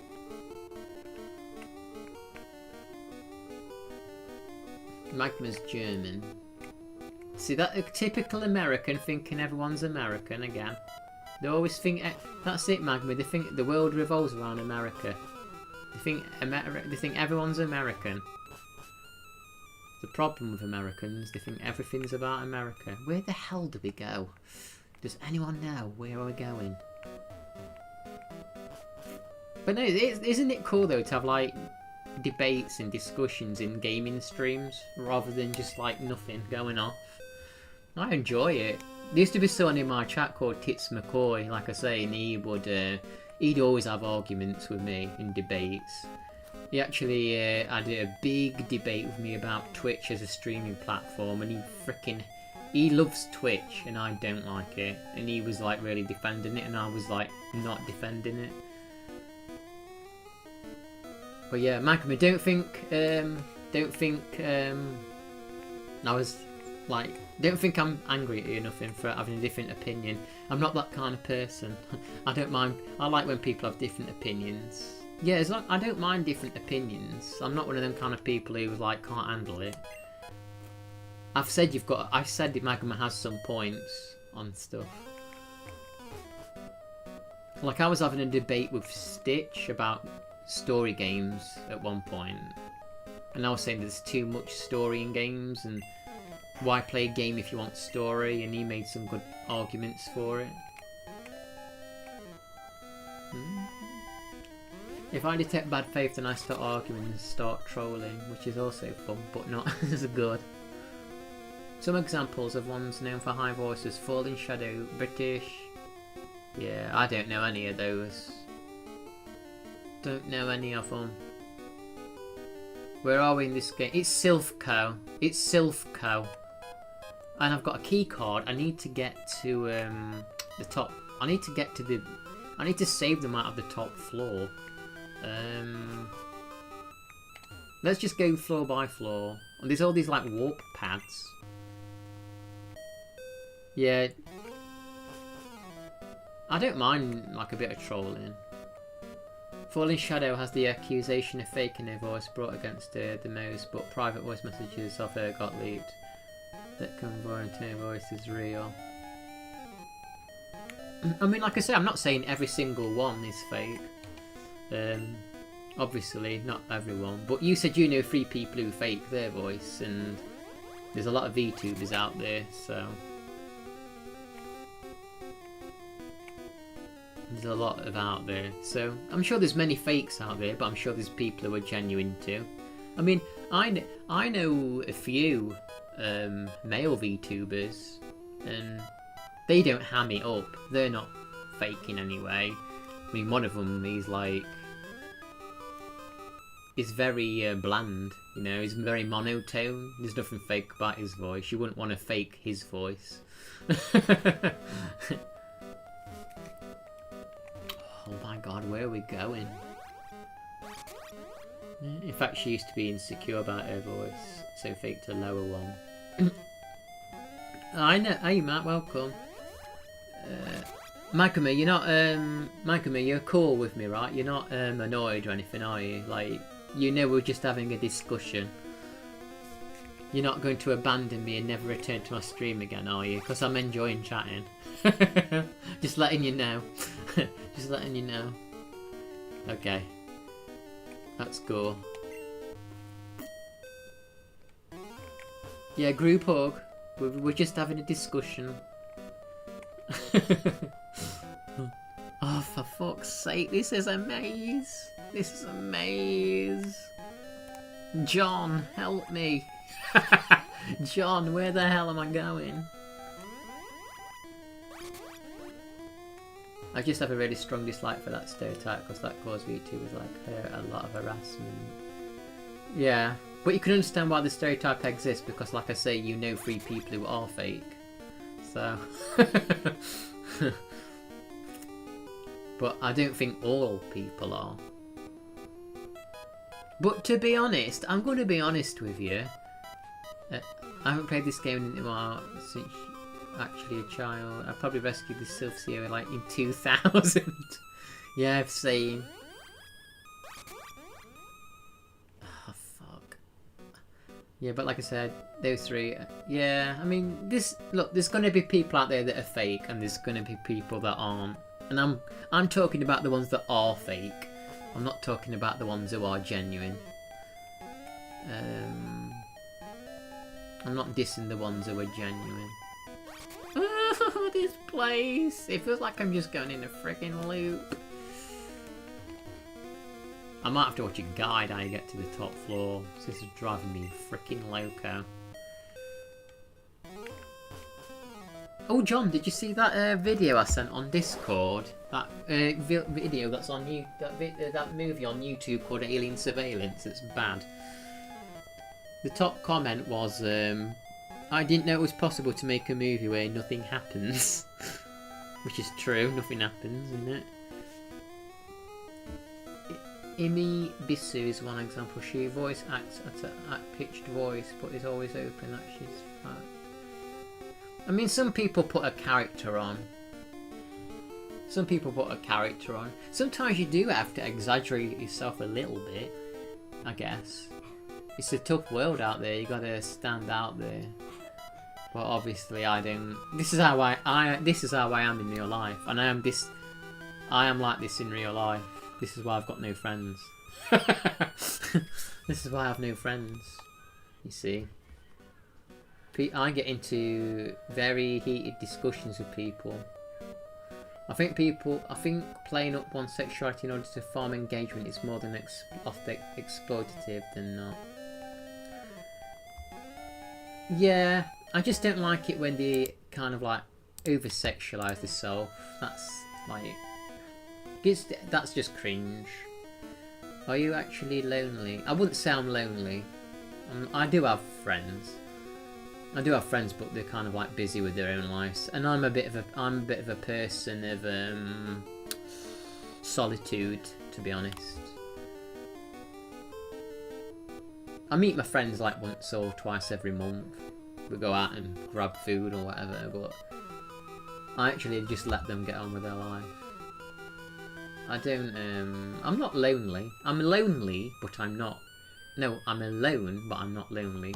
Magma's German. See, that a typical American thinking everyone's American again. They always think that's it, Magma. They think the world revolves around America. They think everyone's American. The problem with Americans, they think everything's about America. Where the hell do we go? Does anyone know where we're going? But no, isn't it cool though to have like debates and discussions in gaming streams rather than just like nothing going off? I enjoy it. There used to be someone in my chat called Tits McCoy, like I say, and he'd always have arguments with me in debates. He actually had a big debate with me about Twitch as a streaming platform, and he loves Twitch and I don't like it, and he was like really defending it and I was like not defending it. But yeah, Magma, don't think I'm angry at you or nothing for having a different opinion. I'm not that kind of person. I don't mind. I like when people have different opinions. Yeah, as long I don't mind different opinions. I'm not one of them kind of people who like can't handle it. I've said you've got. I've said that Magma has some points on stuff. Like I was having a debate with Stitch about story games at one point, and I was saying there's too much story in games, and why play a game if you want story? And he made some good arguments for it. If I detect bad faith, then I start arguing and start trolling, which is also fun, but not as good. Some examples of ones known for high voices: Falling Shadow, British. Yeah, I don't know any of those. Don't know any of them. Where are we in this game? It's Silphco. It's Silphco. And I've got a key card. I need to get to the top. I need to get to the. I need to save them out of the top floor. Let's just go floor by floor. And there's all these like warp pads. Yeah. I don't mind like a bit of trolling. Falling Shadow has the accusation of faking her voice brought against her the most, but private voice messages of her got leaked that confirm her voice is real. I mean, like I say, I'm not saying every single one is fake. Obviously, not everyone. But you said you know 3 people who fake their voice, and there's a lot of VTubers out there, so... There's a lot of out there, so I'm sure there's many fakes out there, but I'm sure there's people who are genuine too. I mean, I know a few male VTubers, and they don't ham it up. They're not faking anyway. I mean, one of them, he's like, he's very bland, you know, he's very monotone. There's nothing fake about his voice. You wouldn't want to fake his voice. Oh my god, where are we going? In fact, she used to be insecure about her voice, so faked a lower one. I know. Hey Matt, welcome. Magma, you're not Magma, you're cool with me, right? You're not annoyed or anything, are you? Like, you know we're just having a discussion. You're not going to abandon me and never return to my stream again, are you? Because I'm enjoying chatting. Just letting you know. Just letting you know. Okay. That's cool. Yeah, group hug. We're just having a discussion. Oh, for fuck's sake, this is a maze. This is a maze. John, help me. John, where the hell am I going? I just have a really strong dislike for that stereotype because that caused VTubers like a lot of harassment. Yeah, but you can understand why the stereotype exists because, like I say, you know 3 people who are fake. So, but I don't think all people are. But to be honest, I'm going to be honest with you. I haven't played this game in a while since actually a child. I probably rescued the Silphco like in 2000. Yeah, I've seen. Oh fuck. Yeah, but like I said, those 3. Yeah, I mean, look, there's going to be people out there that are fake, and there's going to be people that aren't. And I'm talking about the ones that are fake. I'm not talking about the ones who are genuine. I'm not dissing the ones who are genuine. Oh, this place! It feels like I'm just going in a freaking loop. I might have to watch a guide how you get to the top floor. This is driving me freaking loco. Oh, John, did you see that video I sent on Discord? That video that's on you, that movie on YouTube called Alien Surveillance. It's bad. The top comment was, I didn't know it was possible to make a movie where nothing happens. Which is true, nothing happens, isn't it? Imi Bisu is one example. She voice acts at pitched voice, but is always open that she's fat. I mean, some people put a character on. Some people put a character on. Sometimes you do have to exaggerate yourself a little bit, I guess. It's a tough world out there, you gotta stand out there. But obviously I don't. This is how this is how I am in real life, and I am like this in real life. This is why I've got no friends. This is why I have no friends. You see, I get into very heated discussions with people. I think playing up one's sexuality in order to farm engagement is more than exploitative than not. Yeah, I just don't like it when they kind of like over-sexualise the self. That's like, that's just cringe. Are you actually lonely? I wouldn't say I'm lonely. I do have friends. I do have friends, but they're kind of like busy with their own lives, and I'm a bit of a person of solitude, to be honest. I meet my friends like once or twice every month. We go out and grab food or whatever, but I actually just let them get on with their life. I don't. I'm not lonely. I'm lonely, but I'm not. No, I'm alone, but I'm not lonely.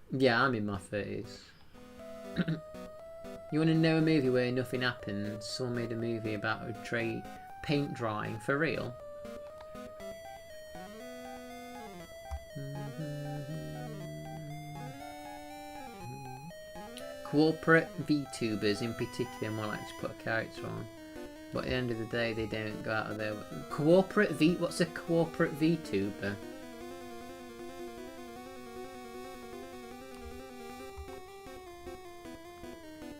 Yeah, I'm in my 30s. You want to know a movie where nothing happened? Someone made a movie about a paint drying, for real. Corporate VTubers in particular more like to put a character on, but at the end of the day they don't go out of their way. What's a corporate VTuber?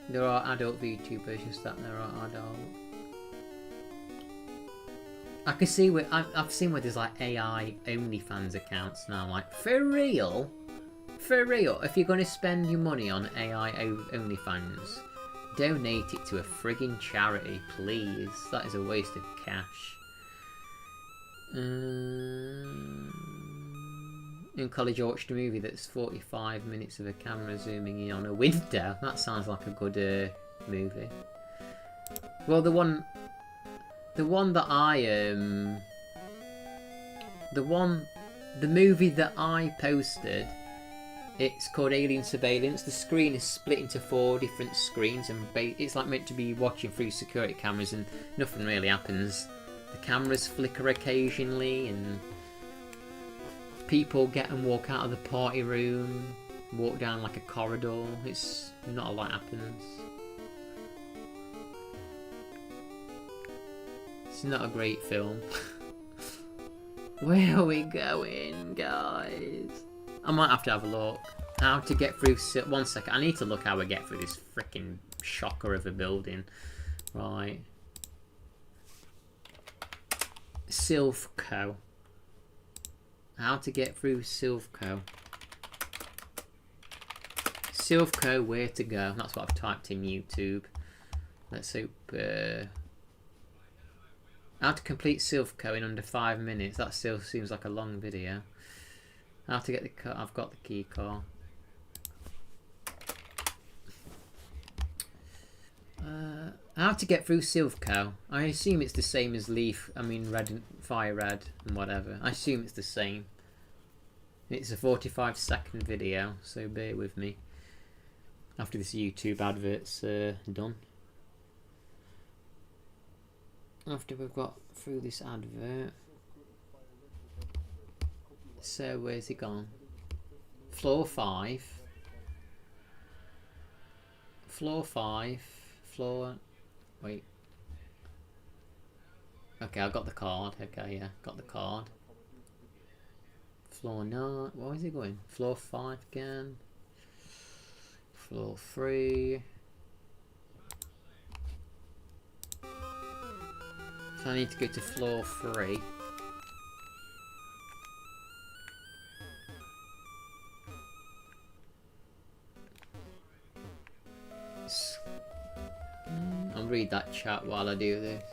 There are adult VTubers, just that there are adult. I can see where I've seen where there's like AI OnlyFans accounts now. Like, for real, for real. If you're going to spend your money on AI OnlyFans, donate it to a frigging charity, please. That is a waste of cash. In college I watched a movie that's 45 minutes of a camera zooming in on a window. That sounds like a good movie. Well, the one that the movie that I posted, it's called Alien Surveillance. The screen is split into 4 different screens, and it's like meant to be watching through security cameras, and nothing really happens. The cameras flicker occasionally, and people get and walk out of the party room, walk down like a corridor. It's not a lot happens. It's not a great film. Where are we going, guys? I might have to have a look. How to get through... 1 second. I need to look how we get through this freaking shocker of a building. Right. Silphco. How to get through Silphco. Silphco, where to go. That's what I've typed in YouTube. Let's hope... how to complete Silphco in under 5 minutes. That still seems like a long video. How to get the car. I've got the key car. How to get through Silphco. I assume it's the same as PURERED and whatever. I assume it's the same. It's a 45-second video, so bear with me. After this YouTube advert's done. After we've got through this advert. So where's it gone? Floor 5. Floor 5. Floor... Wait. Okay, I got the card. Okay, yeah, got the card. Floor 9. Where is it going? Floor 5 again. Floor 3. So I need to go to floor 3. I'll read that chat while I do this.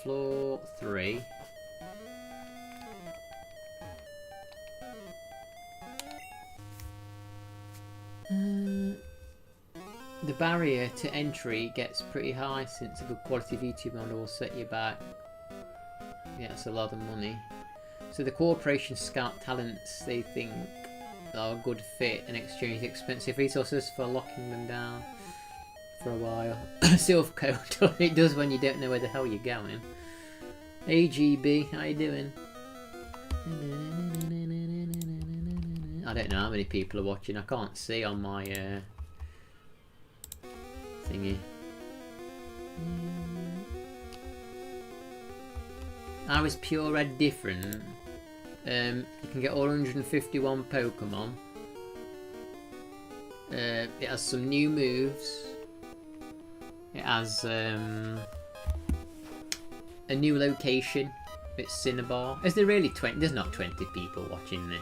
Floor 3. The barrier to entry gets pretty high since a good quality VTube model will set you back. Yeah, that's a lot of money. So the corporation scout talents they think are a good fit and exchange expensive resources for locking them down for a while. Silver code, it does when you don't know where the hell you're going. AGB, how you doing? I don't know how many people are watching. I can't see on my thingy. How is PURERED different? You can get all 151 Pokemon. It has some new moves. It has a new location. It's Cinnabar. Is there really 20? There's not 20 people watching this.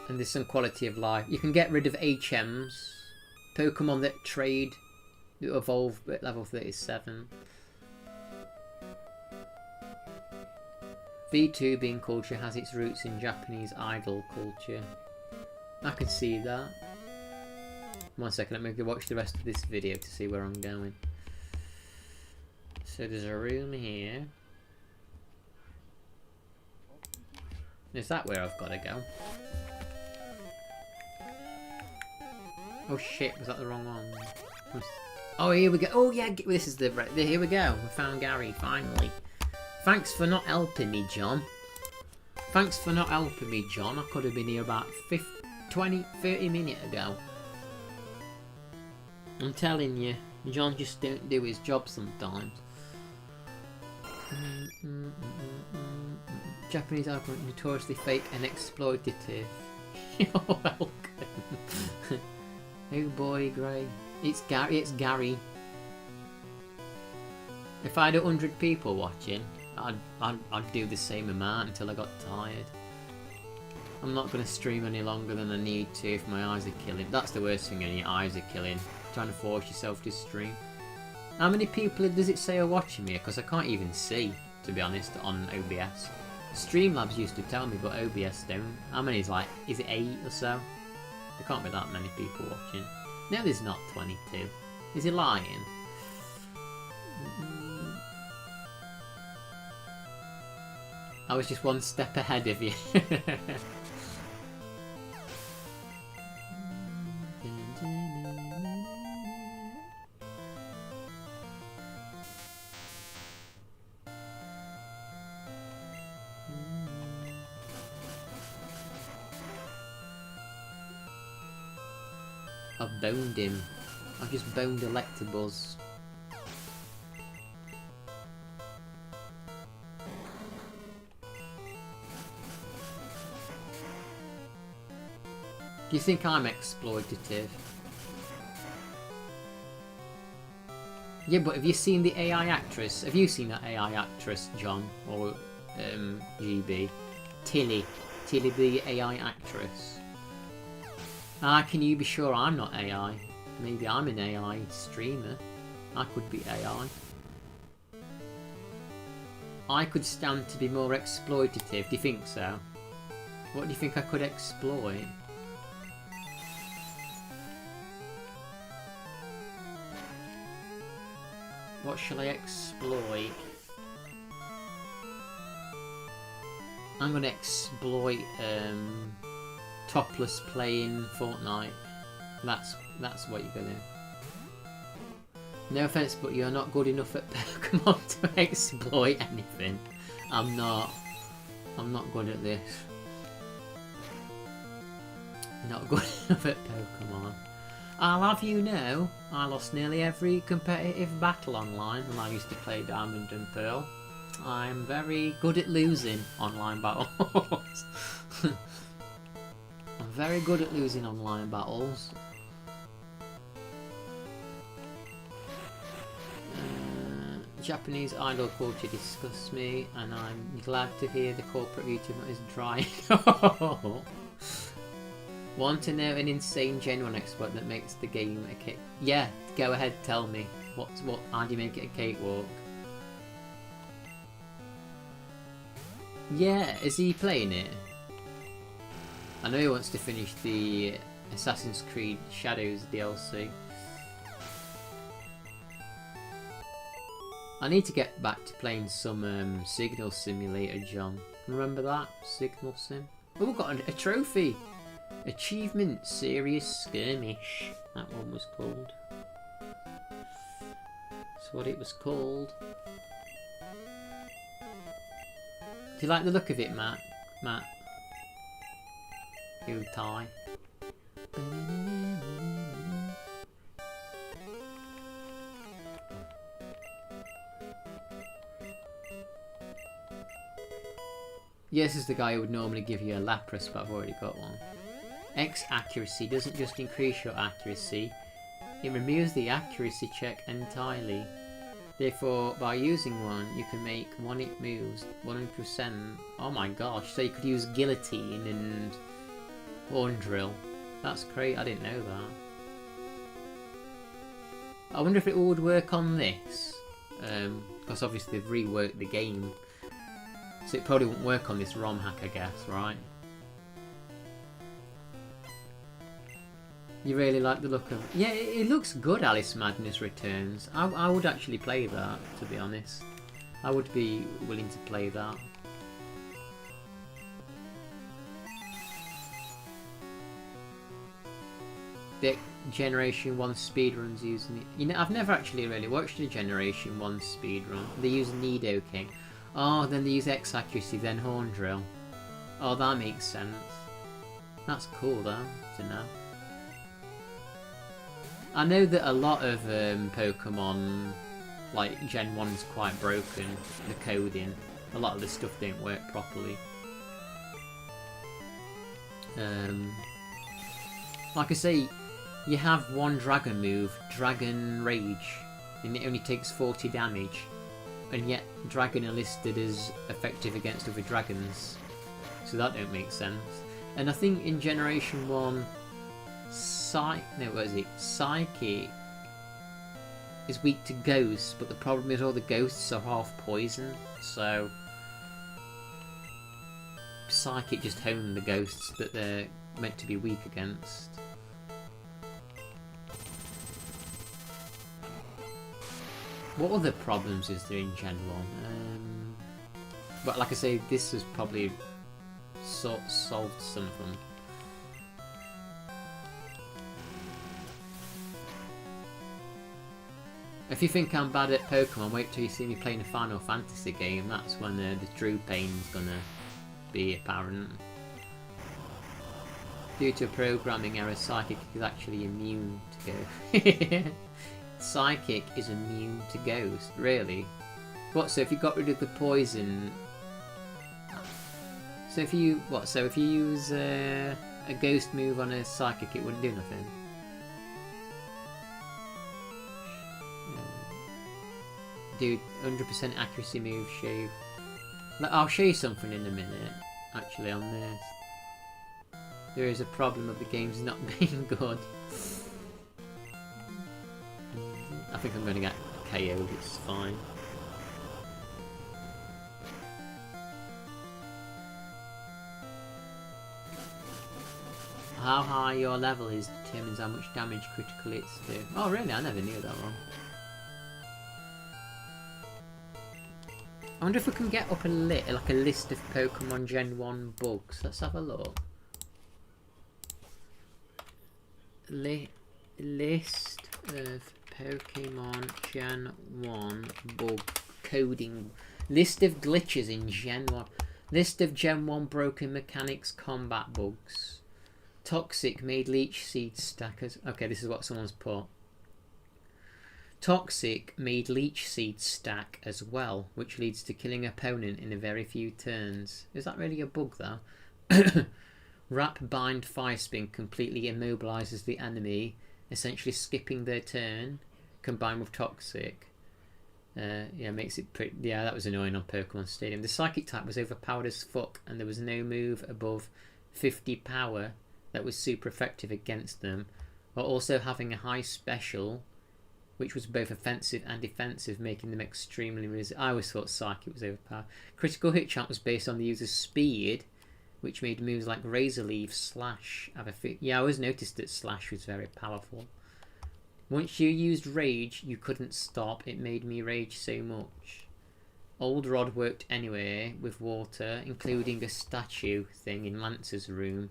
And there's some quality of life. You can get rid of HMs. Pokemon that trade, that evolve at level 37. VTubing culture has its roots in Japanese idol culture. I can see that. 1 second, let me go watch the rest of this video to see where I'm going. So there's a room here. Is that where I've got to go? Oh shit, was that the wrong one? Oh, here we go. Oh yeah, this is the... Here we go. We found Gary, finally. Thanks for not helping me, John. Thanks for not helping me, John. I could have been here about 20, 30 minutes ago. I'm telling you, John just don't do his job sometimes. Japanese are notoriously fake and exploitative. You're welcome. Oh boy, Gray. It's Gary. It's Gary. If I had 100 people watching, I'd do the same amount until I got tired. I'm not going to stream any longer than I need to if my eyes are killing. That's the worst thing when your eyes are killing. Trying to force yourself to stream. How many people does it say are watching me? Because I can't even see, to be honest, on OBS. Streamlabs used to tell me, but OBS don't. How many is like, is it 8 or so? There can't be that many people watching. No, there's not 22. Is he lying? I was just one step ahead of you. I've boned him. I've just boned Electabuzz. Do you think I'm exploitative? Yeah, but have you seen the AI actress? Have you seen that AI actress, John? Or GB? Tilly the AI actress. Ah, can you be sure I'm not AI? Maybe I'm an AI streamer. I could be AI. I could stand to be more exploitative. Do you think so? What do you think I could exploit? What shall I exploit? I'm gonna exploit topless playing Fortnite. That's what you're gonna. No offense, but you're not good enough at Pokemon to exploit anything. I'm not good at this. Not good enough at Pokemon. I'll have you know, I lost nearly every competitive battle online when I used to play Diamond and Pearl. I'm very good at losing online battles. I'm very good at losing online battles. Japanese idol culture disgusts me, and I'm glad to hear the corporate YouTuber is drying. Want to know an insane genuine exploit that makes the game a cake? Yeah, go ahead, tell me. How do you make it a cakewalk? Yeah, is he playing it? I know he wants to finish the Assassin's Creed Shadows DLC. I need to get back to playing some Signal Simulator, John. Remember that? Signal Sim? Oh, we've got a trophy. Achievement Serious Skirmish. That one was called. That's what it was called. Do you like the look of it, Matt? Matt? You tie. Yes, is the guy who would normally give you a Lapras, but I've already got one. X accuracy doesn't just increase your accuracy, it removes the accuracy check entirely. Therefore, by using one, you can make one it moves 100%. Oh my gosh, so you could use Guillotine and Horn Drill. That's great, I didn't know that. I wonder if it would work on this. Because obviously they've reworked the game. So it probably won't work on this ROM hack, I guess, right? You really like the look of... Yeah, it looks good, Alice Madness Returns. I would actually play that, to be honest. I would be willing to play that. The Generation 1 speedruns using it. You know, I've never actually really watched a Generation 1 speedrun. They use Nido King. Oh, then they use X accuracy, then Horn Drill. Oh, that makes sense. That's cool, though, to know. I know that a lot of Pokemon, like Gen 1 is quite broken, the coding. A lot of the stuff don't work properly. Like I say, you have one dragon move, Dragon Rage, and it only takes 40 damage. And yet, Dragon are listed as effective against other dragons. So that don't make sense. And I think in Generation 1, Psychic is weak to ghosts, but the problem is all the ghosts are half poison, so Psychic just hone the ghosts that they're meant to be weak against. What other problems is there in Gen 1? But like I say, this has probably solved some of them. If you think I'm bad at Pokemon, wait till you see me playing a Final Fantasy game. That's when the true pain's gonna be apparent. Due to a programming error, Psychic is actually immune to Ghost. Psychic is immune to Ghost, really? What? So if you got rid of the poison, so if you use a Ghost move on a Psychic, it wouldn't do nothing. Do 100% accuracy move shave. I'll show you something in a minute, actually, on this. There is a problem of the game's not being good. I think I'm going to get KO'd, it's fine. How high your level is determines how much damage critical hits do. Oh really? I never knew that one. I wonder if we can get up a list of Pokemon Gen 1 bugs. Let's have a look. List of Pokemon Gen 1 bug coding. List of glitches in Gen 1. List of Gen 1 broken mechanics combat bugs. Toxic made leech seed stackers. Okay, this is what someone's put. Toxic made leech seed stack as well, which leads to killing opponent in a very few turns. Is that really a bug though? Wrap bind fire spin completely immobilizes the enemy, essentially skipping their turn, combined with toxic. Yeah, makes it pretty. Yeah, that was annoying on Pokemon Stadium. The psychic type was overpowered as fuck, and there was no move above 50 power that was super effective against them, while also having a high special, which was both offensive and defensive, making them extremely resistant. I always thought Psychic was overpowered. Critical hit chance was based on the user's speed, which made moves like Razor Leaf, Slash have a yeah, I always noticed that Slash was very powerful. Once you used Rage, you couldn't stop. It made me rage so much. Old rod worked anywhere with water, including a statue thing in Lancer's room.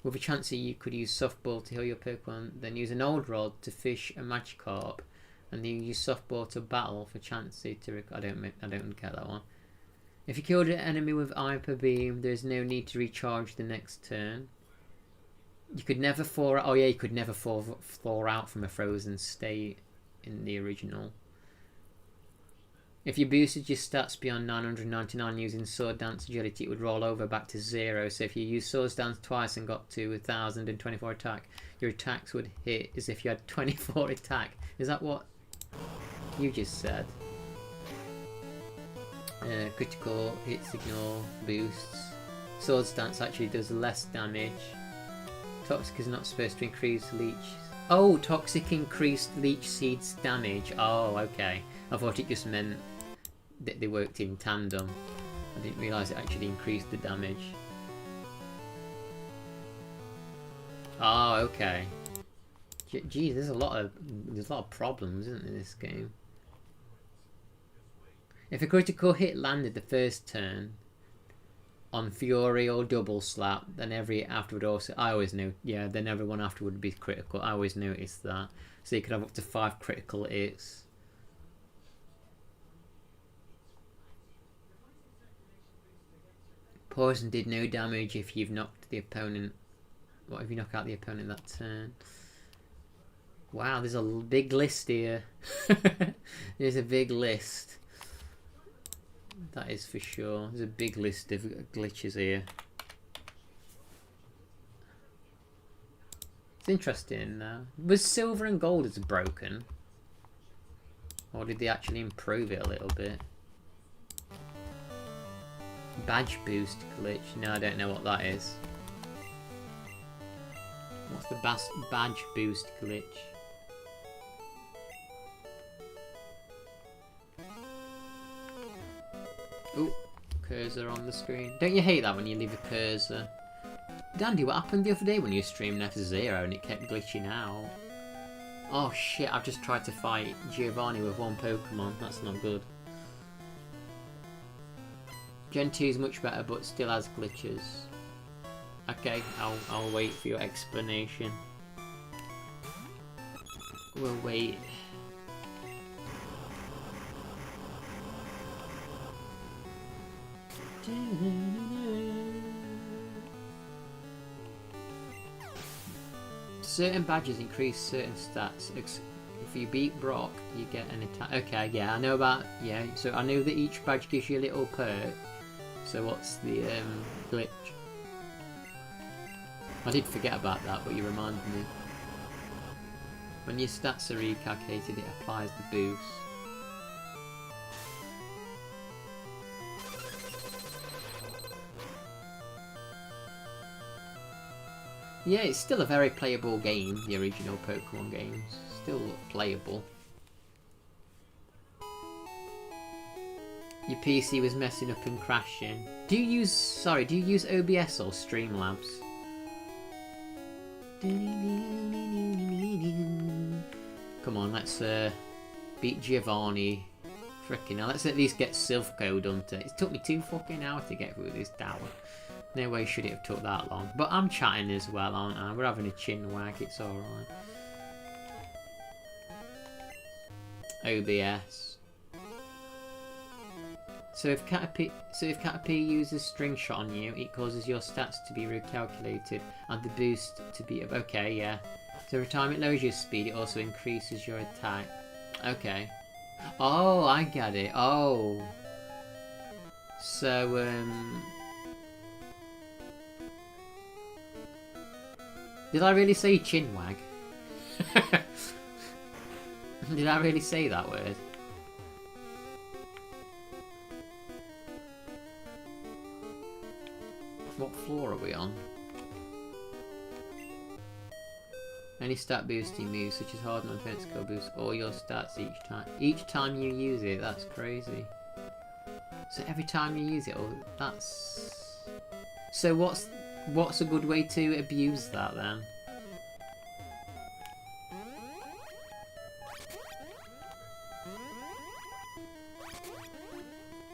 With a chance that you could use softball to heal your Pokemon, then use an old rod to fish a Magikarp, and then use softball to battle for Chansey to. I don't get that one. If you killed an enemy with Hyper Beam, there is no need to recharge the next turn. You could never thaw out. Oh yeah, you could never thaw out from a frozen state in the original. If you boosted your stats beyond 999 using Sword Dance Agility, it would roll over back to 0. So if you used Sword Dance twice and got to 1024 attack, your attacks would hit as if you had 24 attack. Is that what you just said? Critical hit signal boosts. Sword Dance actually does less damage. Toxic is not supposed to increase leech. Oh, Toxic increased Leech Seed's damage. Oh, okay. I thought it just meant that they worked in tandem. I didn't realise it actually increased the damage. Oh, okay. Geez, there's a lot of problems, isn't there, in this game? If a critical hit landed the first turn on Fury or Double Slap, then every afterward also. I always knew, yeah. Then everyone afterward would be critical. I always noticed that. So you could have up to 5 critical hits. Poison did no damage if you've knocked the opponent. What if you knock out the opponent that turn? Wow, there's a big list here. There's a big list. That is for sure. There's a big list of glitches here. It's interesting. Was Silver and Gold as broken? Or did they actually improve it a little bit? Badge boost glitch. No, I don't know what that is. What's the badge boost glitch? Oh, cursor on the screen. Don't you hate that when you leave a cursor? Dandy, what happened the other day when you streamed F-Zero and it kept glitching out? Oh shit, I've just tried to fight Giovanni with one Pokemon. That's not good. Gen 2 is much better but still has glitches. Okay, I'll wait for your explanation. We'll wait. Certain badges increase certain stats. If you beat Brock, you get an attack. Okay, yeah, I know about. Yeah, so I know that each badge gives you a little perk. So what's the glitch? I did forget about that, but you reminded me. When your stats are recalculated, it applies the boost. Yeah, it's still a very playable game, the original Pokemon games. Still playable. Your PC was messing up and crashing. Do you use OBS or Streamlabs? Come on, let's beat Giovanni. Frickin' hell, let's at least get Silph done. It took me 2 fucking hours to get through this tower. No way should it have took that long. But I'm chatting as well, aren't I? We're having a chin wag, it's alright. OBS. So if Caterpie uses String Shot on you, it causes your stats to be recalculated and the boost to be... Okay, yeah. So every time it lowers your speed, it also increases your attack. Okay. Oh, I get it. Oh. So, did I really say chinwag? Did I really say that word? What floor are we on? Any stat boosting moves such as Harden and Defense Skill boost all your stats each time you use it. That's crazy. So every time you use it, that's... So what's a good way to abuse that then?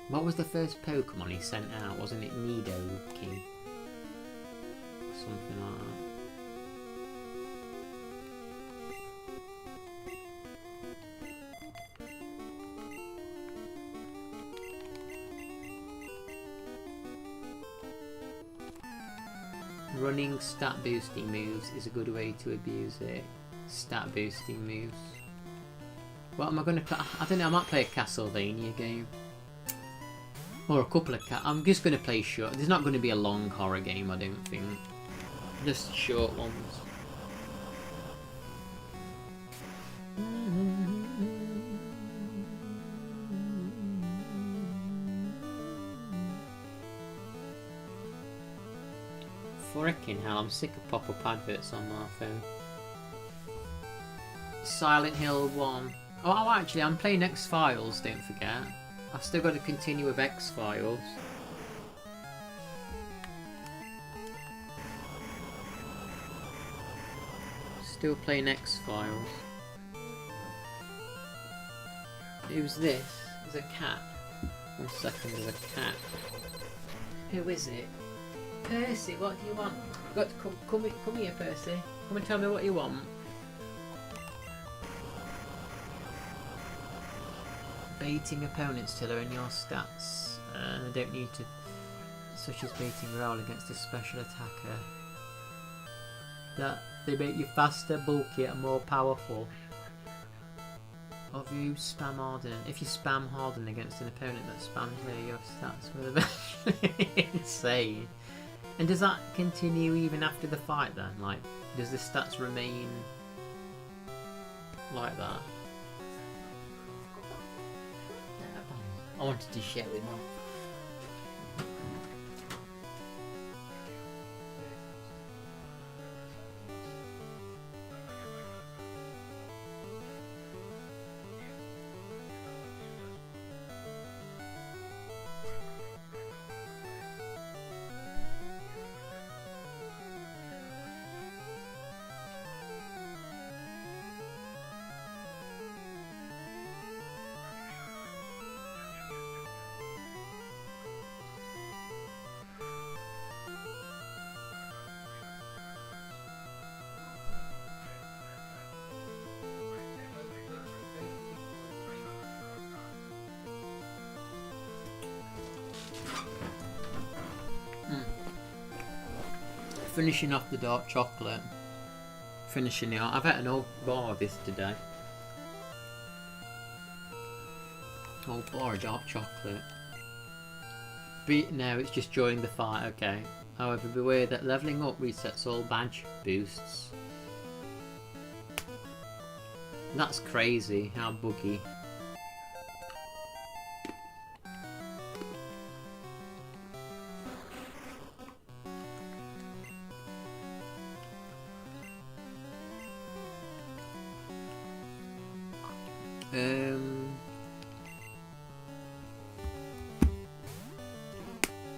What was the first Pokemon he sent out? Wasn't it Nidoking? Something like that. Running stat boosting moves is a good way to abuse it. Stat boosting moves. What am I going to play? I don't know, I might play a Castlevania game. Or a couple of I'm just going to play short. There's not going to be a long horror game, I don't think. Just short ones. Frickin' hell, I'm sick of pop-up adverts on my phone. Silent Hill 1. Oh, actually, I'm playing X-Files, don't forget. I've still got to continue with X-Files. Still playing X-Files. Who's this? There's a cat. 1 second, there's a cat. Who is it? Percy, what do you want? You've got to come here, Percy. Come and tell me what you want. Baiting opponents to learn your stats. Don't need to, such as baiting roll against a special attacker. That they make you faster, bulkier, and more powerful. Of you spam harden. If you spam harden against an opponent that spams your stats will eventually insane. And does that continue even after the fight then? Like, does the stats remain like that? I wanted to share with Mum. Finishing off the dark chocolate. Finishing it off. I've had an whole bar of this today. Whole bar of dark chocolate. But now it's just during the fight, okay. However, beware that levelling up resets all badge boosts. That's crazy, how buggy.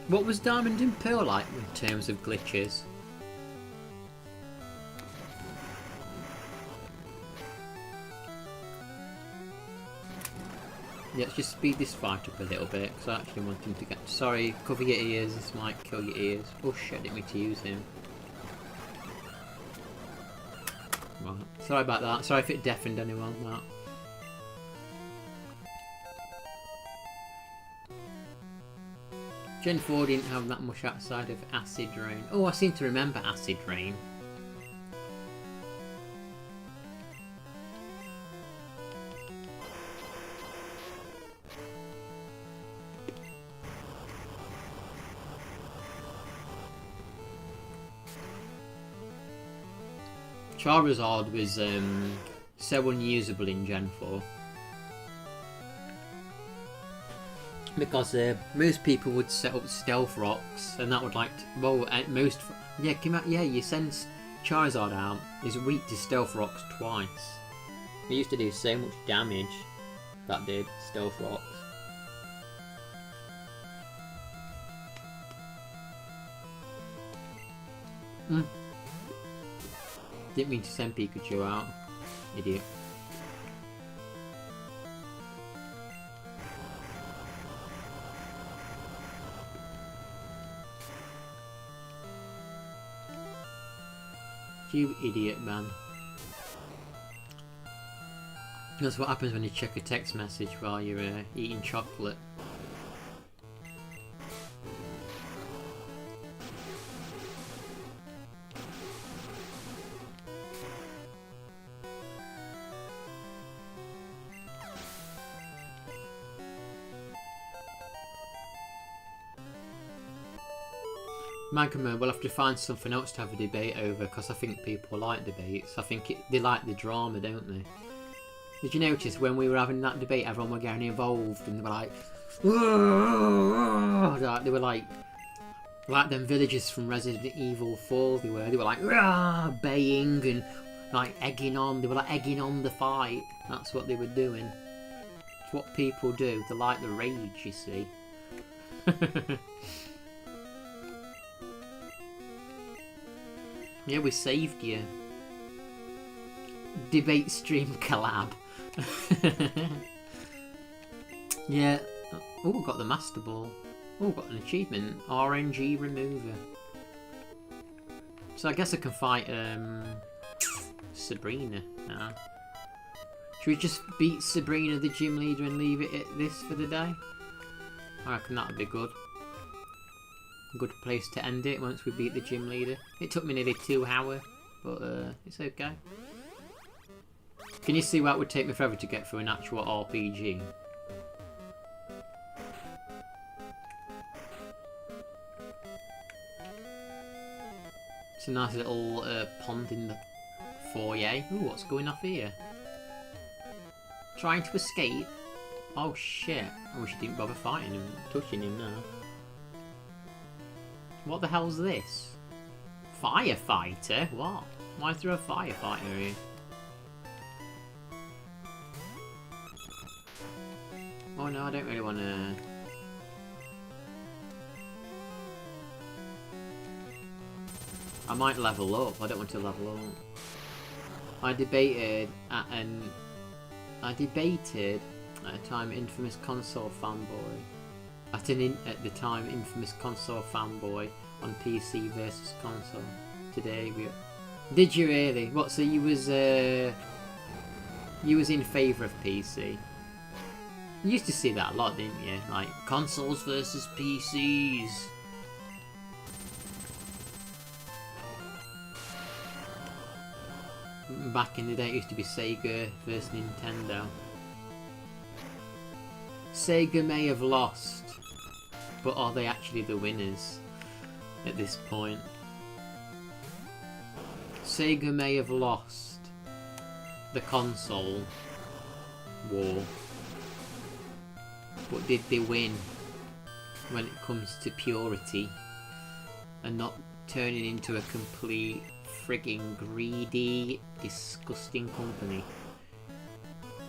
What was Diamond and Pearl like in terms of glitches? Yeah, let's just speed this fight up a little bit because I actually want him to get. Sorry, cover your ears, this might kill your ears. Oh shit, I didn't mean to use him. Right. Sorry about that, sorry if it deafened anyone. That. Gen 4 didn't have that much outside of Acid Rain. Oh, I seem to remember Acid Rain. Charizard was so unusable in Gen 4. Because most people would set up stealth rocks, and that would like well at most you send Charizard out is weak to stealth rocks twice. It used to do so much damage. That did stealth rocks. Didn't mean to send Pikachu out, idiot. You idiot, man. That's what happens when you check a text message while you're eating chocolate. Magma, we'll have to find something else to have a debate over, because I think people like debates. I think they like the drama, don't they? Did you notice when we were having that debate, everyone were getting involved and they were like, "Whoa!" They were like them villagers from Resident Evil 4. They were like baying and like egging on. They were like egging on the fight. That's what they were doing. It's what people do. They like the rage, you see. Yeah, we saved you. Debate stream collab. Yeah. Oh, got the Master Ball. Oh, got an achievement. RNG Remover. So I guess I can fight Sabrina now. Should we just beat Sabrina the gym leader and leave it at this for the day? I reckon that would be good. A good place to end it once we beat the gym leader. It took me nearly 2 hours, but it's okay. Can you see why it would take me forever to get through an actual RPG? It's a nice little pond in the foyer. Ooh, what's going off here? Trying to escape? Oh shit, I wish I didn't bother fighting him, touching him now. What the hell's this? Firefighter? What? Why is there a firefighter here? Oh no, I don't really want to... I might level up. I don't want to level up. I debated at a time infamous console fanboy. At the time infamous console fanboy on PC versus console. Today we... Did you really? What, so you was in favour of PC? You used to see that a lot, didn't you? Like, consoles versus PCs. Back in the day it used to be Sega versus Nintendo. Sega may have lost, but are they actually the winners at this point? Sega may have lost the console war, but did they win when it comes to purity and not turning into a complete frigging greedy, disgusting company?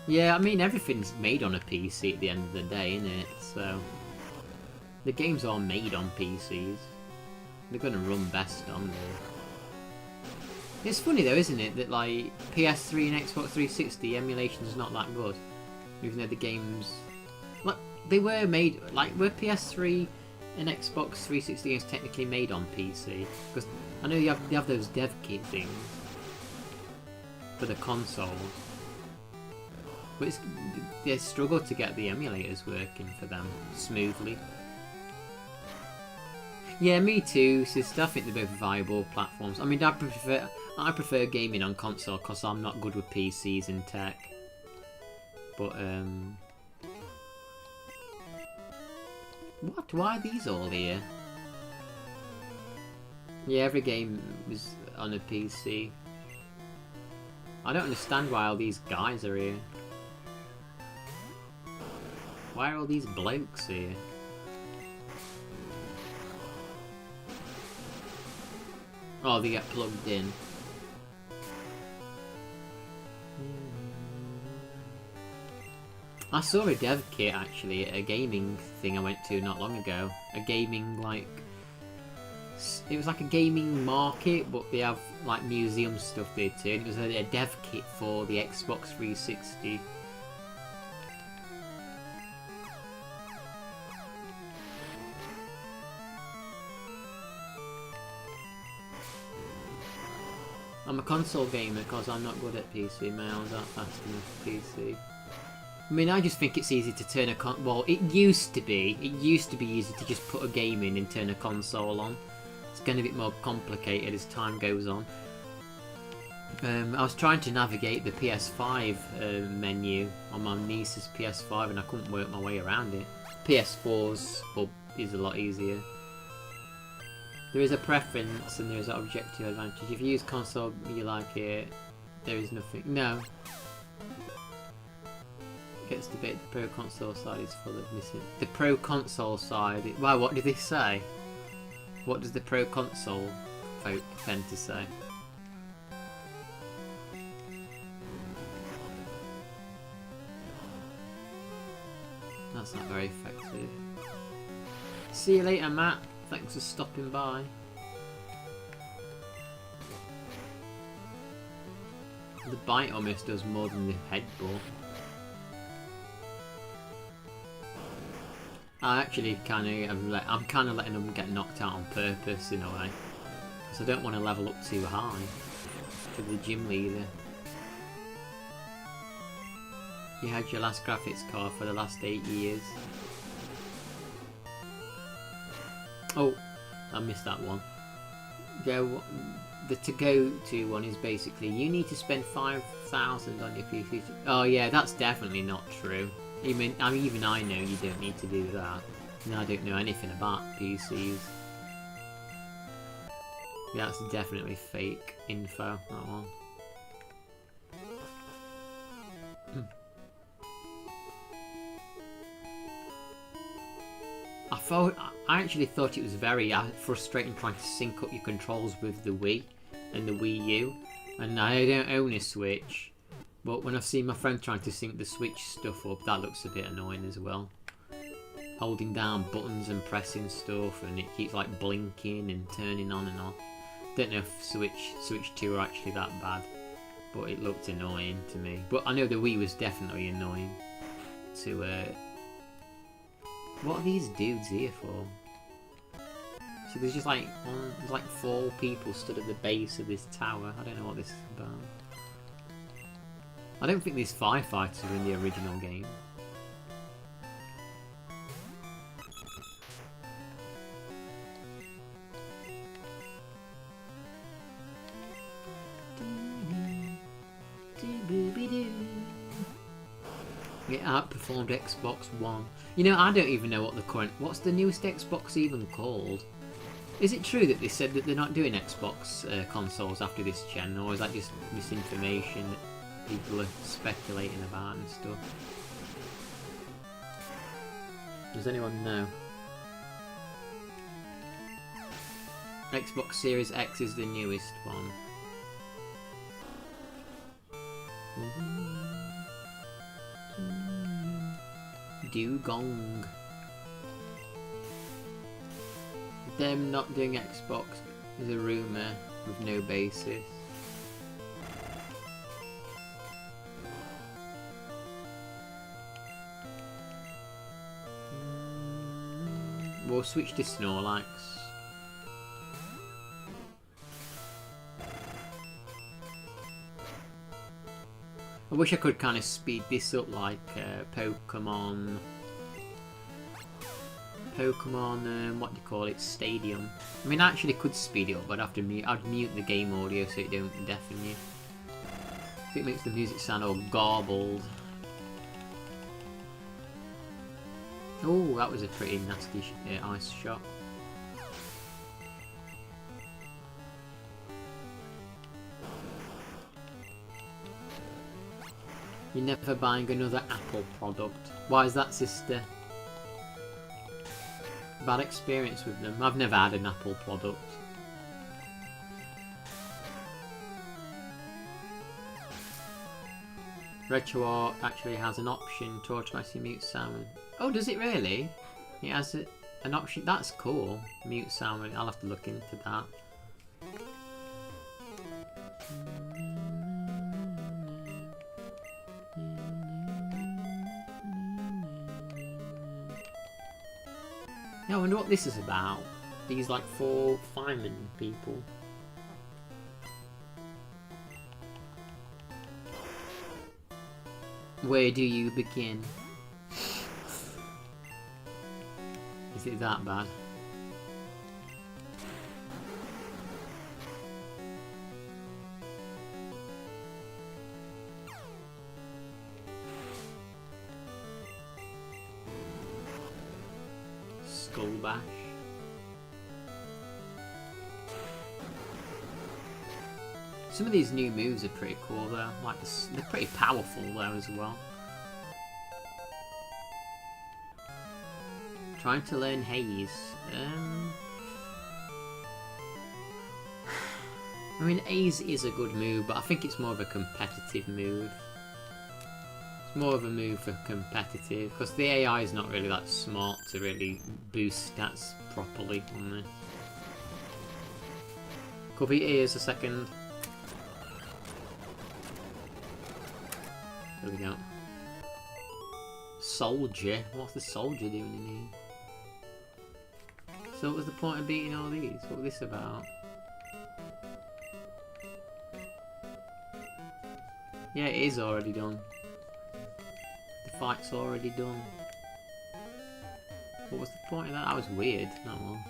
Yeah, I mean, everything's made on a PC at the end of the day, isn't it? So, the games are made on PCs. They're going to run best on there. It's funny though, isn't it, that like PS3 and Xbox 360 emulation's not that good, even though the games, like, they were made, like, were PS3 and Xbox 360 games technically made on PC? Because I know you have those dev kit things for the consoles, but they struggle to get the emulators working for them smoothly. Yeah, me too, sister. I think they're both viable platforms. I mean, I prefer gaming on console because I'm not good with PCs and tech. But what? Why are these all here? Yeah, every game was on a PC. I don't understand why all these guys are here. Why are all these blokes here? Oh, they get plugged in. I saw a dev kit actually at a gaming thing I went to not long ago. A gaming, like... It was like a gaming market, but they have like museum stuff there too. And it was a dev kit for the Xbox 360. I'm a console gamer because I'm not good at PC. My arms aren't fast enough for PC. I mean, I just think it's easy to turn a well, it used to be easy to just put a game in and turn a console on. It's getting a bit more complicated as time goes on. I was trying to navigate the PS5 menu on my niece's PS5 and I couldn't work my way around it. PS4's is a lot easier. There is a preference and there is an objective advantage. If you use console, you like it. There is nothing. No. Gets the bit. The pro console side is full of missing. The pro console side. Wow, what did they say? What does the pro console folk tend to say? That's not very effective. See you later, Matt. Thanks for stopping by. The bite almost does more than the headbutt. I actually I'm kind of letting them get knocked out on purpose in a way, because I don't want to level up too high for the gym leader. You had your last graphics card for the last 8 years. Oh, I missed that one. The to-go-to one is basically you need to spend 5,000 on your PC. Oh yeah, that's definitely not true. Even I know you don't need to do that. And I don't know anything about PCs. Yeah, that's definitely fake info, that one. I actually thought it was very frustrating trying to sync up your controls with the Wii and the Wii U. And I don't own a Switch, but when I've seen my friend trying to sync the Switch stuff up, that looks a bit annoying as well. Holding down buttons and pressing stuff, and it keeps like blinking and turning on and off. Don't know if Switch 2 are actually that bad, but it looked annoying to me. But I know the Wii was definitely annoying to what are these dudes here for? So there's just like there's like 4 people stood at the base of this tower. I don't know what this is about. I don't think these firefighters were in the original game. It outperformed Xbox One. You know, I don't even know what's the newest Xbox even called? Is it true that they said that they're not doing Xbox consoles after this gen, or is that just misinformation that people are speculating about and stuff? Does anyone know? Xbox Series X is the newest one. Dugong. Them not doing Xbox is a rumour with no basis. We'll switch to Snorlax. I wish I could kind of speed this up like Pokemon, what do you call it, Stadium. I mean, I actually could speed it up, but I'd mute the game audio so it don't deafen you. So it makes the music sound all garbled. Oh, that was a pretty nasty ice shot. You're never buying another Apple product. Why is that, sister? Bad experience with them. I've never had an Apple product. RetroAchievements actually has an option to automatically mute sound. Oh, does it really? It has an option. That's cool. Mute sound. I'll have to look into that. I wonder what this is about. These like 4 firemen people. Where do you begin? Is it that bad? Skull bash. Some of these new moves are pretty cool though. Like they're pretty powerful though as well. Trying to learn Haze. I mean, Haze is a good move, but I think it's more of a competitive move. It's more of a move for competitive, because the AI is not really that smart to really boost stats properly on this. Cover your ears a second. There we go. Soldier? What's the soldier doing in here? So what was the point of beating all these? What was this about? Yeah, it is already done. The fight's already done. What was the point of that? That was weird. That one.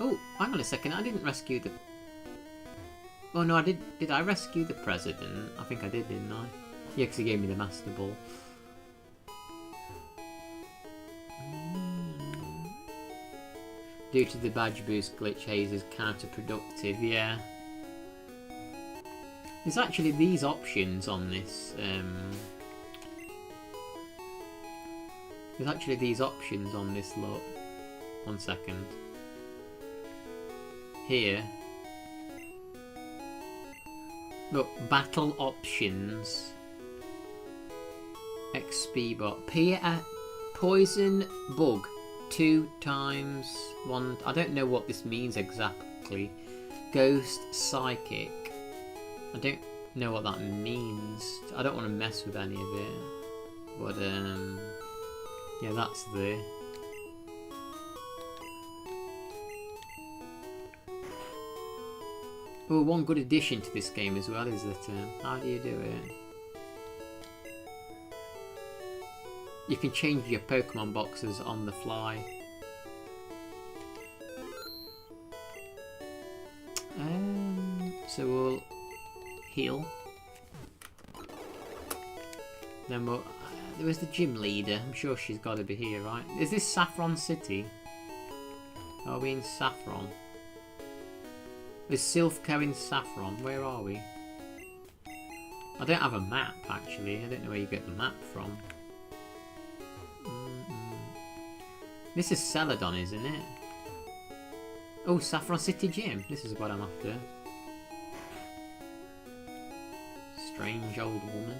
Oh, hang on a second. I didn't rescue the... Oh no, I did. Did I rescue the president? I think I did, didn't I? Yeah, because he gave me the Master Ball. Due to the badge boost glitch, Haze is counterproductive. Yeah. There's actually these options on this. There's actually these options on this. Look. 1 second. Here. Look, battle options. XP bot. Poison bug 2 times 1. I don't know what this means exactly. Ghost psychic. I don't know what that means. I don't want to mess with any of it. But yeah, that's the. Oh, one good addition to this game as well is that how do you do it? You can change your Pokemon boxes on the fly. So we'll heal. Then we'll... there was the gym leader. I'm sure she's got to be here, right? Is this Saffron City? Are we in Saffron? Is Silphco in Saffron? Where are we? I don't have a map, actually. I don't know where you get the map from. This is Celadon, isn't it? Oh, Saffron City Gym. This is what I'm after. Strange old woman.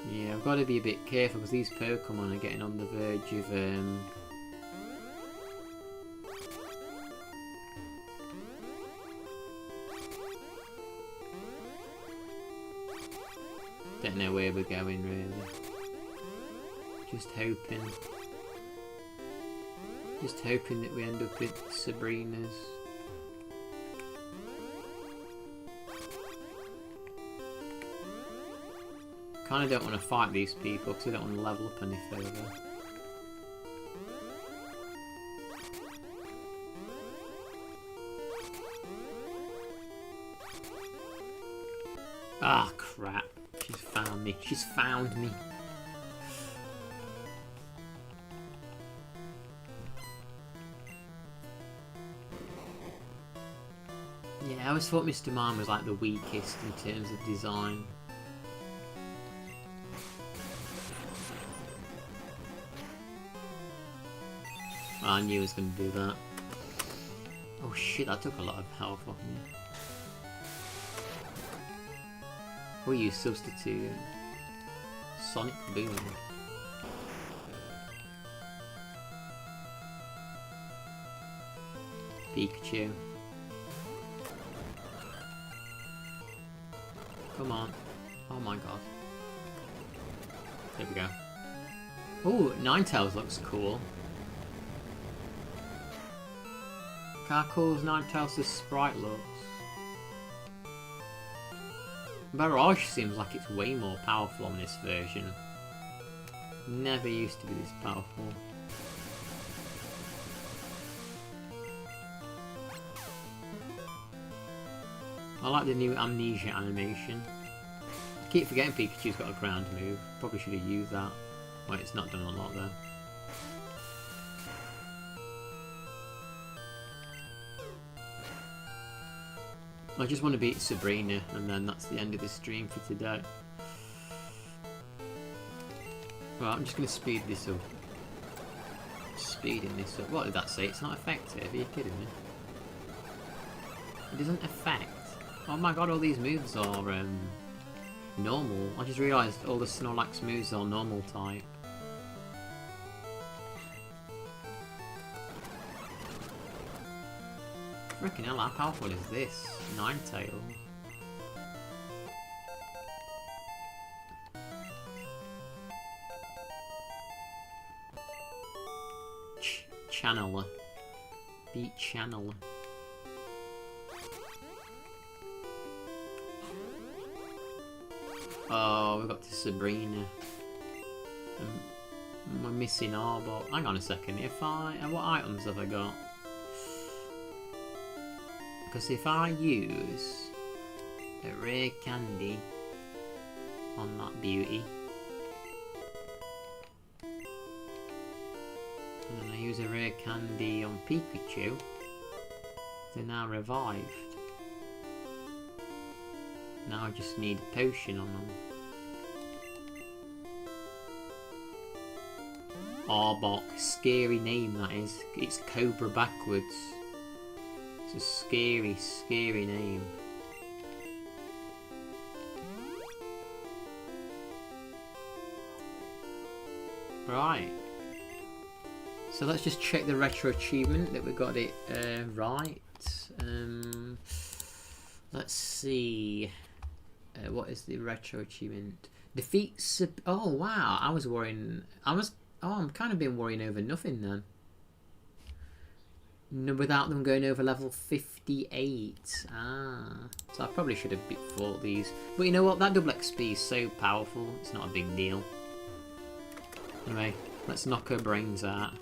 Yeah, I've got to be a bit careful because these Pokemon are getting on the verge of don't know where we're going really. Just hoping that we end up at Sabrina's. Kinda don't want to fight these people because I don't want to level up any further. Ah, crap. She's found me. She's found me. Yeah, I always thought Mr. Mime was like the weakest in terms of design. Well, I knew he was going to do that. Oh shit, that took a lot of health off me. We'll use substitute. Sonic Boom. Pikachu. Come on. Oh my god. There we go. Oh, Ninetales looks cool. How cool is Ninetales' sprite looks? Barrage seems like it's way more powerful on this version. Never used to be this powerful. I like the new Amnesia animation. I keep forgetting Pikachu's got a ground move. Probably should have used that. Well, it's not done a lot though. I just want to beat Sabrina, and then that's the end of the stream for today. Right, I'm just going to speed this up. Speeding this up. What did that say? It's not effective. Are you kidding me? It doesn't affect. Oh my god, all these moves are normal. I just realised all the Snorlax moves are normal type. Freaking hell, how powerful is this? Ninetale. Channeler. Beat Channeler. Oh, we got to Sabrina. We're missing Arbok. Hang on a second. What items have I got? Because if I use a rare candy on that beauty, and then I use a rare candy on Pikachu, they're now revived. Now I just need a potion on them. Arbok, scary name that is. It's Cobra backwards. It's a scary, scary name. Right. So let's just check the retro achievement that we got it right. Let's see. What is the retro achievement? Defeat oh wow, I was worrying. I'm kind of been worrying over nothing then. No, without them going over level 58. So I probably should have fought these. But you know what? That double XP is so powerful. It's not a big deal. Anyway, let's knock her brains out.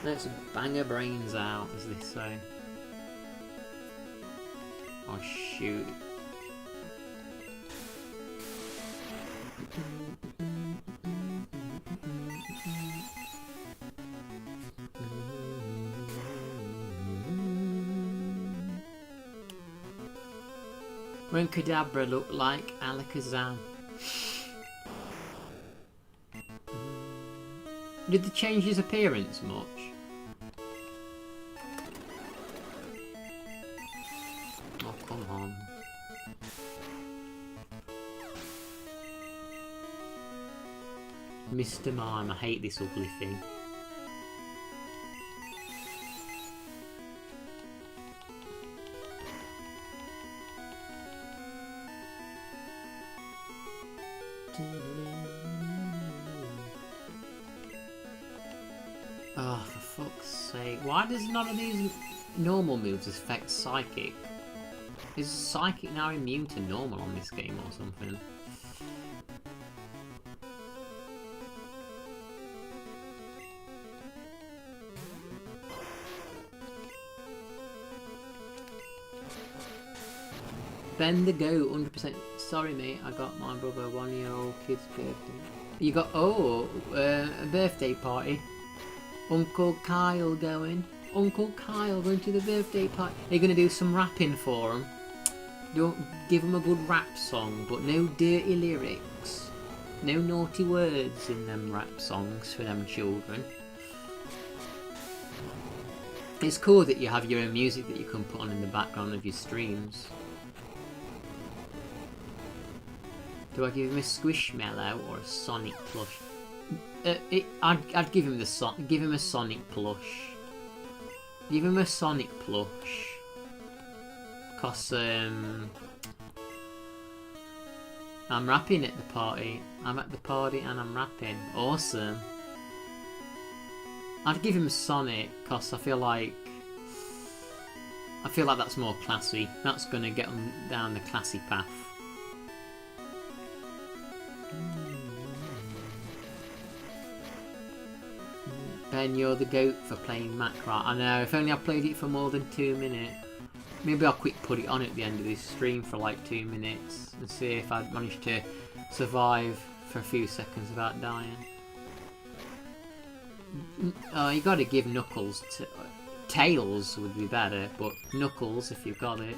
Let's bang her brains out, as they say. Oh shoot. When Kadabra looked like Alakazam. Did they change his appearance much? Oh, come on. Mr. Mime, I hate this ugly thing. Oh, for fuck's sake. Why does none of these normal moves affect Psychic? Is Psychic now immune to normal on this game or something? Ben the Goat, 100%. Sorry mate, I got my brother 1-year-old kid's birthday. You got, a birthday party. Uncle Kyle going. Uncle Kyle going to the birthday party. Are you going to do some rapping for him? Don't give him a good rap song, but no dirty lyrics. No naughty words in them rap songs for them children. It's cool that you have your own music that you can put on in the background of your streams. Do I give him a Squishmallow or a Sonic plush? I'd give him give him a Sonic plush. Give him a Sonic plush. Cause I'm rapping at the party. I'm at the party and I'm rapping. Awesome. I'd give him Sonic because I feel like that's more classy. That's gonna get him down the classy path. Ben, you're the goat for playing Macra. I know, if only I played it for more than 2 minutes. Maybe I'll quick put it on at the end of this stream for like 2 minutes and see if I manage to survive for a few seconds without dying. Oh, you gotta give Knuckles to... Tails would be better, but Knuckles if you've got it.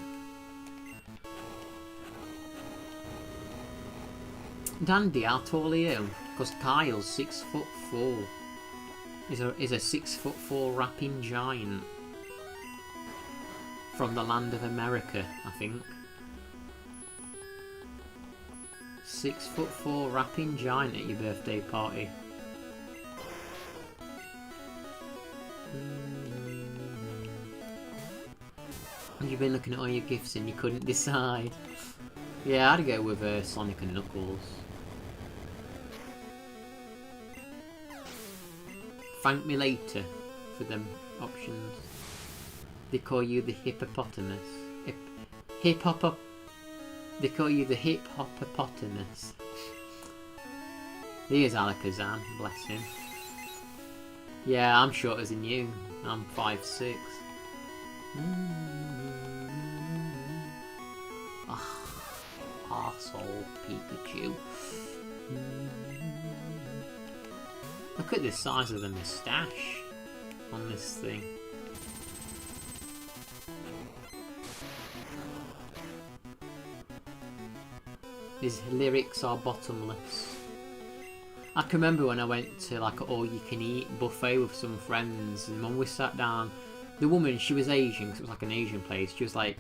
Dandy, how tall are you? Because Kyle's 6'4". Is a 6'4" rapping giant from the land of America, I think. 6'4" rapping giant at your birthday party. You've been looking at all your gifts and you couldn't decide. Yeah, I'd go with Sonic and Knuckles. Thank me later for them options. They call you the hippopotamus. They call you the hip-hoppopotamus. Here's Alakazam, bless him. Yeah, I'm shorter than you. I'm 5'6". Arsehole Pikachu. Look at the size of the moustache on this thing. His lyrics are bottomless. I can remember when I went to like an all-you-can-eat buffet with some friends, and when we sat down, the woman, she was Asian, because it was like an Asian place, she was like,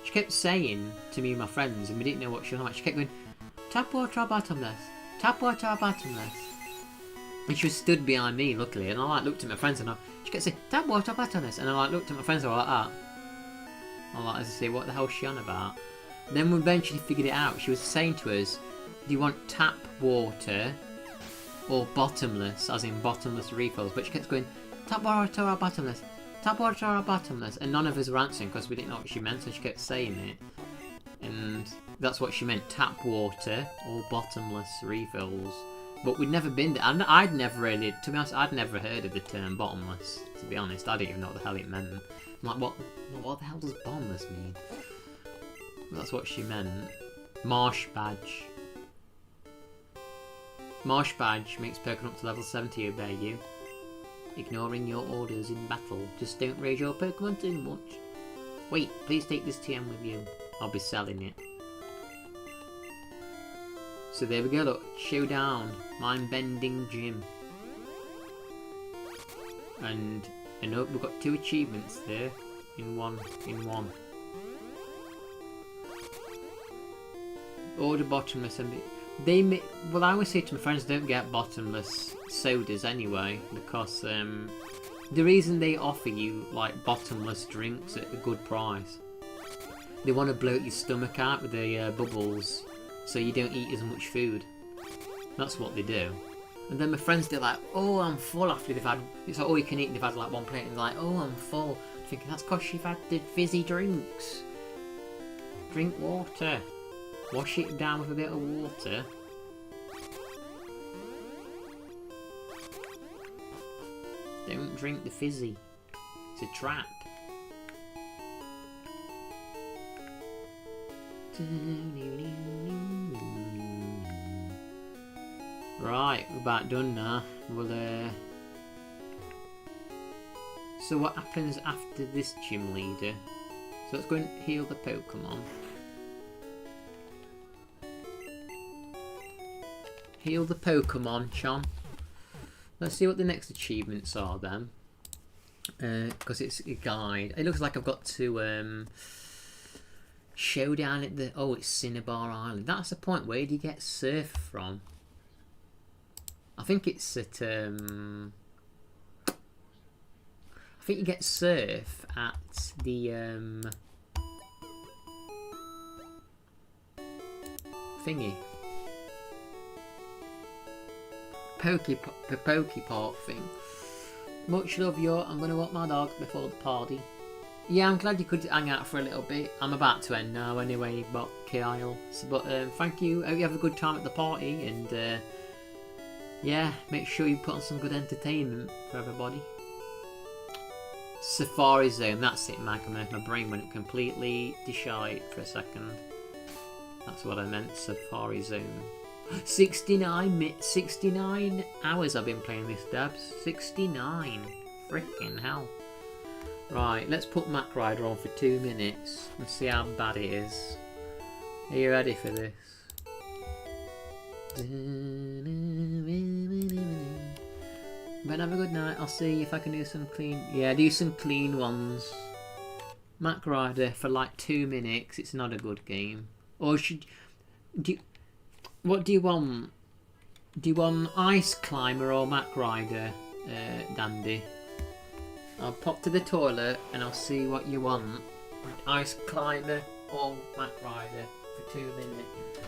she kept saying to me and my friends, and we didn't know what she was like, she kept going, tap water or bottomless, tap water or bottomless. And she was stood behind me, luckily, and I like looked at my friends and she kept saying, tap water or bottomless, and I like looked at my friends and I was like that. I like, as I say, what the hell's she on about? And then we eventually figured it out. She was saying to us, do you want tap water or bottomless, as in bottomless refills? But she kept going, tap water or bottomless, tap water or bottomless, and none of us were answering because we didn't know what she meant, so she kept saying it. And that's what she meant, tap water or bottomless refills. But we'd never been there, and I'd never really, to be honest, I'd never heard of the term bottomless, to be honest. I didn't even know what the hell it meant. I'm like, what the hell does bottomless mean? That's what she meant. Marsh Badge. Marsh Badge makes Pokemon up to level 70 obey you, ignoring your orders in battle. Just don't raise your Pokemon too much. Wait, please take this TM with you. I'll be selling it. So there we go, look. Showdown. Mind-bending gym. And note, we've got 2 achievements there. In one. Order bottomless and well, I always say to my friends, don't get bottomless sodas anyway, because the reason they offer you like bottomless drinks at a good price, they want to bloat your stomach out with the bubbles, so you don't eat as much food. That's what they do. And then my friends, they're like, oh, I'm full after they've had, it's like all you can eat, and they've had like 1 plate, and they're like, oh, I'm full. I'm thinking, that's because you've had the fizzy drinks. Drink water. Wash it down with a bit of water. Don't drink the fizzy. It's a trap. Right, we're about done now. We'll so what happens after this gym leader? So let's go and heal the Pokemon. Heal the Pokemon, Chon. Let's see what the next achievements are then. Because it's a guide. It looks like I've got to showdown at the... Oh, it's Cinnabar Island. That's the point. Where do you get surf from? I think it's at... I think you get surf at the... thingy. Pokeport thing. Much love, yo. I'm gonna walk my dog before the party. Yeah, I'm glad you could hang out for a little bit. I'm about to end now anyway, but Kyle. So, but thank you. Hope you have a good time at the party, and yeah, make sure you put on some good entertainment for everybody. Safari Zone, that's it, Mike. My brain went completely to shite for a second. That's what I meant, Safari Zone. 69 hours I've been playing this, Dabs. 69. Freaking hell. Right, let's put Mac Rider on for 2 minutes and see how bad it is. Are you ready for this? But have a good night. I'll see if I can do some clean... Yeah, do some clean ones. Mac Rider for like 2 minutes. It's not a good game. Or should... What do you want? Do you want Ice Climber or Mac Rider, Dandy? I'll pop to the toilet and I'll see what you want. Ice Climber or Mac Rider for 2 minutes.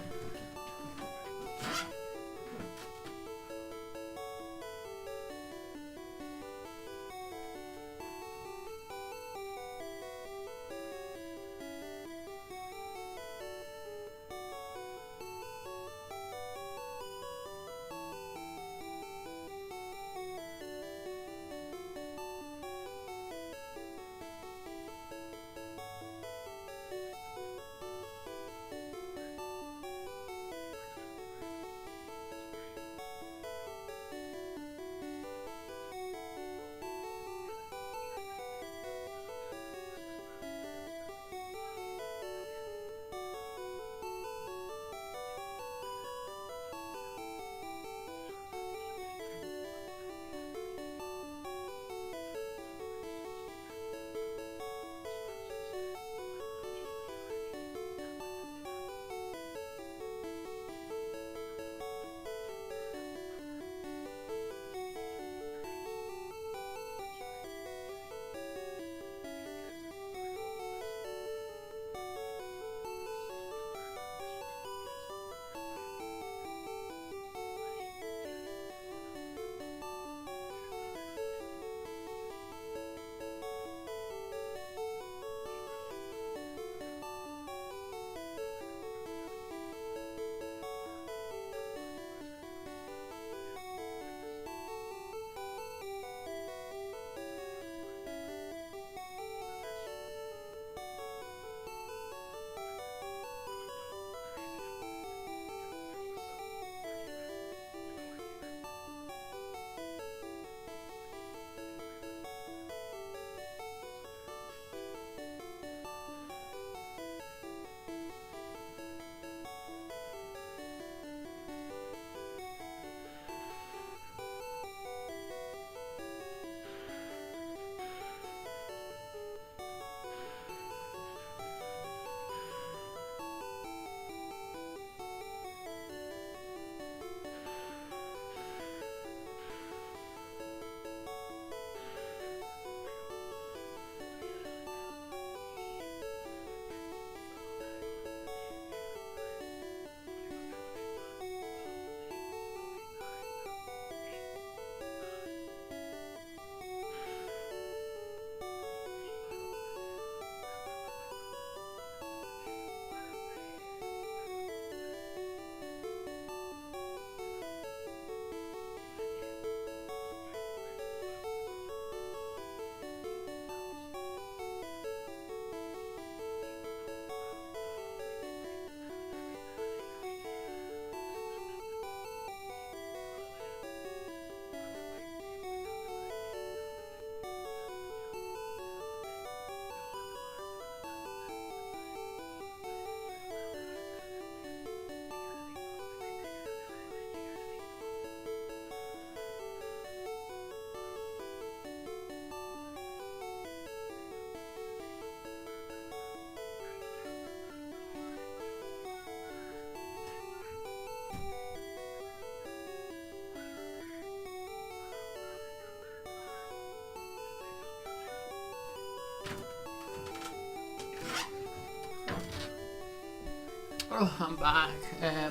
Oh, I'm back.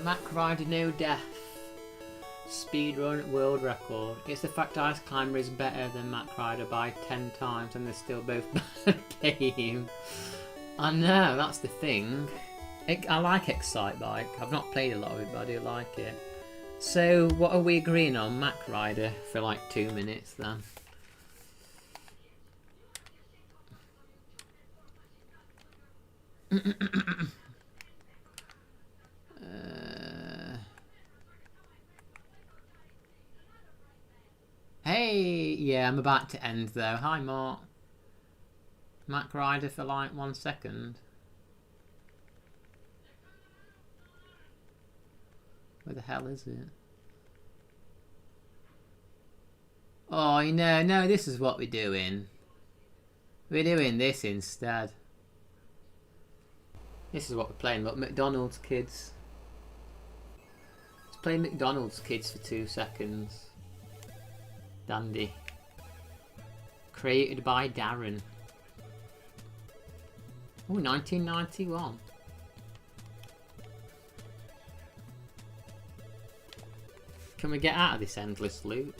Mac Rider No Death. Speedrun world record. It's the fact Ice Climber is better than Mac Rider by 10 times and they're still both bad game. I know, that's the thing. I like Excite Bike. I've not played a lot of it, but I do like it. So, what are we agreeing on? Mac Rider for like 2 minutes then. Hey, yeah, I'm about to end though. Hi, Mark. Mac Rider for like 1 second. Where the hell is it? Oh, no, this is what we're doing. We're doing this instead. This is what we're playing. Look, McDonald's kids. Let's play McDonald's kids for 2 seconds. Dandy. Created by Darren. Oh, 1991. Can we get out of this endless loop?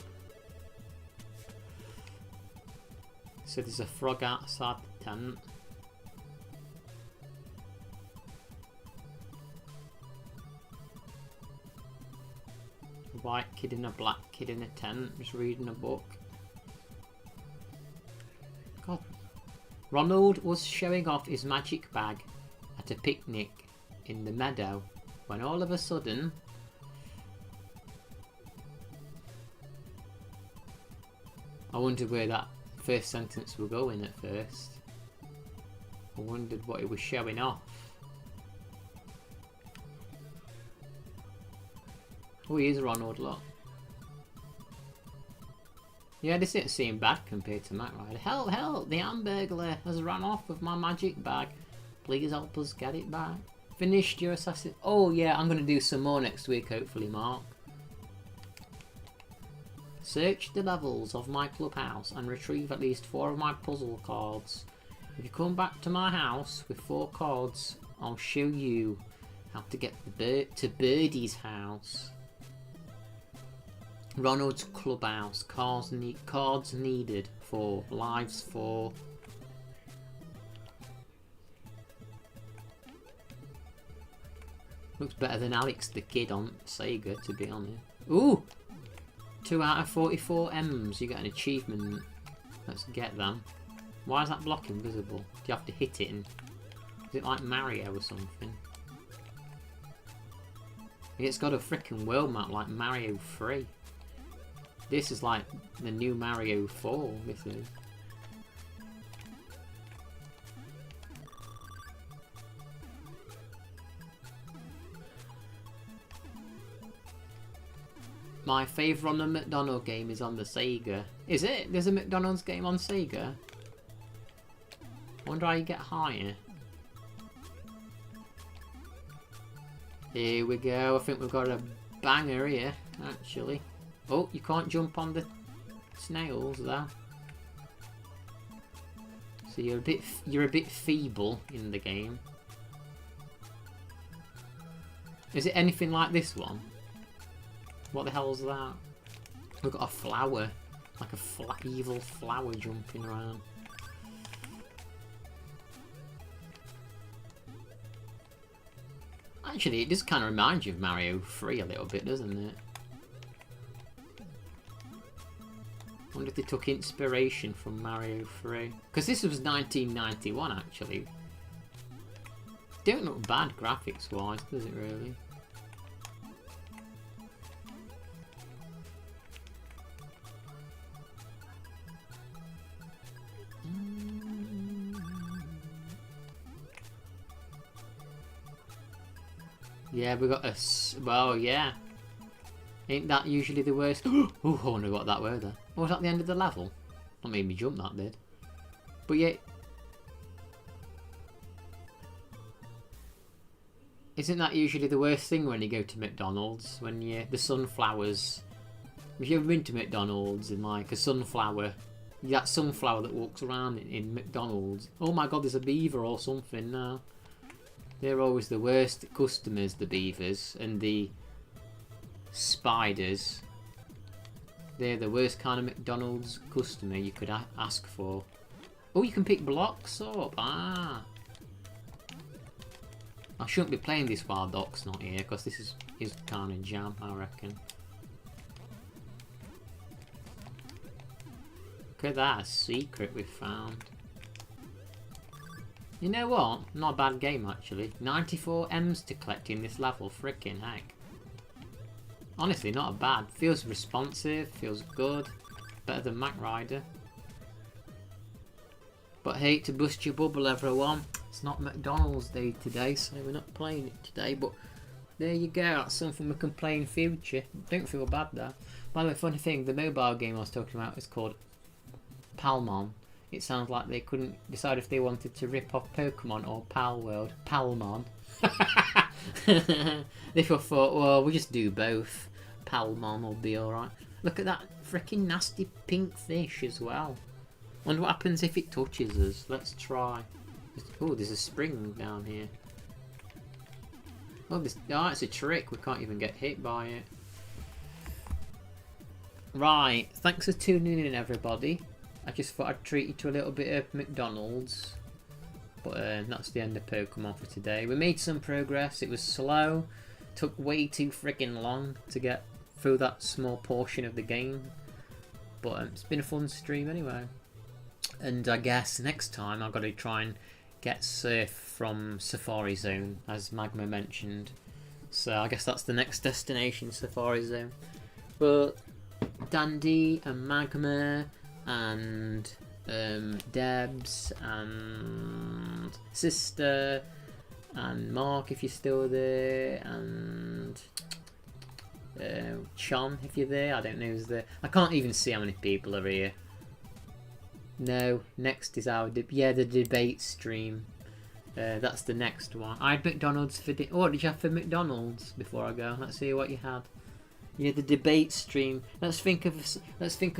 So there's a frog outside the tent. A white kid and a black kid in a tent just reading a book. God. Ronald was showing off his magic bag at a picnic in the meadow when all of a sudden I wondered where that first sentence was going at first. I wondered what it was showing off. Oh, he is Ronald, look. Yeah, this didn't seem bad compared to Mac Rider. Help, help! The Hamburglar has run off with my magic bag. Please help us get it back. Finished your assassin. Oh yeah, I'm going to do some more next week, hopefully, Mark. Search the levels of my clubhouse and retrieve at least 4 of my puzzle cards. If you come back to my house with 4 cards, I'll show you how to get to Birdie's house. Ronald's clubhouse. Cards needed 4. Lives 4. Looks better than Alex the Kid on Sega, to be honest. Ooh! 2 out of 44 M's. You get an achievement. Let's get them. Why is that block invisible? Do you have to hit it? Is it like Mario or something? It's got a freaking world map like Mario 3. This is like the new Mario 4. This is. My favourite on the McDonald's game is on the Sega. Is it? There's a McDonald's game on Sega? I wonder how you get higher. Here we go. I think we've got a banger here, actually. Oh, you can't jump on the snails though. So you're a bit feeble in the game. Is it anything like this one? What the hell is that? We've got a flower. Like a evil flower jumping around. Actually, it does kind of remind you of Mario 3 a little bit, doesn't it? I wonder if they took inspiration from Mario 3. Because this was 1991, actually. Don't look bad graphics-wise, does it really? Yeah, we got a... Well, yeah. Ain't that usually the worst? Oh, I wonder what that were there. Oh, was that the end of the level? That made me jump, that did. But yeah... Isn't that usually the worst thing when you go to McDonald's? When the sunflowers... Have you ever been to McDonald's and like a sunflower... That sunflower that walks around in McDonald's. Oh my god, there's a beaver or something now. They're always the worst customers, the beavers, and the spiders. They're the worst kind of McDonald's customer you could ask for. Oh, you can pick blocks up. Ah. I shouldn't be playing this while Doc's not here, because this is kind of jam, I reckon. Look at that, a secret we found. You know what? Not a bad game, actually. 94 M's to collect in this level, frickin' heck. Honestly, not a bad. Feels responsive, feels good. Better than Mac Rider. But hate to bust your bubble, everyone. It's not McDonald's Day today, so we're not playing it today. But there you go, that's something we can play in future. Don't feel bad there. By the way, funny thing, the mobile game I was talking about is called Palmon. It sounds like they couldn't decide if they wanted to rip off Pokemon or Pal World. Palmon. They thought, well, we'll just do both. Palmon will be alright. Look at that freaking nasty pink fish as well. Wonder what happens if it touches us. Let's try. Oh, there's a spring down here. Oh, it's a trick. We can't even get hit by it. Right. Thanks for tuning in, everybody. I just thought I'd treat you to a little bit of McDonald's. But that's the end of Pokemon for today. We made some progress. It was slow. Took way too freaking long to get through that small portion of the game. But it's been a fun stream anyway. And I guess next time I've got to try and get Surf from Safari Zone, as Magma mentioned. So I guess that's the next destination, Safari Zone. But Dandy and Magma and Debs and Sister and Mark if you're still there, and Chon if you're there. I don't know who's there. I can't even see how many people are here. No, next is our the debate stream. That's the next one. I had McDonald's for what did you have for McDonald's before I go? Let's see what you had. Yeah, the debate stream. Let's think of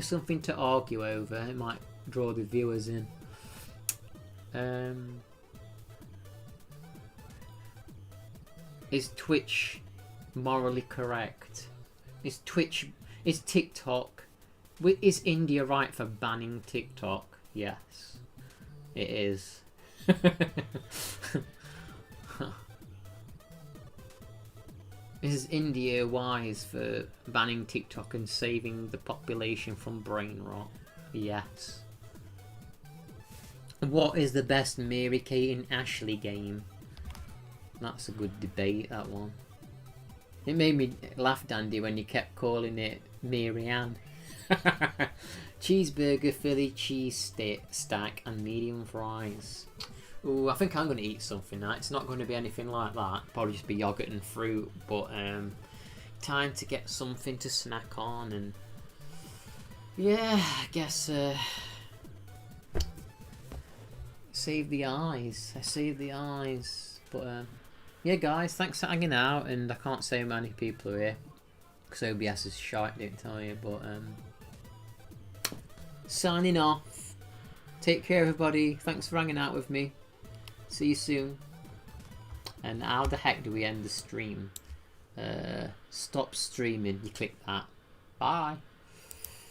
something to argue over. It might draw the viewers in. Is Twitch morally correct? Is TikTok? Is India right for banning TikTok? Yes, it is. Is India wise for banning TikTok and saving the population from brain rot? Yes. What is the best Mary Kate and Ashley game? That's a good debate, that one. It made me laugh, Dandy, when you kept calling it Mary Ann. Cheeseburger, Philly cheese stack and medium fries. Ooh, I think I'm going to eat something now. It's not going to be anything like that. Probably just be yogurt and fruit. But time to get something to snack on. And yeah, I guess save the eyes. I save the eyes. But yeah, guys, thanks for hanging out. And I can't say many people are here because OBS is shite, didn't tell you. But signing off. Take care, everybody. Thanks for hanging out with me. See you soon. And how the heck do we end the stream? Stop streaming. You click that. Bye.